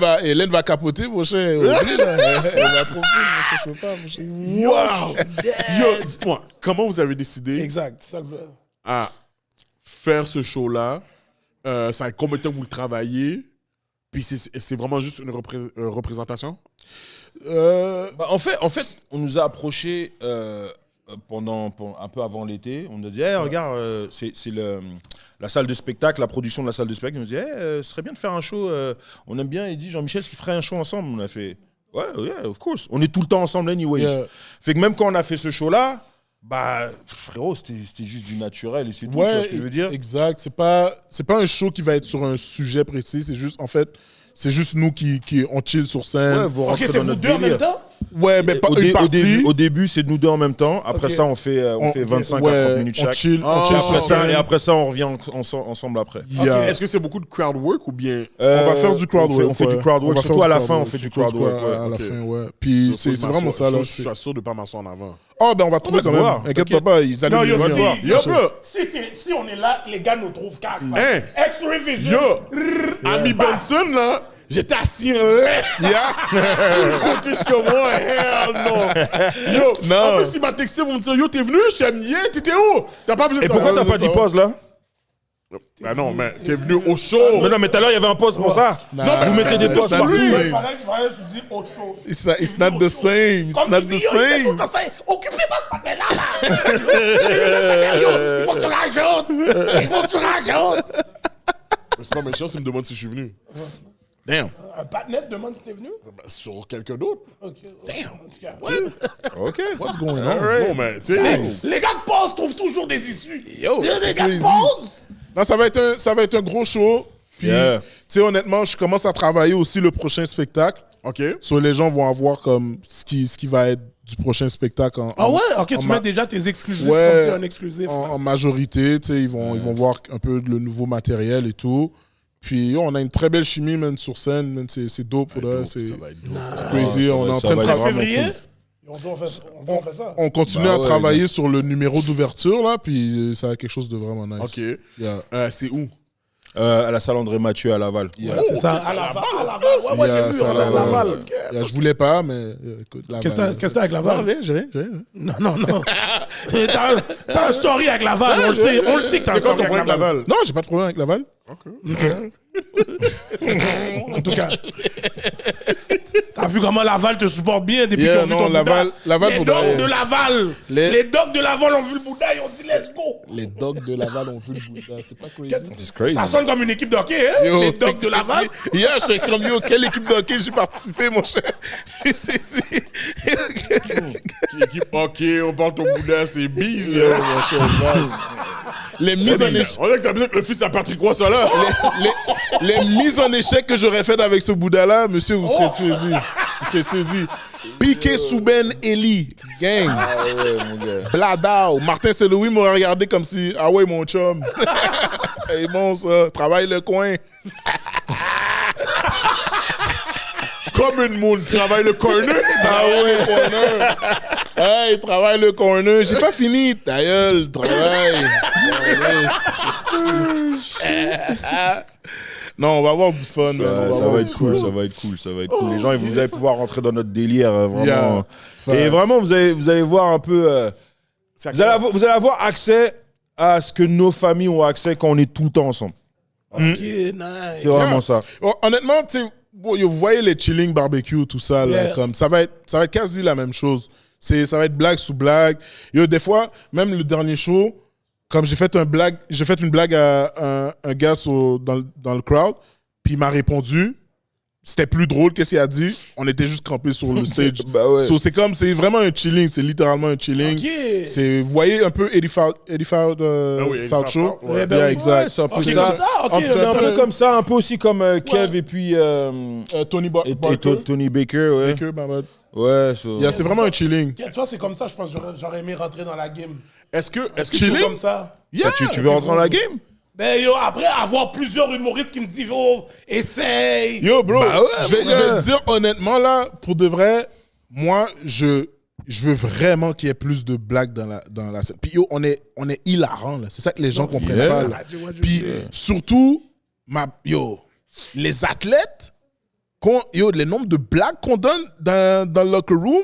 va capoter, mon cher. Oublie, là. Elle va trop fou, mon cher. Je peux pas, mon cher. Wow! Yo, dites-moi, comment vous avez décidé Exact. C'est ça que je veux. à faire ce show-là? Ça fait combien de temps que vous le travaillez? Puis c'est vraiment juste une représentation? Bah, en fait, on nous a approché pendant un peu avant l'été. On nous a dit, hey, regarde, c'est la salle de spectacle, la production de la salle de spectacle. On nous dit, hey, ce serait bien de faire un show. On aime bien. Il dit, Jean-Michel, est-ce qu'il ferait un show ensemble? On a fait, ouais, yeah, of course. On est tout le temps ensemble, anyways. Yeah. Fait que même quand on a fait ce show-là, bah, frérot, c'était juste du naturel et c'est tout. Tu vois ce que je veux dire? Exact. C'est pas un show qui va être sur un sujet précis. C'est juste, en fait, c'est juste nous qui on chill sur scène. Ouais, vous Ok, rentrez c'est dans vous notre deux en même délire. temps? Ouais, mais pas Au, une dé- au partie. début, au début, c'est nous deux en même temps. Après Ok. ça, on fait 25 à 30 minutes on chaque. chill, Ah, on chill sur Après ça, scène. et après ça, on revient ensemble après. Yeah. Est-ce que c'est beaucoup de crowd work ou bien... On va faire du crowd work. On fait du ouais. crowd On work. va faire Surtout du à la crowd fin, on work. fait du Surtout crowd work. à la Ok. fin, ouais. Puis c'est vraiment ça, là. Je suis sûr de pas m'asseoir en avant. Oh, ben on va trouver te quand même. voir, Inquiète t'inquiète. pas, ils Non, allument yo, le si, mien. Yo, bro! si on est là, les gars nous trouvent calme. Hein? X-Ray Vision. Yo! Ami Benson, là, j'étais assis en l'air. Yeah. Côté, je suis comme, ouais, non. Yo, Non. en plus, il m'a texté pour me dire, yo, t'es venu, je t'aime hier, t'étais où? T'as pas besoin de Et pourquoi savoir. t'as pas dit pause là? Bah non, mais t'es venu au show. Mais non, mais tout à l'heure, il y avait un pause pour ça. Vous mettez des pauses partout. Il fallait que tu dises autre chose. It's not the same. It's Comme not tu the dis, yo, il fait tout same. le temps ça. Occupez pas ce partenaire là. C'est le partenaire, yo. Il faut que tu rajoutes. Il faut que tu rajoutes. Mais c'est pas méchant s'il me demande si je suis venu. Damn. Un partenaire demande si t'es venu? Bah, sur quelqu'un d'autre. Ok. Damn. En tout cas, ouais. Ok. What's going on? Non, mais tu sais. Les gars de pause trouvent toujours des issues. Yo, Les c'est gars de crazy. pause. Non, ça va être un gros show. Puis, Yeah. tu sais, honnêtement, je commence à travailler aussi le prochain spectacle. OK. So, les gens vont avoir comme ce qui va être du prochain spectacle Ah ouais? Ok, en tu ma- mets déjà tes exclusifs Ouais, comme si un exclusif. en majorité. Tu sais, ils vont voir un peu le nouveau matériel et tout. Puis, yo, on a une très belle chimie, man, sur scène. Man, c'est dope. Pour là, c'est Ça va être dope. crazy. ça On est va- en ça train de va être En travailler. février? On dit on fait ça. On continue Bah à ouais, travailler sur le numéro d'ouverture, là. Puis, ça va être quelque chose de vraiment nice. OK. Yeah. C'est où? À la salle André Mathieu à Laval. C'est ça. À Laval. Ouais, moi Yeah, j'ai vu. ça, À Laval. Laval. Yeah, je voulais pas, mais écoute, Laval. Qu'est-ce que t'as avec Laval? J'ai rien. Non. T'as un story avec Laval, on le sait. On le sait que t'as un C'est quoi story ton avec point de Laval. Laval? Non, j'ai pas de problème avec Laval. En tout cas. T'as vu comment Laval te supporte bien depuis Yeah, qu'ils ont vu non, ton Laval- Bouddha. Laval Les pour dogs vrai. de Laval. Les- Les dogs de Laval ont vu le Bouddha et ont dit let's go. Les dogs de Laval ont vu le Bouddha. C'est pas crazy. C'est crazy. Ça sonne comme une équipe de hockey, hein? Yo, Les c'est dogs de Laval. crazy. Hier, je suis comme yo, quelle équipe de hockey j'ai participé, mon cher? Équipe OK, on parle ton boudin, c'est bise. Les mises en échec. On dirait que t'as besoin que le fils à Patrick Roy soit là. Les mises en échec que j'aurais faites avec ce Bouddha-là, monsieur, vous serez saisi. Vous serez saisi. Piqué Souben Eli, gang. Bladao. Martin Saint-Louis m'aurait regardé comme si, ah ouais, mon chum. C'est bon, ça. Travaille le coin. Comme une moule, travaille le corner. Ah ouais, corner. Hey, travaille le corner. J'ai pas fini. Ta gueule, travaille. Non, on va avoir du fun. man. On Ça avoir va du être cool, fun. ça va être cool, ça va être cool. Les gens, vous allez pouvoir rentrer dans notre délire, vraiment. Yeah. Et vraiment, vous allez voir un peu. Vous allez avoir accès à ce que nos familles ont accès quand on est tout le temps ensemble. Ok, nice. C'est vraiment ça. Oh, honnêtement, tu sais, bon, vous voyez les chilling barbecue, tout ça, là, Yeah. comme ça va être quasi la même chose. Ça va être blague sous blague. Yo, des fois, même le dernier show, comme j'ai fait une blague à un gars dans le crowd, puis il m'a répondu. C'était plus drôle, qu'est-ce qu'il a dit? On était juste campés sur le stage. Bah ouais. So, c'est vraiment un chilling, c'est littéralement un chilling. Ok. Vous voyez un peu 85 oui, 85 South Show? South, ouais. ben Yeah, oui. exact. Ouais, c'est un peu Ok, ça. comme ça, ok, C'est un ok. peu comme ça, un peu aussi comme Kev et puis Tony et Barker. Tony Baker, ouais. Baker, my bad. Ouais, so- Yeah, c'est vraiment un chilling. Tu vois, c'est comme ça, je pense que j'aurais aimé rentrer dans la game. Est-ce que C'est comme ça. Yeah, tu veux rentrer dans la game? Ben yo, après avoir plusieurs humoristes qui me disent, oh, essaye. Yo, bro, Bah ouais, je vais mon gars. te dire honnêtement, là, pour de vrai, moi, je veux vraiment qu'il y ait plus de blagues dans la scène. Puis yo, on est hilarant, là. C'est ça que les gens comprennent yeah. pas, là. Puis surtout, les athlètes, les nombres de blagues qu'on donne dans le locker room,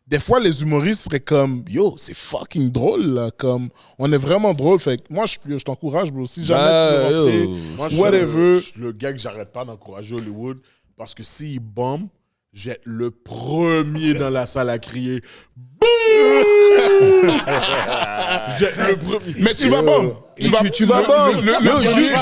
des fois, les humoristes seraient comme, yo, c'est fucking drôle, là. Comme, on est vraiment drôle. Fait que moi, je t'encourage, bro. Si jamais tu veux rentrer, Moi, whatever. je suis le gars que j'arrête pas d'encourager Hollywood parce que s'il bombe, je vais être le premier dans la salle à crier Bouh! Je vais être le premier. Mais tu vas bomber. Tu vas bon.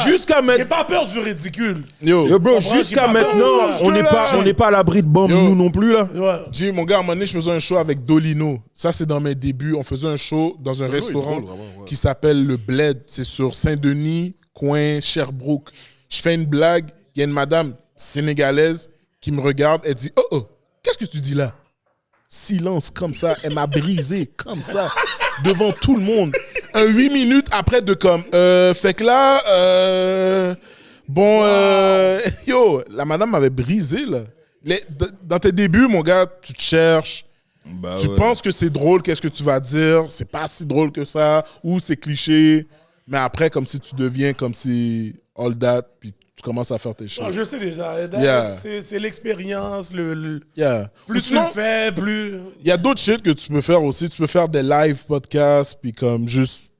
Jusqu'à J'ai maintenant. pas peur du ridicule. Yo, bro, Comprends, jusqu'à j'ai pas maintenant, peur. on n'est pas à l'abri de bombe, Yo. nous non plus, là. Ouais. Jim, mon gars, à un moment donné, je faisais un show avec Dolino. Ça, c'est dans mes débuts. On faisait un show dans un restaurant drôle, vraiment, ouais. qui s'appelle Le Bled. C'est sur Saint-Denis, coin Sherbrooke. Je fais une blague. Il y a une madame sénégalaise qui me regarde. Elle dit, oh, qu'est-ce que tu dis là? Silence comme ça. Elle m'a brisé comme ça devant tout le monde. 8 minutes après de comme, fait que là, yo, la madame m'avait brisé, là. Dans tes débuts, mon gars, tu te cherches. Bah Tu penses que c'est drôle, qu'est-ce que tu vas dire? C'est pas si drôle que ça, ou c'est cliché. Mais après, comme si tu deviens comme si all that, puis tu commences à faire tes choses. Non, je sais déjà. Yeah. C'est l'expérience. Yeah. Plus tu le fais, plus. Il y a d'autres shit que tu peux faire aussi. Tu peux faire des live podcasts, puis comme juste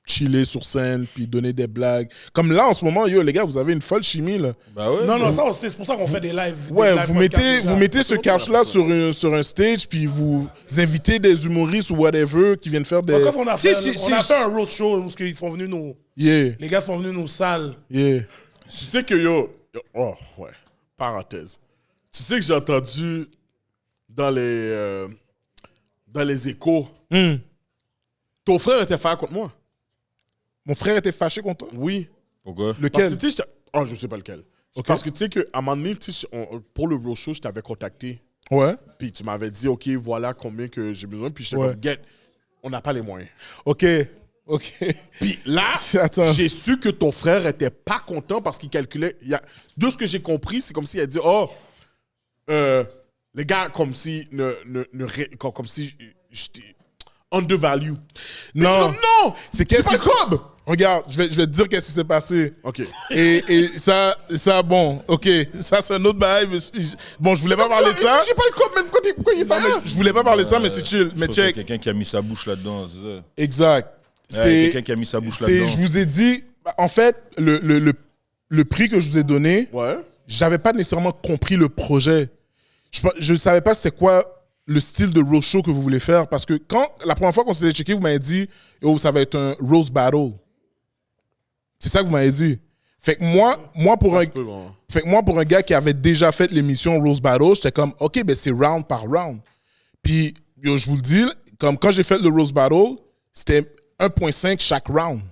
chiller sur scène, puis donner des blagues. Comme là, en ce moment, yo, les gars, vous avez une folle chimie, là. Bah ouais. Non, ça, on sait. C'est pour ça qu'on fait des lives. Ouais, des live podcasts, vous mettez ce catch-là sur un stage, puis vous invitez des humoristes ou whatever qui viennent faire des... Quand on a fait, Si, on a fait un roadshow où ils sont venus nous... Yeah, Les gars sont venus nous salles. yeah. Tu sais que oh, ouais. Parenthèse. Tu sais que j'ai entendu dans les échos, ton frère était fait contre moi. Mon frère était fâché contre toi? Oui. Pourquoi? Lequel? Parce que, tu sais, je sais pas lequel. Parce que tu sais qu'à un moment donné, tu sais, pour le roadshow, je t'avais contacté. Ouais. Puis tu m'avais dit, OK, voilà combien que j'ai besoin. Puis je t'avais dit, on n'a pas les moyens. OK. Puis là, Attends. j'ai su que ton frère était pas content parce qu'il calculait. De ce que j'ai compris, c'est comme s'il a dit, les gars, comme si comme si j'étais undervalue. Mais Non. non! C'est qu'est-ce pas qui... comme! Regarde, je vais te dire qu'est-ce qui s'est passé. OK. Et ça, bon, OK. Ça, c'est un autre bail. Bon, je voulais pas parler de ça. J'ai pas le code, même pourquoi il Non, mais je voulais pas parler de ça, mais c'est chill. Je Mais pense qu'il y a check. quelqu'un qui a mis sa bouche là-dedans, c'est ça. Exact. Ouais, quelqu'un qui a mis sa bouche là-dedans. Je vous ai dit, en fait, le prix que je vous ai donné, Ouais. j'avais pas nécessairement compris le projet. Je savais pas c'était quoi le style de roadshow que vous voulez faire, parce que la première fois qu'on s'était checké, vous m'avez dit, oh, ça va être un roast battle. C'est ça que vous m'avez dit. Fait que moi pour un gars qui avait déjà fait l'émission Roast Battle, j'étais comme, OK, ben c'est round par round. Puis, yo, je vous le dis, comme quand j'ai fait le Roast Battle, c'était 1.5 chaque round.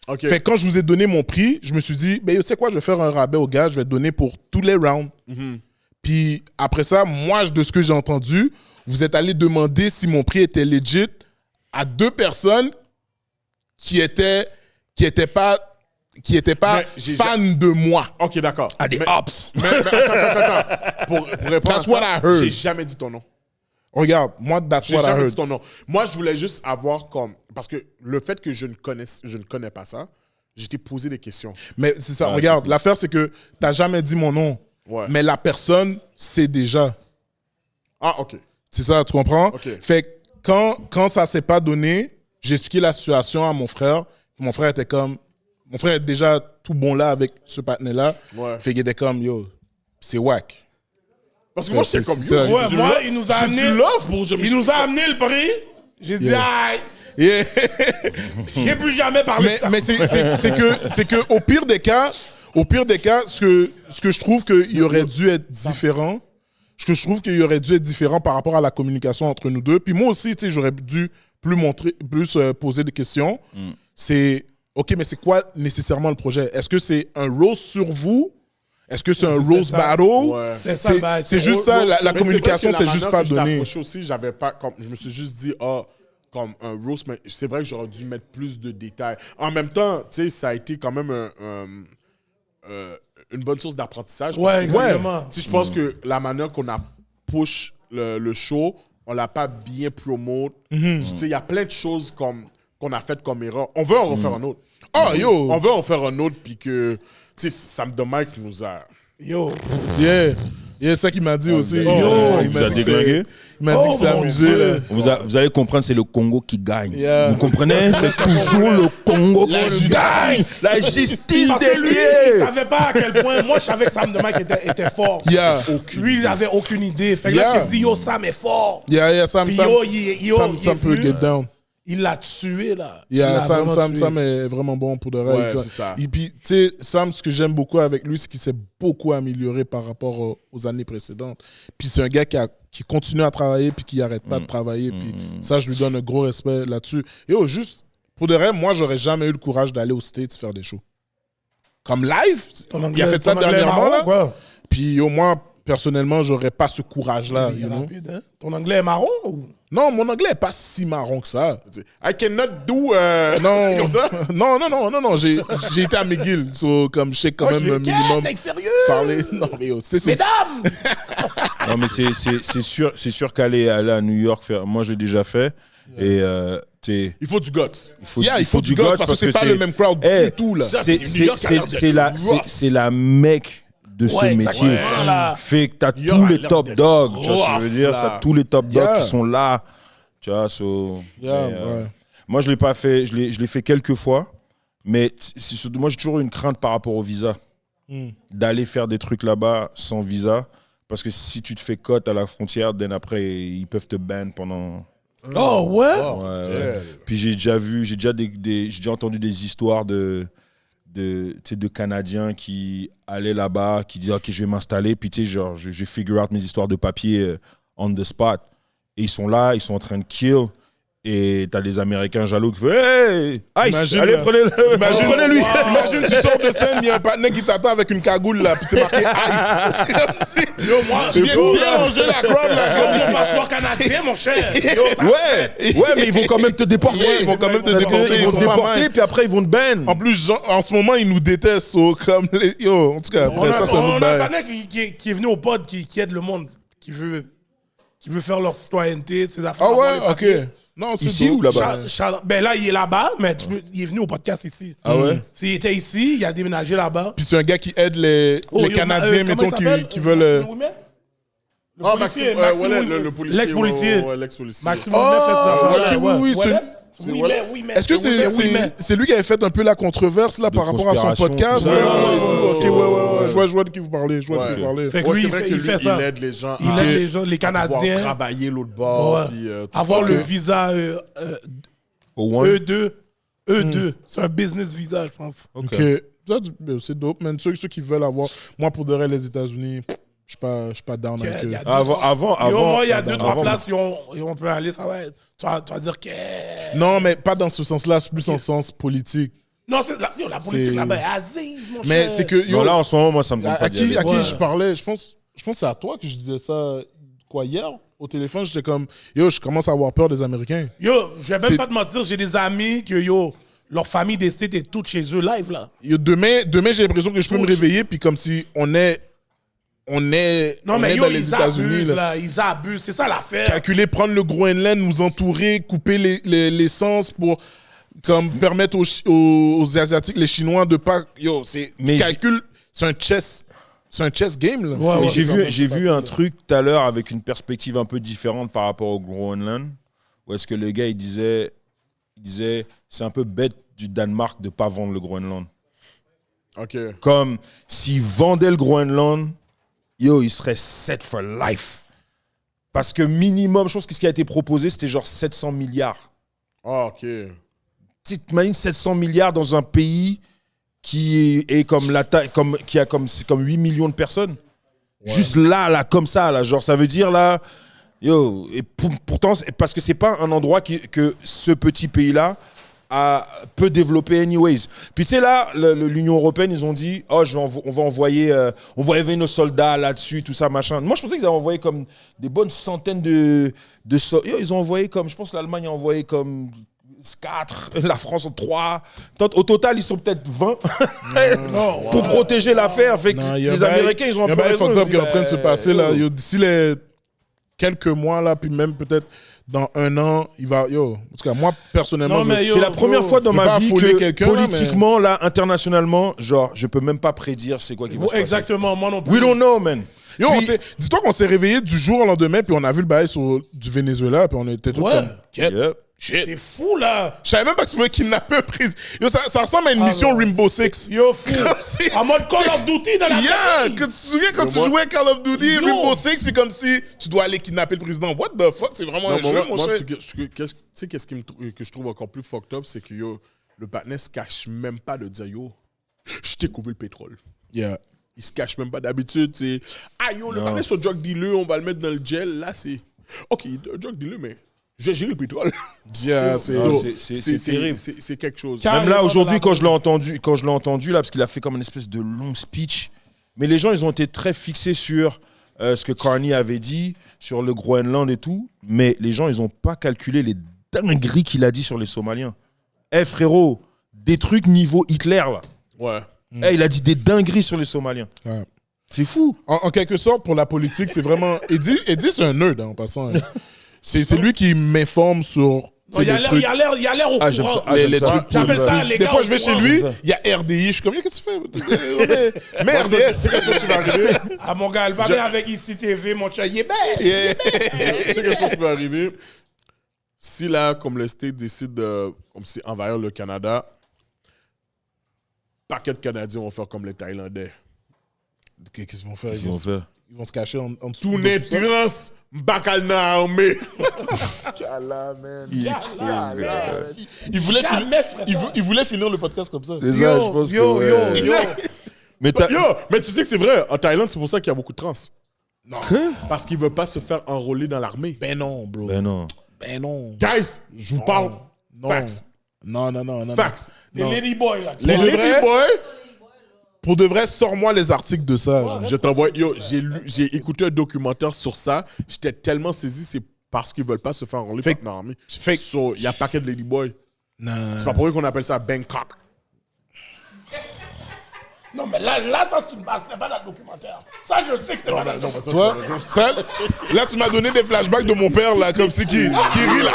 OK. Fait que quand je vous ai donné mon prix, je me suis dit, ben, tu sais quoi, je vais faire un rabais au gars, je vais te donner pour tous les rounds. Puis après ça, moi, de ce que j'ai entendu, vous êtes allé demander si mon prix était legit à 2 personnes qui étaient pas fans de moi. OK, d'accord. À des ops. Mais attends. Pour répondre That's à what ça, I heard. j'ai jamais dit ton nom. Regarde, moi, that's J'ai what I jamais dit heard. ton nom. Moi, je voulais juste avoir comme... Parce que le fait que je ne connais pas ça, j'ai été posé des questions. Mais c'est ça, regarde, l'affaire, c'est que t'as jamais dit mon nom. Ouais. Mais la personne sait déjà. Ah, OK. C'est ça, tu comprends? Ok. Fait que quand ça s'est pas donné, j'ai expliqué la situation à mon frère. Mon frère était comme... Mon frère est déjà tout bon là avec ce partenaire-là. Ouais. Fait qu'il était comme, yo, c'est whack. Parce que moi, j'étais comme... c'est yo, ça. j'ai Ouais, du moi, love- il nous a j'ai amené. du love pour... Il nous a amené le prix. J'ai dit, aïe, Yeah. j'ai plus jamais parlé de ça. Mais c'est que au pire des cas, ce que je trouve qu'il aurait dû être différent, par rapport à la communication entre nous deux. Puis moi aussi, tu sais, j'aurais dû plus poser des questions. C'est OK, mais c'est quoi nécessairement le projet? Est-ce que c'est un roast sur vous? Est-ce que c'est un roast ça. battle? Ouais. C'était ça, bah, C'est juste ça, la Mais communication, c'est vrai que c'est juste la pas manière que je t'ai donné. approché aussi, j'avais pas... je me suis juste dit, comme un roast, mais c'est vrai que j'aurais dû mettre plus de détails. En même temps, tu sais, ça a été quand même une bonne source d'apprentissage. Ouais, parce que, exactement. tu sais, je pense que la manière qu'on a push le show, on l'a pas bien promote. Tu sais, il y a plein de choses qu'on a faites comme erreur. On veut en refaire un autre. Oh, yo! On veut en faire un autre, puis que, tu sais, Sam de Mike nous a... Yo. Yeah. C'est ça qu'il m'a dit aussi. il vous a déglingué. Il m'a dit que c'est mon amusé. Dieu. Là. Vous allez comprendre, c'est le Congo qui gagne. Yeah. Vous comprenez? C'est toujours le Congo qui justice. gagne. La justice Parce que lui, il derrière. savait pas à quel point. Moi, je savais que Sam de Mike était fort. Yeah. Lui, il avait aucune idée. Fait que là, Yeah. j'ai dit, yo, Sam est fort. Yeah, Sam, Puis Sam, yo, il Sam est peut venu, get down. Il l'a tué, là. Yeah, Il l'a Sam vraiment tué. est vraiment bon pour de Ouais, vrai. c'est ça. Et puis, tu sais, Sam, ce que j'aime beaucoup avec lui, c'est qu'il s'est beaucoup amélioré par rapport aux années précédentes. Puis c'est un gars qui continue à travailler puis qui n'arrête pas de travailler. Puis ça, je lui donne un gros respect là-dessus. Et juste, pour de vrai, moi, j'aurais jamais eu le courage d'aller aux States faire des shows. Comme live, il a fait ça dernièrement, là. Quoi? Puis au moins, personnellement, j'aurais pas ce courage-là. Il est You know? rapide, hein? Ton anglais est marron ou? Non, mon anglais est pas si marron que ça. I cannot do... Non, c'est comme ça? non, j'ai été à McGill, so, comme je sais quand même un minimum T'es sérieux? parler. Non, mais yo, c'est Mesdames! Non, mais c'est sûr qu'aller à New York, moi j'ai déjà fait. Et il Il faut du guts. Il faut du guts parce que c'est pas le même crowd du tout, là. C'est la mec de ce métier. exactement, là. Fait que t'as New York tous a les l'air top d'être dogs, tu vois ce que je rough, veux dire? là. Ça, tous les top dogs Yeah. qui sont là, tu vois, moi, je l'ai pas fait, je l'ai fait quelques fois, mais moi, j'ai toujours eu une crainte par rapport au visa. D'aller faire des trucs là-bas sans visa, parce que si tu te fais cote à la frontière, après, ils peuvent te ban pendant... Oh, ouais? Ouais. Puis j'ai déjà entendu des histoires de Canadiens qui allaient là-bas, qui disaient ok, je vais m'installer, puis tu sais, genre j'ai figure out mes histoires de papier on the spot, et ils sont là, ils sont en train de kill, et t'as des Américains jaloux qui font hey, Ice, Imagine, allez prenez-lui. Imagine, tu sors de scène, il y a un partenaire qui t'attend avec une cagoule là, puis c'est marqué Ice. Comme si. C'est fou, déranger la crowd là. Mon passeport canadien, mon cher. Yo, Ouais, mais ils vont quand même te déporter. Ouais, ils vont quand même te Parce que déporter, ils ils vont sont te pas déporter, mal. puis après ils vont te ban. En plus, en ce moment, ils nous détestent. Comme yo, en tout cas, On a, ça, c'est un on autre a un bail. panneau qui est venu au pod, qui aide le monde, qui veut faire leur citoyenneté, ses affaires. Ah avoir les ouais, papiers. ok. Non, c'est Ici ou là-bas? Ben là, il est là-bas, mais il est venu au podcast ici. Ah ouais? Il était ici, il a déménagé là-bas. Puis c'est un gars qui aide les Canadiens, mettons, qui veulent. Ah, Maxime, le policier. L'ex-policier. Ouais, l'ex-policier. Maxime Ouimet fait ça. ok, oui, Ouais. c'est- Ouimet. Est-ce que c'est lui qui avait fait un peu la controverse là par rapport à son conspiration, podcast? tout ça. Ok, ouais. Je vois de qui vous parlez. Fait que Ouais, lui, c'est vrai que il fait ça. il aide les gens Il à aide les gens, les pouvoir Canadiens, travailler l'autre bord. Ouais. Puis, tout avoir ça. le visa Au one? E2. C'est un business visa, je pense. Ok. Ça, c'est dope, man. Ceux qui veulent avoir. Moi, pour de vrai, les États-Unis, je suis pas down avec eux. Avant, Moi, il y a 2-3 avant- places où on peut aller, ça va être. Tu vas dire que. Non, mais pas dans ce sens-là, c'est plus en sens politique. Non, la politique C'est- là-bas est Aziz, mon Mais cher. c'est que. Non, là, en ce moment, moi, ça me donne À pas d'y qui aller. je parlais, je pense que c'est à toi que je disais ça, quoi, hier, au téléphone, j'étais comme, yo, je commence à avoir peur des Américains. Yo, je vais C'est- même pas te mentir, j'ai des amis que, leur famille des States est toute chez eux live, là. Yo, demain j'ai l'impression que je peux me réveiller, puis comme si on est Non, dans mais les ils États-Unis. abusent, Là. là. Ils abusent. C'est ça l'affaire. Calculer, prendre le Groenland, nous entourer, couper l'essence pour comme permettre aux Asiatiques, les Chinois, de pas. Yo, Mais calcul, c'est un chess game, là. Ouais, Mais ouais. j'ai vu un truc tout à l'heure avec une perspective un peu différente par rapport au Groenland, où est-ce que le gars, il disait c'est un peu bête du Danemark de ne pas vendre le Groenland. OK. Comme s'ils vendaient le Groenland, yo, il serait set for life. Parce que minimum, je pense que ce qui a été proposé, c'était genre 700 milliards. Ah, OK. Tu t'imagines 700 milliards dans un pays qui est comme la taille, qui a comme 8 millions de personnes. Ouais. Juste là, comme ça, là, genre, ça veut dire là, yo, et pourtant, parce que c'est pas un endroit que ce petit pays-là peut développer anyways. Puis tu sais là, l'Union européenne, ils ont dit, oh, on va envoyer nos soldats là-dessus, tout ça, machin. Moi, je pensais qu'ils avaient envoyé comme des bonnes centaines de soldats. Ils ont envoyé comme, je pense que l'Allemagne a envoyé comme 4, la France 3. Au total, ils sont peut-être 20 pour protéger l'affaire. Fait que les Américains, ils ont un peu raison. Il y a un qui est en train de se passer là. D'ici les quelques mois là, puis même peut-être dans un an, il va. En tout cas, moi personnellement, c'est la première fois dans ma vie que politiquement, là, internationalement, genre, je peux même pas prédire c'est quoi qui va se passer. Exactement, moi non plus. We don't know, man. Dis-toi qu'on s'est réveillé du jour au lendemain, puis on a vu le bail du Venezuela, puis on était tous comme. Yep. C'est fou, là. Je savais même pas que tu pouvais kidnapper un prisonnier. Ça ressemble à une mission Rainbow Six. Yo, fou. En mode Call of Duty dans la famille. Que tu te souviens quand tu jouais Call of Duty, Rainbow Six, puis comme si tu dois aller kidnapper le président. What the fuck? C'est vraiment un jeu, mon cher. Tu sais, qu'est-ce que je trouve encore plus fucked up, c'est que le partenaire se cache même pas de dire, yo, je t'ai couvert le pétrole. Yeah. Il se cache même pas d'habitude. C'est, le partenaire sur drug dealer, on va le mettre dans le gel. Là, c'est, OK, drug dealer, mais j'ai géré le pétrole. Yeah, c'est terrible. C'est quelque chose. Même là, aujourd'hui, quand je l'ai entendu, là, parce qu'il a fait comme une espèce de long speech, mais les gens, ils ont été très fixés sur ce que Carney avait dit, sur le Groenland et tout, mais les gens, ils n'ont pas calculé les dingueries qu'il a dit sur les Somaliens. Frérot, des trucs niveau Hitler, là. Ouais. Il a dit des dingueries sur les Somaliens. Ouais. C'est fou. En quelque sorte, pour la politique, c'est vraiment... Eddie, c'est un nerd, en passant. C'est lui qui m'informe sur Non, il a l'air au Ah, j'aime courant. ça. Ah, j'aime ça. trucs J'appelle cool, ça, les Des gars, fois, au je vais chez courant. lui, il y a RDI. Je suis comme, qu'est-ce que tu fais? Mais RDS, c'est qu'est-ce qui va arriver? Ah, mon gars, elle va bien avec ICI TV, mon chat, il est belle. Tu sais qu'est-ce qui va arriver? Si là, comme le State décide de comme si envahir le Canada, paquet de Canadiens vont faire comme les Thaïlandais. Qu'est-ce qu'ils vont faire? Qu'est-ce qu'ils vont faire? Ils vont se cacher en dessous. Tout n'est trans, Bakalna armé. Il voulait Jamais je ferais ça. il voulait finir le podcast comme ça. C'est ça, je pense que. Ouais. Yo. Mais t'as. Yo, mais tu sais que c'est vrai, en Thaïlande, c'est pour ça qu'il y a beaucoup de trans. Non. Parce qu'ils ne veulent pas se faire enrôler dans l'armée. Ben non, bro. Ben non. Ben non. Guys, je vous parle. Non. Facts. Non. Facts. Les ladyboys, là. Les Pour de vrai? ladyboys, Pour de vrai, sors-moi les articles de ça. genre. je t'envoie. Yo, j'ai écouté un documentaire sur ça. J'étais tellement saisi, c'est parce qu'ils veulent pas se faire enrôler dans l'armée. Fait que- So, il y a paquet de ladyboys. Non. C'est pas pour eux qu'on appelle ça Bangkok. Non, mais là, ça, c'est une base. C'est pas dans le documentaire. Ça, je sais que c'est pas dans le documentaire. Ça, Tu vois? Ça, là, tu m'as donné des flashbacks de mon père, là, comme si qui rit, là.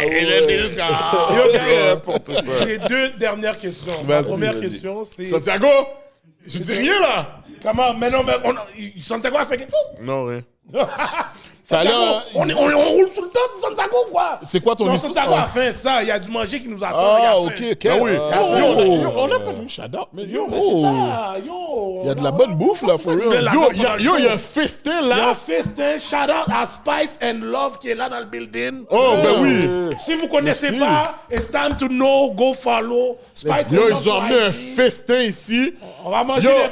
Il était jusqu'à... Yo, gars, j'ai 2 dernières questions. Ma Vas-y, première vas-y. question, c'est... Santiago, je dis rien là. Comment? Mais non, mais Santiago a fait quelque chose? Non, rien. Ça a l'air- Santiago, on roule tout le temps de Santiago, quoi? C'est quoi ton Non, histoire? Santiago a faim, ça. Il y a du manger qui nous attend. il a Ah, faim. ok, ok. Ah oui. Oh. On n'a pas de shout-out, mais Yo, mais c'est ça. Yo. Il y a de la bonne bouffe, là, for Je voulais real. la Yo, faire il y a pendant le un show. festin Il y a un là. festin. Shout out à Spice and Love qui est là dans le building. Oh, ben oui. Si vous connaissez Merci. pas, it's time to know, go follow. Spice and Yo, Love ils ont amené un IG. festin ici. On va manger Yo, des...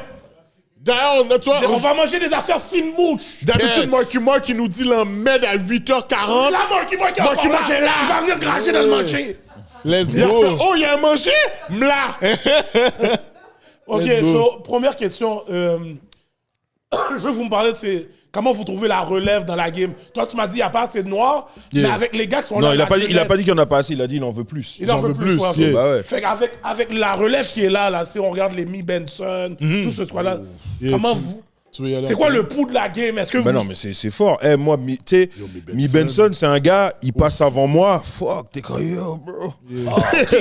d'ailleurs, On va manger des affaires fine bouche. d'habitude, Yes. Marky Mark, il nous dit l'en met à 8h40. Là, Marky Mark est Marky encore Mark est là. Il va venir granger dans le manger. Let's Il a fait, go. oh, il y a à manger? M'la. Ok, Let's go. so, première question. Je veux que vous me parlez de comment vous trouvez la relève dans la game. Toi, tu m'as dit qu'il n'y a pas assez de noirs, mais avec les gars qui sont là. Non, il a la pas dit jeunesse, qu'il n'y en a pas assez. Il a dit qu'il en veut plus. Il en veut plus. ouais, yeah. ok. Bah ouais. Fait avec la relève qui est là, si on regarde les Mi Benson, tout ce truc-là, Yeah, comment tu- vous. Tu veux y aller C'est en quoi premier? le pouls de la game? Est-ce que Ben vous. non, mais c'est fort. Eh, moi, tu sais, Mi Benson, c'est un gars, il passe avant moi. Fuck, t'es comme yo, bro. Ok,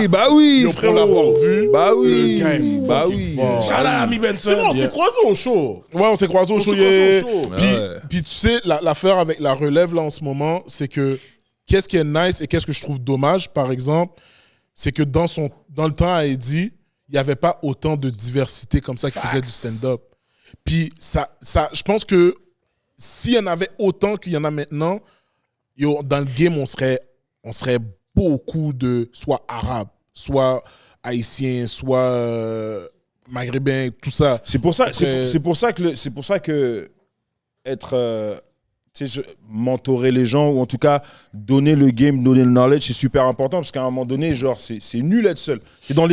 Bah oui, Yo, frérot. pour l'avoir vu, Bah le oui, gars est bah fucking oui. fort. Shout out à Mi Benson. C'est bon, on s'est croisés au show. Ouais, on s'est croisés au show. s'est croisés yeah. au show. Puis, Ouais. puis tu sais, l'affaire avec la relève là en ce moment, c'est que qu'est-ce qui est nice et qu'est-ce que je trouve dommage, par exemple, c'est que dans le temps à Eddie, il n'y avait pas autant de diversité comme ça qui faisait du stand-up. Puis ça, je pense que s'il y en avait autant qu'il y en a maintenant, yo, dans le game, on serait beaucoup de soit arabes, soit haïtiens, soit maghrébins, tout ça. C'est pour ça, C'est- c'est pour ça que être, tu sais, mentorer les gens ou en tout cas donner le game, donner le knowledge, c'est super important parce qu'à un moment donné, genre, c'est nul d'être seul. T'es dans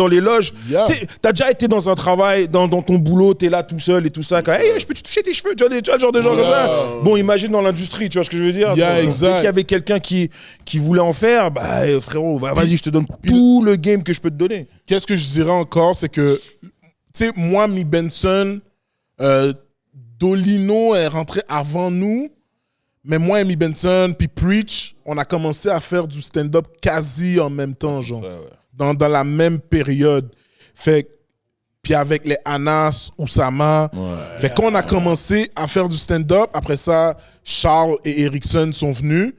les loges, Yeah. tu sais, t'as déjà été dans un travail, dans ton boulot, t'es là tout seul et tout ça. Quand, hey, je peux te toucher tes cheveux, tu vois, le genre de gens comme ça. Bon, imagine dans l'industrie, tu vois ce que je veux dire. Yeah, Donc, exact. dès qu'il y avait quelqu'un qui voulait en faire, bah frérot, vas-y, je te donne tout le game que je peux te donner. Qu'est-ce que je dirais encore, c'est que, tu sais, moi, Mi Benson, Dolino est rentré avant nous, mais moi et Mi Benson, puis Preach, on a commencé à faire du stand-up quasi en même temps, genre, dans la même période. Fait que- puis avec les Anas, Oussama. Fait que quand on a commencé à faire du stand-up, après ça, Charles et Erickson sont venus.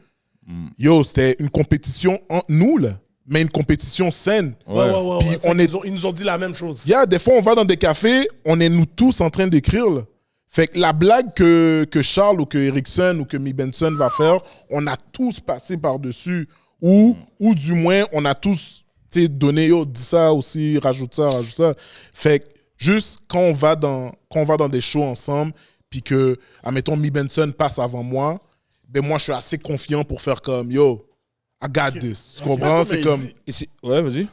Yo, c'était une compétition entre nous, là, mais une compétition saine. Ouais. Puis C'est on qu'ils est- ils nous ont dit la même chose. Des fois, on va dans des cafés, on est nous tous en train d'écrire. Là. Fait que la blague que Charles ou que Erickson ou que Mi Benson va faire, on a tous passé par-dessus. Ou du moins, on a tous donné, yo, dis ça aussi, rajoute ça. Fait que juste quand on va dans des shows ensemble, puis que, admettons, Mi Benson passe avant moi, ben moi, je suis assez confiant pour faire comme, yo, I got this. Tu comprends? Attends, C'est mais comme... Ouais, vas-y.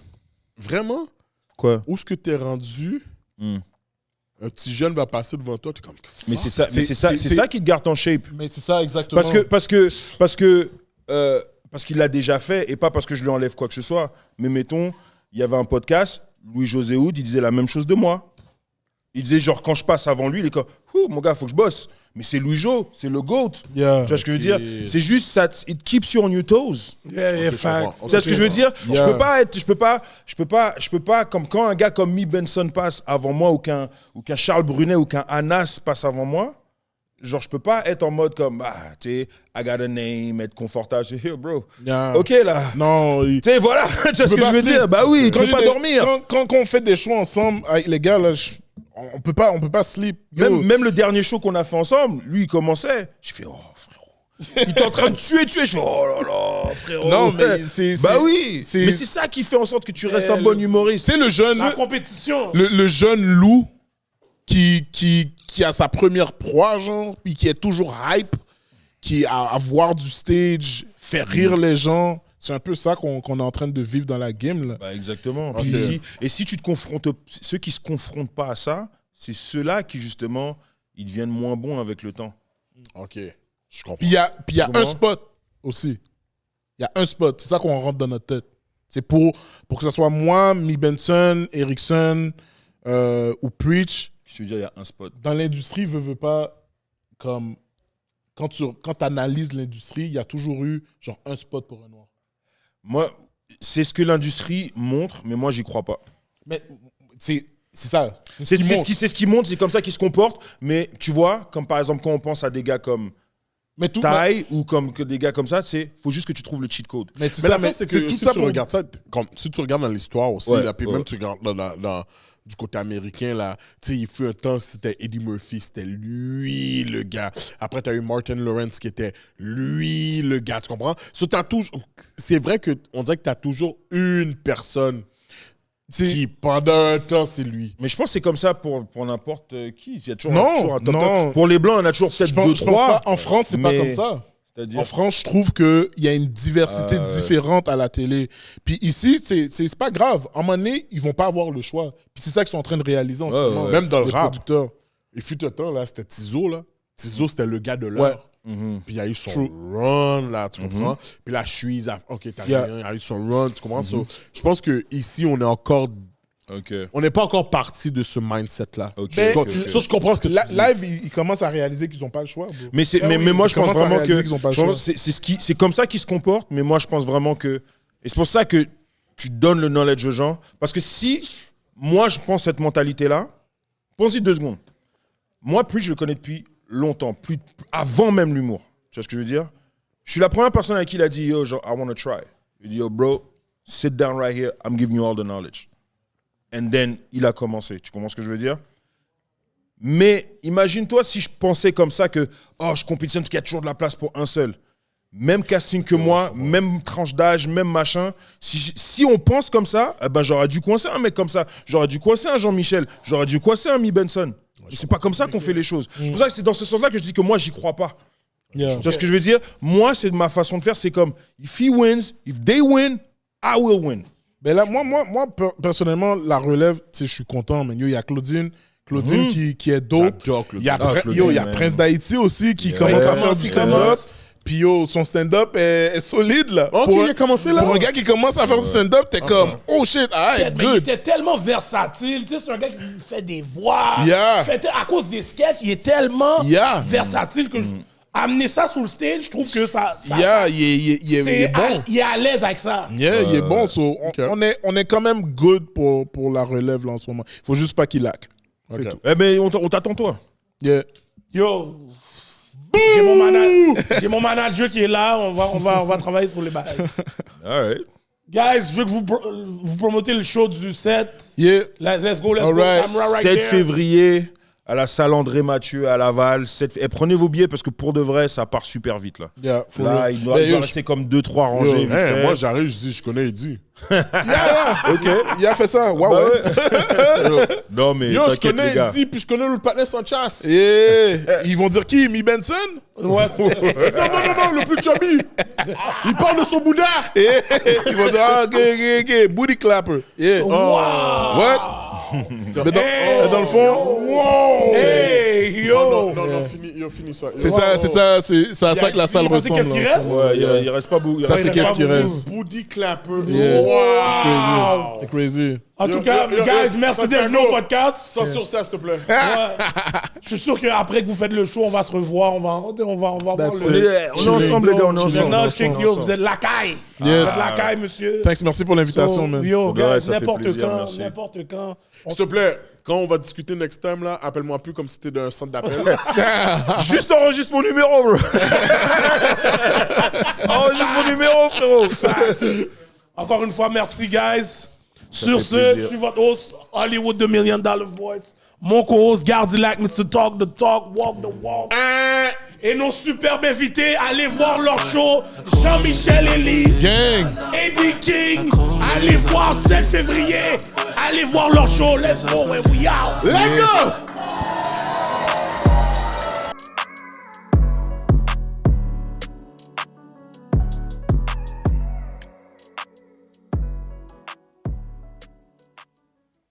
Vraiment? Quoi? Où est-ce que t'es rendu? Un petit jeune va passer devant toi, t'es comme. Mais c'est ça, C'est- c'est c'est- ça qui te garde en shape. Mais c'est ça, exactement. Parce qu'il l'a déjà fait et pas parce que je lui enlève quoi que ce soit. Mais mettons, il y avait un podcast, Louis-José Houd, il disait la même chose de moi. Il disait genre quand je passe avant lui, il est comme mon gars, faut que je bosse. Mais c'est Louis Jo, c'est le GOAT. Yeah. Tu vois ce que je veux dire? C'est juste ça, it keeps you on your toes. Yeah, facts. Tu sais ce que je veux dire? Yeah. Je peux pas, comme quand un gars comme Mi Benson passe avant moi ou qu'un Charles Brunet ou qu'un Anas passe avant moi, genre, je peux pas être en mode comme, tu sais, I got a name, être confortable. Je dis, bro, Yeah. ok là. Non, Tu sais, voilà, tu vois ce que je veux sleep. dire? Bah oui, tu peux pas dormir. Quand on fait des shows ensemble, avec les gars, là, on peut pas sleep. Yo. Même le dernier show qu'on a fait ensemble, lui, il commençait. Je fais, oh, frérot. Il est en train de tuer. Je fais, oh là là, frérot. Non, mais c'est... Bah oui. c'est- Mais c'est ça qui fait en sorte que tu restes un bon humoriste. C'est le jeune... La compétition. Le jeune loup qui a sa première proie, genre, puis qui est toujours hype, qui à voir du stage, faire rire les gens. C'est un peu ça qu'on est en train de vivre dans la game, là. Bah exactement. Ok. Et si tu te confrontes, ceux qui se confrontent pas à ça, c'est ceux-là qui justement, ils deviennent moins bons avec le temps. OK, je comprends. Puis il y a Comment? un spot aussi. Il y a un spot. C'est ça qu'on rentre dans notre tête. C'est pour que ce soit moi, Mi Benson, Erickson ou Preach. Je veux dire, il y a un spot. Dans l'industrie, veut pas, comme... Quand tu analyses l'industrie, il y a toujours eu genre un spot pour un noir. Moi, c'est ce que l'industrie montre, mais moi, j'y crois pas. Mais c'est ça. C'est qui montre. ce qui montre, c'est comme ça qu'ils se comportent. Mais tu vois, comme par exemple, quand on pense à des gars comme Mais tout, Ty ou comme que des gars comme ça, il faut juste que tu trouves le cheat code. mais c'est Mais ça, la fin, c'est que tout si ça tu pour- regardes ça, si tu regardes dans l'histoire aussi, Ouais, là, puis ouais. même tu regardes du côté américain, là, tu sais, il fut un temps, c'était Eddie Murphy, c'était lui le gars. Après, tu as eu Martin Lawrence qui était lui le gars, tu comprends? C'est vrai qu'on dirait que tu as toujours une personne qui, pendant un temps, c'est lui. Mais je pense que c'est comme ça pour n'importe qui. Il y a toujours, Non, toujours un top non. top. Pour les blancs, on a toujours Je peut-être pense, 2, je pense 3. pas. En France, c'est pas mais- comme ça. C'est-à-dire, En France, je trouve qu'il y a une diversité Ah, ouais. différente à la télé. Puis ici, c'est pas grave. À un moment donné, ils vont pas avoir le choix. Puis c'est ça qu'ils sont en train de réaliser en ce Ouais, moment. ouais. Même dans le les rap. producteurs. Il fut un temps, là, c'était Tizo, là. Tizo, c'était le gars de l'heure. Mhm. Puis il y a eu son True. run, là, tu comprends? Puis là, Suisse, OK, t'as Yeah. rien, il y a eu son run, tu comprends? So, je pense qu'ici, on est encore... ok. On n'est pas encore parti de ce mindset-là. Ok, Mais- ok, ok. Ça, je comprends ce que tu dis. Live, ils commencent à réaliser qu'ils n'ont pas le choix. Bro. Mais, Ah oui, mais moi, ils je pense commencent à vraiment réaliser que. qu'ils ont pas le je pense choix. que c'est comme ça qu'ils se comportent, mais moi, je pense vraiment que. Et c'est pour ça que tu donnes le knowledge aux gens. Parce que si moi, je pense cette mentalité-là, pense-y 2 secondes. Moi, Preach, je le connais depuis longtemps, avant même l'humour. Tu vois ce que je veux dire? Je suis la première personne à qui il a dit, yo, genre, I want to try. Il dit, yo, bro, sit down right here, I'm giving you all the knowledge. And then, il a commencé. Tu comprends ce que je veux dire? Mais imagine-toi si je pensais comme ça que, oh, je compétitionne parce qu'il y a toujours de la place pour un seul. Même casting que moi, même tranche d'âge, même machin. Si on pense comme ça, eh ben, j'aurais dû coincer un mec comme ça. J'aurais dû coincer un Jean-Michel. J'aurais dû coincer un Mi Benson. C'est pas comme ça qu'on fait les choses. C'est pour ça que c'est dans ce sens-là que je dis que moi, j'y crois pas. Yeah. Tu vois ce que je veux dire? Moi, c'est ma façon de faire. C'est comme, if he wins, if they win, I will win. Ben là, moi, personnellement, la relève, tu sais, je suis content. Mais il y a Claudine qui est dope. J'adore Claudine. Il y a, Ah, Claudine, il y a man. Prince d'Haïti aussi qui commence à faire du stand-up. Puis yo, son stand-up est solide là. Ok, il a commencé là. Pour un gars qui commence à faire du stand-up, t'es comme, oh shit, Mais il good. était tellement versatile. Tu sais, c'est un gars qui fait des voix. Yeah. À cause des sketchs, il est tellement Yeah. versatile que amener ça sur le stage, je trouve que ça Yeah, il est bon. il est à l'aise avec ça. Yeah, il est bon. So, on est quand même good pour la relève là en ce moment. Il faut juste pas qu'il laque. C'est Ok. tout. Eh ben, on t'attend, toi. Yeah. Yo, j'ai mon manager qui est là. On va travailler sur les bails. All right. Guys, je veux que vous promotez le show du 7. Yeah. Let's go. Alright. Camera right 7 there. février à la salle André Mathieu à Laval. Et prenez vos billets parce que pour de vrai, ça part super vite là. Yeah, for Là, real. il doit Ben, yo, rester comme 2-3 rangées. vite fait. Moi, j'arrive, je dis, je connais Eddie. Ok. Il a fait ça. Ouais, Bah ouais. ouais. Non, mais Yo, je t'inquiète, connais les gars. Eddie, puis je connais le partenaire Sanchez. Yeah. Ils vont dire qui? Mi Benson? Ouais, Non, le plus chubby. Il parle de son Bouddha. Ils vont dire, ah, ok. Booty clapper. Yeah. wow. What? Mais dans le fond, Hey, Yo! Non, fini ça. C'est ça, c'est à ça que la salle Vous pensez ressemble. qu'est-ce qu'il là. reste? Ouais, il reste pas beaucoup. Ça, c'est qu'est-ce qui reste. Booty clapper. Yeah. Wow! C'est crazy. En tout Yo, cas, yo, yo, guys, yo, merci d'être venu au Santiago. podcast. Censure ça, s'il te plaît. Je suis sûr qu'après que vous faites le show, on va se revoir. On va voir That's le... it. On est ensemble, les gars, on est ensemble. Maintenant, je sais que yo, vous êtes la caille. Yes. Vous êtes la caille, monsieur. Thanks, merci pour l'invitation, So, man. Yo, Ouais, guys, ça fait n'importe plaisir, quand, merci. n'importe quand. S'il te plaît, quand on va discuter next time, là, appelle-moi plus comme si t'étais d'un centre d'appel. Juste enregistre mon numéro, bro. Enregistre mon numéro, frérot. Encore une fois, merci, guys. Sur fait ce, plaisir. je suis votre host, Hollywood The $1 Million Voice. Mon co-host, Gardilac, Mr. Talk the Talk, Walk the Walk. Et nos superbes invités, allez voir leur show. Jean-Michel Elie, Gang! Eddie King. Allez voir 7 février. Allez voir leur show. Let's go and we out. Let's go!